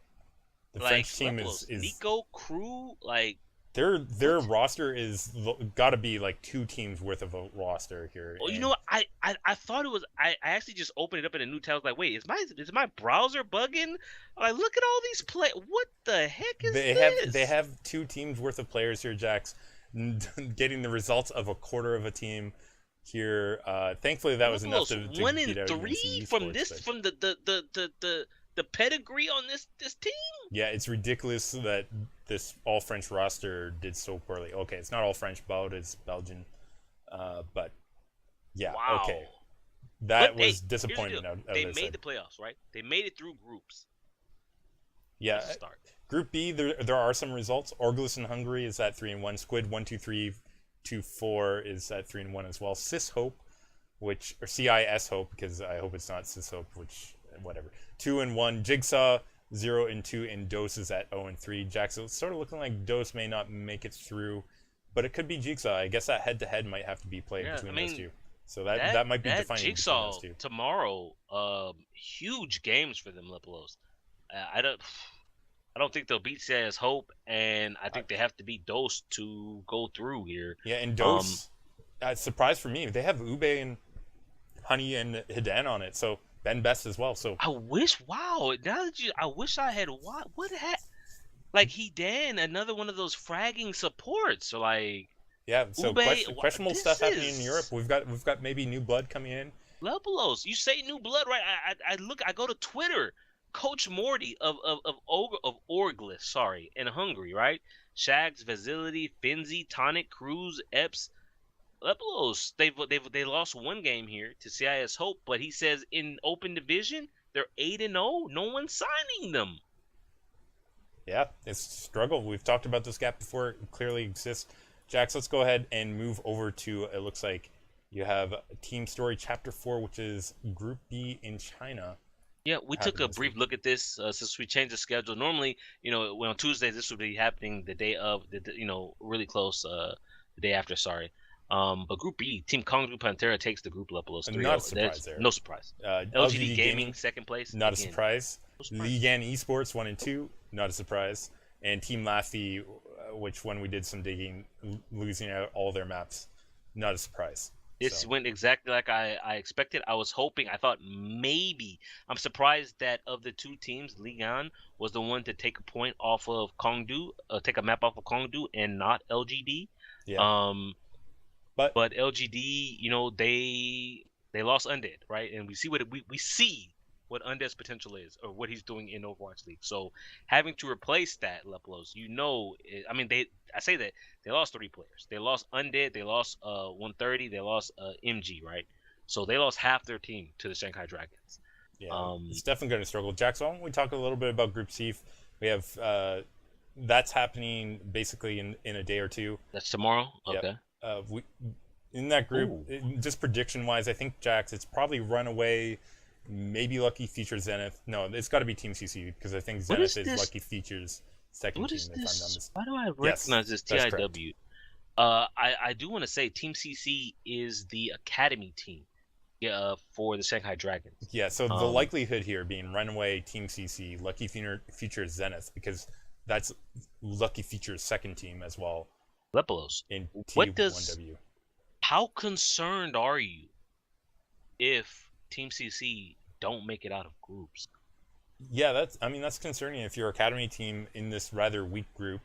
The like French team Leplos, is Nico, Crew, like their what? roster is got to be like 2 teams worth of a roster here, Oh, you know and what? I thought it was. I actually just opened it up in a new tab. I was like, wait, is my browser bugging? Like, look at all these play. What the heck is they this? have 2 teams worth of players here, Jax, getting the results of a quarter of a team here. Thankfully, that was enough Leplos to 1 and beat out 3 UNC from Esports, this but from the pedigree on this team. yeah, it's ridiculous that this all French roster did so poorly. Okay, it's not all French, Baud is Belgian, but yeah, okay, Wow. But that hey, was here's the deal. disappointing out of They their made side. the playoffs, right? They made it through groups. Yeah, That's a start. Group B, there are some results. Orglis in Hungary is at 3-1. Squid 1-2-3-2-4 is at 3-1 as well. Cis Hope, or CIS Hope, because I hope it's not Cis Hope, which whatever. 2-1. Jigsaw 0-2, and Dose is at 0-3. Jackson, it's sort of looking like Dose may not make it through, but it could be Jigsaw. I guess that head-to-head might have to be played Yeah, I between those mean, two. So that that might be that defining between those jigsaw two. tomorrow, huge games for them Lipolos. I don't think they'll beat Sayas Hope, and I I, think they have to beat Dose to go through here. yeah, and Um, Dose, surprise for me, they have Ube and Honey and Hidan on it, so Ben Best as well. So wow, I wish I had what had like he Dan another one of those fragging supports. So like yeah, so Ube, questionable stuff this happening in Europe. is We've got maybe new blood coming in. Lepelos. You say new blood, right? I go to Twitter. Coach Morty of Orglis, sorry, in Hungary, right? Shags, Vasility, Finzi, Tonic, Cruz, Epps, Lepelos. They lost one game here to CIS Hope, but he says in open division they're 8-0. No one's signing them. Yeah, it's a struggle. We've talked about this gap before. It clearly exists. Jax, let's go ahead and move over to, it looks like you have Team Story Chapter 4, which is Group B in China. Yeah, we took a Happening this brief week. look at this since we changed the schedule. Normally, when on Tuesdays this would be happening the day of really close the day after. Sorry, but Group B, Team Kongju Pantera takes the group level as Not a 3-0. surprise That's there. no surprise. LGD LGD Gaming Gaming, second place not a again. surprise. No surprise. Ligue 1 Esports 1-2, not a surprise. And Team Laffy, which when we did some digging, losing out all their maps, not a surprise. This So went exactly like I expected. I thought maybe. I'm surprised that of the two teams, Ligan was the one to take a point off of Kongdu, take a map off of Kongdu, and not LGD. yeah, Um, but but LGD, they lost Undead, right? And we see what Undead's potential is, or what he's doing in Overwatch League. So having to replace that, Lepelos, I mean, I say that they lost 3 players. They lost Undead, they lost 130, they lost MG, right? So they lost half their team to the Shanghai Dragons. Yeah, it's definitely going to struggle. Jax, why don't we talk a little bit about Group C? We have that's happening basically in a day or two. That's tomorrow. Okay. We in that group, just prediction wise, I think Jax, it's probably Runaway, maybe Lucky Features Zenith. No, it's got to be Team CC because I think Zenith is Lucky Features second what team. Is if I'm not this? mistaken. Why do I recognize this that's TIW? I do want to say Team CC is the academy team. For the Shanghai Dragons. Yeah, so the likelihood here being Runaway, Team CC, Lucky Features Zenith, because that's Lucky Features second team as well. Lepelos. In T1W. How concerned are you if Team CC don't make it out of groups? Yeah, that's concerning if your academy team in this rather weak group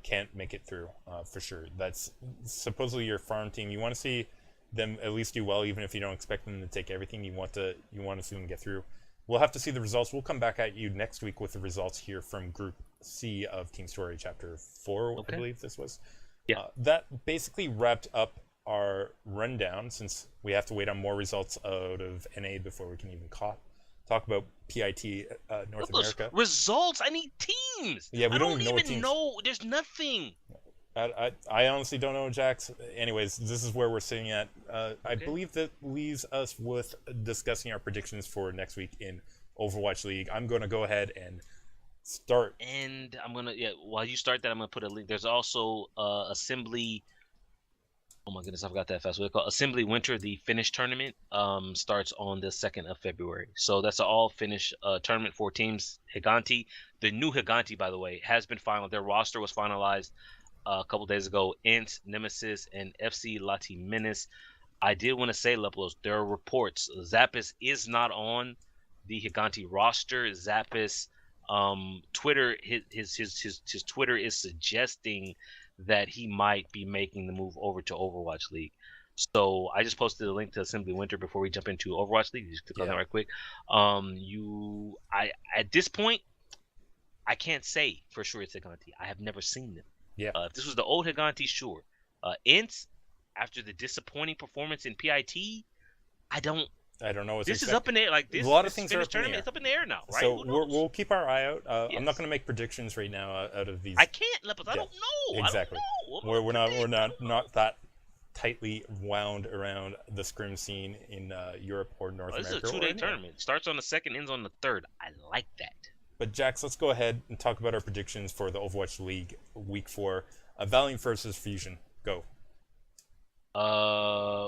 can't make it through, for sure. That's supposedly your farm team. You want to see them at least do well, even if you don't expect them to take everything. You want to see them get through. We'll have to see the results. We'll come back at you next week with the results here from Group C of Team Story Chapter 4, I believe this was. Yeah. That basically wrapped up our rundown, since we have to wait on more results out of NA before we can even talk about PIT North America. Results? I need teams! Yeah, we don't even know. There's nothing. I honestly don't know, Jax. Anyways, this is where we're sitting at. I believe that leaves us with discussing our predictions for next week in Overwatch League. I'm going to go ahead and start. And I'm going to, while you start that, I'm going to put a link. There's also Assembly. Oh my goodness, I forgot that fast. What they call Assembly Winter, the Finnish tournament, starts on the 2nd of February. So that's an all Finnish tournament for teams. Higanti, the new Higanti, by the way, has been finalized. Their roster was finalized a couple days ago. Int, Nemesis, and FC Latimenis. I did want to say, Lepelos, there are reports. Zappis is not on the Higanti roster. Zappis, Twitter, his Twitter is suggesting that he might be making the move over to Overwatch League. So I just posted a link to Assembly Winter before we jump into Overwatch League. Just click on that right quick. At this point, I can't say for sure it's Higanti. I have never seen them. Yeah. If this was the old Higanti, sure. Int, after the disappointing performance in PIT, I don't know what's this is up in the air. Like this, a lot of things are up in the air. It's up in the air now, right? So we'll keep our eye out. I'm not going to make predictions right now out of these. I can't, Lepus. I don't know. Exactly. We're not that tightly wound around the scrim scene in Europe or North America. This is a 2-day tournament. Starts on the 2nd, ends on the 3rd. I like that. But Jax, let's go ahead and talk about our predictions for the Overwatch League Week 4. Valiant versus Fusion. Go.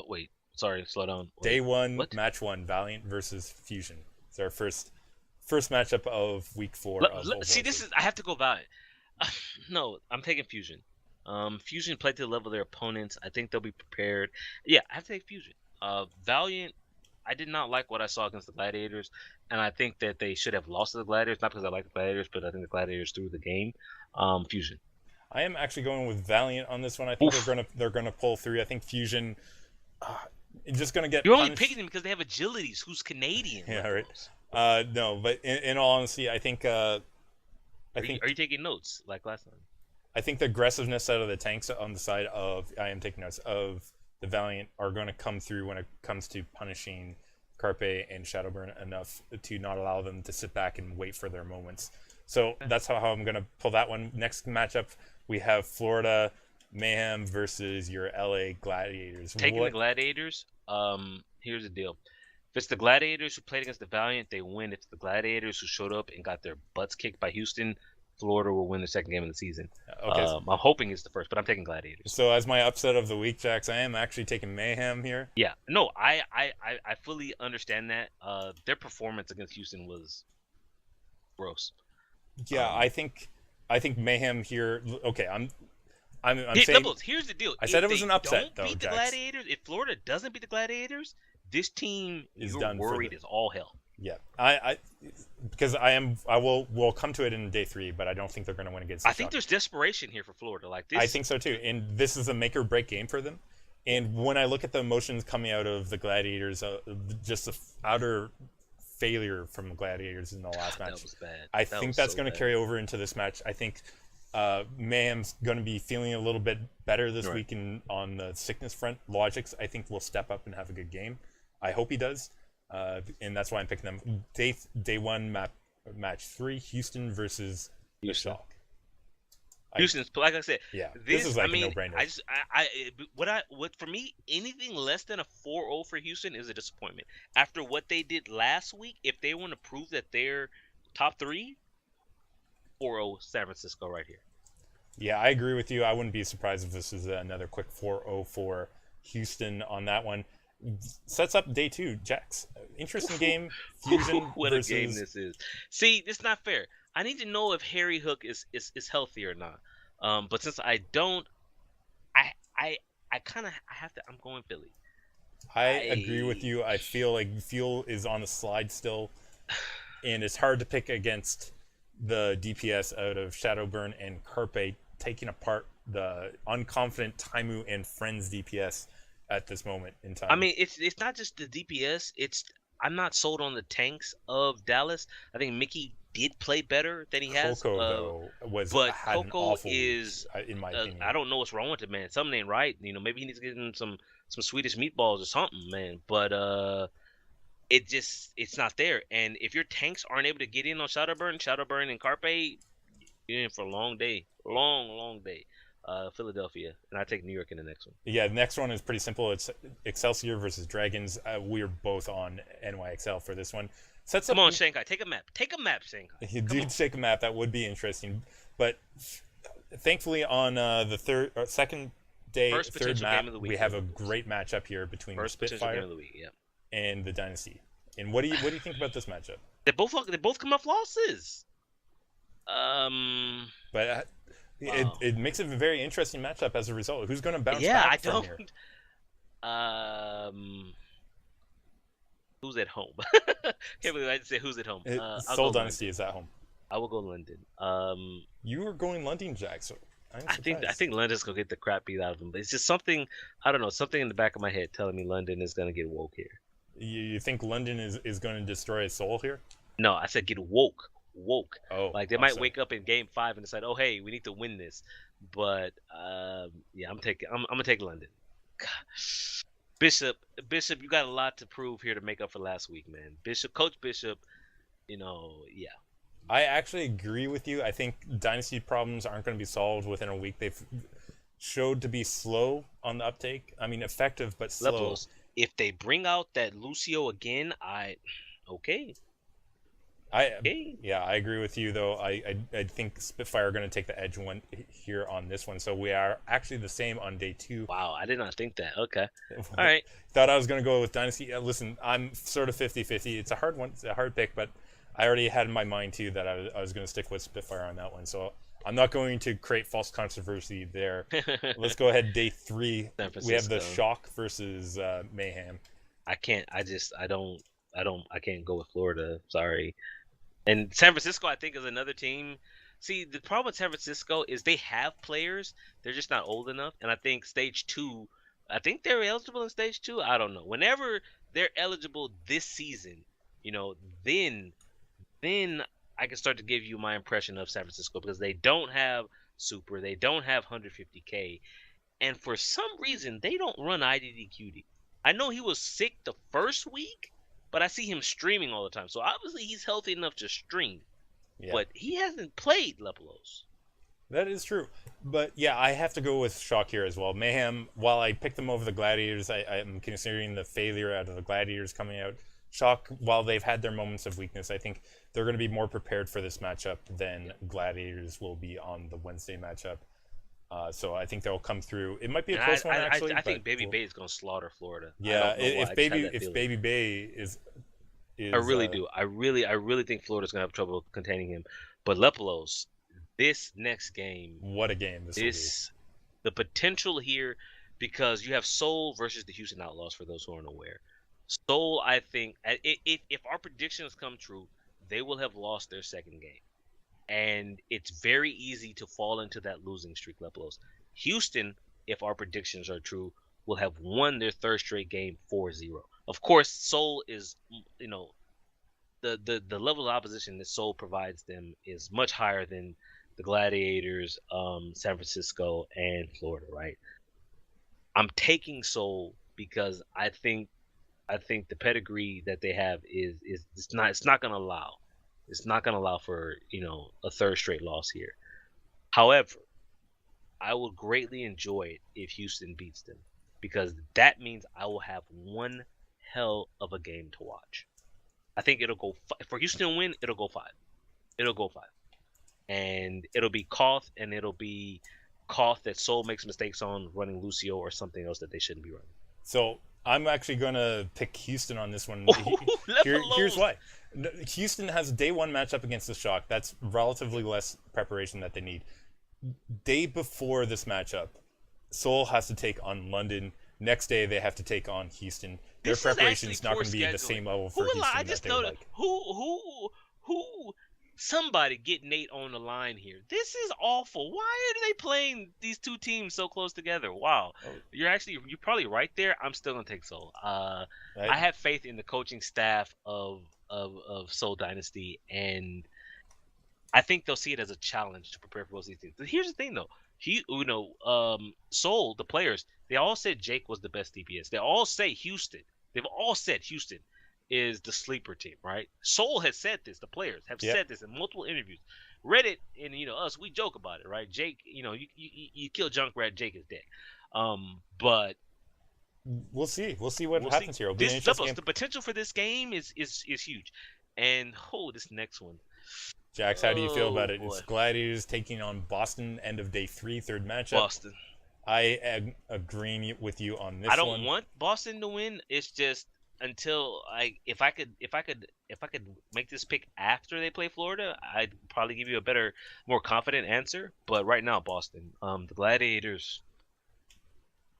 Wait. Sorry, slow down. Wait. Day 1, match 1, Valiant versus Fusion. It's our first matchup of Week 4. See, this is I have to go Valiant. No, I'm taking Fusion. Fusion played to the level of their opponents. I think they'll be prepared. Yeah, I have to take Fusion. Valiant, I did not like what I saw against the Gladiators, and I think that they should have lost to the Gladiators, not because I like the Gladiators, but I think the Gladiators threw the game. Fusion. I am actually going with Valiant on this one. I think they're gonna pull through. I think Fusion just gonna get. You're only picking them because they have agilities. Who's Canadian? Yeah, right. No, but in all honesty, I think. Are you taking notes like last time? I think the aggressiveness out of the tanks on the side of I am taking notes of the Valiant are going to come through when it comes to punishing Carpe and Shadowburn enough to not allow them to sit back and wait for their moments. So that's how I'm going to pull that one. Next matchup, we have Florida Mayhem versus your LA Gladiators. Taking the Gladiators, here's the deal. If it's the Gladiators who played against the Valiant, they win. If it's the Gladiators who showed up and got their butts kicked by Houston, Florida will win the second game of the season. Okay. I'm hoping it's the first, but I'm taking Gladiators. So as my upset of the week, Jax, I am actually taking Mayhem here. Yeah. No, I fully understand that. Their performance against Houston was gross. Yeah, I think Mayhem here. Okay, I'm saying. Doubles, here's the deal. I said it was an upset, though. Beat the Gladiators. If Florida doesn't beat the Gladiators, this team is worried as all hell. Yeah, because we'll come to it in day 3, but I don't think they're going to win against. I think there's desperation here for Florida, like this. I think so too, and this is a make or break game for them. And when I look at the emotions coming out of the Gladiators, just the outer failure from Gladiators in the last match. That was bad. I That think was that's so going to bad. carry over into this match. I think Mayhem's going to be feeling a little bit better this Right. week on the sickness front. Logics, I think, will step up and have a good game. I hope he does, and that's why I'm picking them. Day one match 3, Houston versus the Houston. Shock. Houston's, like I said, Yeah, this is like I mean, a no-brainer. what for me, anything less than a 4-0 for Houston is a disappointment. After what they did last week, if they want to prove that they're top 3, 4-0 San Francisco right here. Yeah, I agree with you. I wouldn't be surprised if this is another quick 4-0 for Houston on that one. Sets up day 2, Jax. Interesting game. Fusion What versus... a game this is. See, it's not fair. I need to know if Harry Hook is healthy or not. But since I don't, I kind of have to. I'm going Philly. I agree with you. I feel like Fuel is on the slide still, and it's hard to pick against the DPS out of Shadowburn and Carpe taking apart the unconfident Taimu and Friends DPS at this moment in time. I mean, it's not just the DPS. I'm not sold on the tanks of Dallas. I think Mickey did play better than he has. Coco though but had an Coco awful is, week, in my opinion. I don't know what's wrong with him, man. Something ain't right. Maybe he needs to get him some Swedish meatballs or something, man. But it's not there. And if your tanks aren't able to get in on Shadowburn and Carpe, you're in for a long day, long day. Philadelphia, and I take New York in the next one. Yeah, the next one is pretty simple. It's Excelsior versus Dragons. We're both on NYXL for this one. Come on, Shanghai, take a map, Shanghai. You do take a map. That would be interesting, but thankfully on the second day, third map, we have a great matchup here between the Spitfire and the Dynasty. And what do you think about this matchup? They both come off losses. But it makes it a very interesting matchup as a result. Who's going to bounce yeah, back I from don't. here? Who's at home? Can't believe I didn't say who's at home. Soul Dynasty is at home. I will go London. You were going London, Jack. So I think London's gonna get the crap beat out of them. But it's just something, I don't know, something in the back of my head telling me London is gonna get woke here. You think London is going to destroy his soul here? No, I said get woke. Oh, like they might wake up in game 5 and decide, oh hey, we need to win this. But yeah, I'm gonna take London. Bishop, you got a lot to prove here to make up for last week, man. Coach Bishop, yeah. I actually agree with you. I think dynasty problems aren't going to be solved within a week. They've showed to be slow on the uptake. I mean, effective but slow. Levels. If they bring out that Lucio again, okay. Yeah, I agree with you though. I think Spitfire are going to take the edge one here on this one. So we are actually the same on day 2. Wow, I did not think that. Okay. All right. Thought I was going to go with Dynasty. Listen, I'm sort of 50-50. It's a hard one. It's a hard pick, but I already had in my mind too that I was going to stick with Spitfire on that one. So I'm not going to create false controversy there. Let's go ahead. Day 3. We have the Shock versus Mayhem. I can't go with Florida. Sorry. And San Francisco, I think, is another team. See, the problem with San Francisco is they have players. They're just not old enough. And I think stage 2, I think they're eligible in stage 2. I don't know. Whenever they're eligible this season, then I can start to give you my impression of San Francisco, because they don't have Super. They don't have 150K. And for some reason, they don't run IDDQD. I know he was sick the first week, but I see him streaming all the time. So obviously he's healthy enough to stream. Yeah. But he hasn't played Lepelos. That is true. But yeah, I have to go with Shock here as well. Mayhem, while I picked them over the Gladiators, I'm considering the failure out of the Gladiators coming out. Shock, while they've had their moments of weakness, I think they're going to be more prepared for this matchup than Gladiators will be on the Wednesday matchup. So I think they'll come through. It might be a close one, actually. I think Baby Bay is going to slaughter Florida. Yeah, if Baby Bay is I really do. I really think Florida's going to have trouble containing him. But Lepelos, this next game. What a game this will be. The potential here, because you have Seoul versus the Houston Outlaws, for those who aren't aware. Seoul, I think, if our predictions come true, they will have lost their second game. And it's very easy to fall into that losing streak, Lepelos. Houston, if our predictions are true, will have won their third straight game 4-0. Of course, Seoul is, the level of opposition that Seoul provides them is much higher than the Gladiators, San Francisco, and Florida. Right. I'm taking Seoul because I think the pedigree that they have is it's not gonna allow for a third straight loss here. However, I will greatly enjoy it if Houston beats them because that means I will have one hell of a game to watch. I think it'll go for Houston to win. It'll go five. It'll go five, and it'll be Koth, and it'll be Koth that Seoul makes mistakes on running Lucio or something else that they shouldn't be running. So I'm actually going to pick Houston on this one. Here's why. Houston has a day one matchup against the Shock. That's relatively less preparation that they need. Day before this matchup, Seoul has to take on London. Next day, they have to take on Houston. Their preparation is not going to be at the same level for Houston I just that they would noticed like. who somebody get Nate on the line here. This is awful. Why are they playing these two teams so close together? Wow. You're probably right there. I'm still gonna take Seoul. I have faith in the coaching staff of Seoul Dynasty, and I think they'll see it as a challenge to prepare for both these things. But here's the thing, though. Seoul, the players, they all said Jake was the best DPS. They all say Houston. They've all said Houston is the sleeper team, right? Soul has said this. The players have said this in multiple interviews. Reddit and us, we joke about it, right? Jake, you kill Junkrat, Jake is dead. But we'll see. We'll see what happens here. The potential for this game is huge. And this next one. Jax, how do you feel about it? Boy. It's Gladiators taking on Boston, end of day 3, third matchup. Boston. I am agreeing with you on this one. I don't want Boston to win. It's just until if I could make this pick after they play Florida, I'd probably give you a better, more confident answer. But right now, Boston. The Gladiators.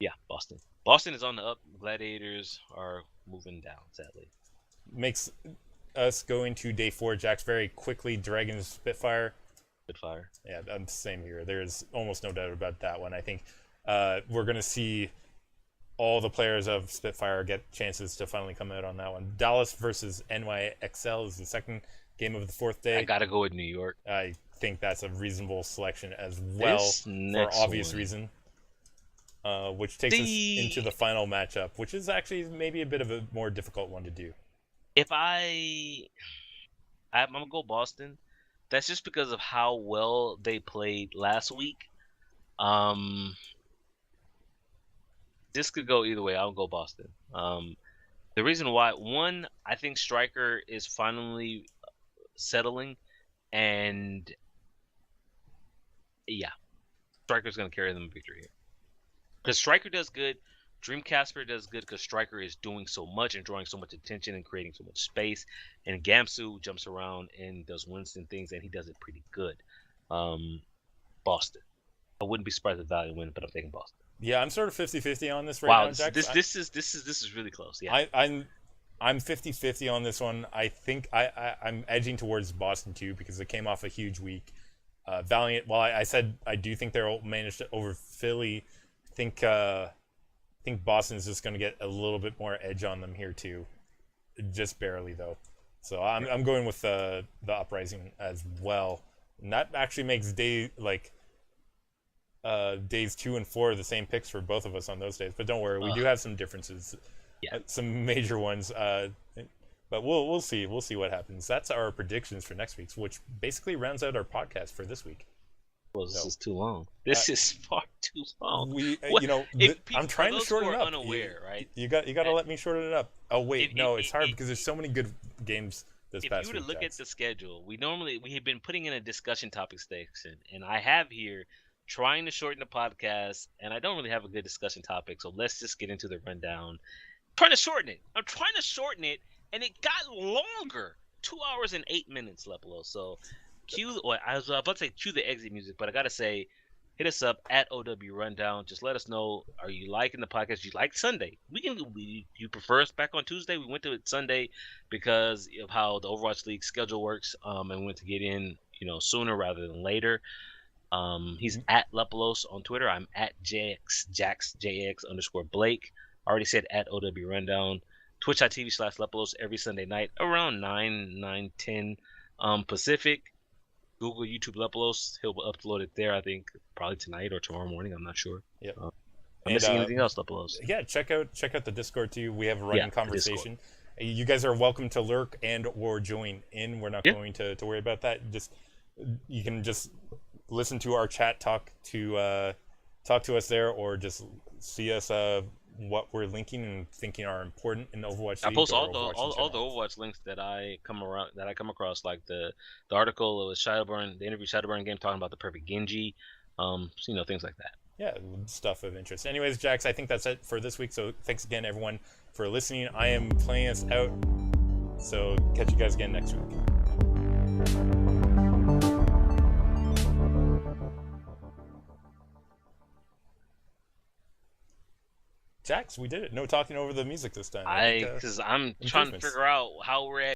Yeah, Boston. Boston is on the up. Gladiators are moving down, sadly. Makes us go into day 4, Jax, very quickly. Dragons, Spitfire. Yeah, I'm the same here. There's almost no doubt about that one. I think we're going to see all the players of Spitfire get chances to finally come out on that one. Dallas versus NYXL is the second game of the 4th day. I got to go with New York. I think that's a reasonable selection as well for obvious reason. Which takes us into the final matchup, which is actually maybe a bit of a more difficult one to do. If I'm going to go Boston. That's just because of how well they played last week. This could go either way. I'll go Boston. The reason why, one, I think Striker is finally settling, and yeah, Striker's going to carry them a victory here. Because Striker does good, Dreamcasper does good because Striker is doing so much and drawing so much attention and creating so much space. And Gamsu jumps around and does Winston things, and he does it pretty good. Boston. I wouldn't be surprised if Valley win, but I'm taking Boston. Yeah, I'm sort of 50-50 on this right now, Jack. This is really close. Yeah, I'm 50-50 on this one. I think I'm edging towards Boston too because it came off a huge week. Valiant. Well, I said I do think they'll manage to over Philly. I think Boston's just going to get a little bit more edge on them here too, just barely though. So I'm going with the Uprising as well, and that actually makes days 2 and 4 the same picks for both of us on those days. But don't worry, we do have some differences, some major ones. But we'll see what happens. That's our predictions for next week's, which basically rounds out our podcast for this week. Well, this is too long. This is far too long. I'm trying to shorten it up. Unaware, right? You got to let me shorten it up. Oh wait, it's hard because there's so many good games this past week. If you were to look at the schedule, we have been putting in a discussion topic section, and I have here trying to shorten the podcast, and I don't really have a good discussion topic, so let's just get into the rundown. I'm trying to shorten it, and it got longer. 2 hours and 8 minutes, Lepolo. So I was about to say cue the exit music, but I gotta say, hit us up at OW Rundown. Just let us know, are you liking the podcast? You like Sunday? You prefer us back on Tuesday? We went to it Sunday because of how the Overwatch League schedule works, and we went to get in, sooner rather than later. He's at Lepolos on Twitter. I'm at JX_Blake. I already said at OW Rundown. twitch.tv/Lepolos every Sunday night around 9:10 Pacific. Google YouTube Lepolos. He'll upload it there, I think, probably tonight or tomorrow morning. I'm not sure. Yep. I'm missing anything else, Lepolos? Yeah, check out the Discord too. We have a running conversation. You guys are welcome to lurk and or join in. We're not going to worry about that. Just you can just listen to our chat, talk to us there, or just see us what we're linking and thinking are important in the Overwatch League. I post all the Overwatch links that I come across, like the article with Shadowburn, the interview Shadowburn game talking about the perfect Genji, things like that. Yeah, stuff of interest. Anyways, Jax, I think that's it for this week. So thanks again, everyone, for listening. I am playing us out. So catch you guys again next week. Jax, we did it. No talking over the music this time. Because I'm trying to figure out how we're at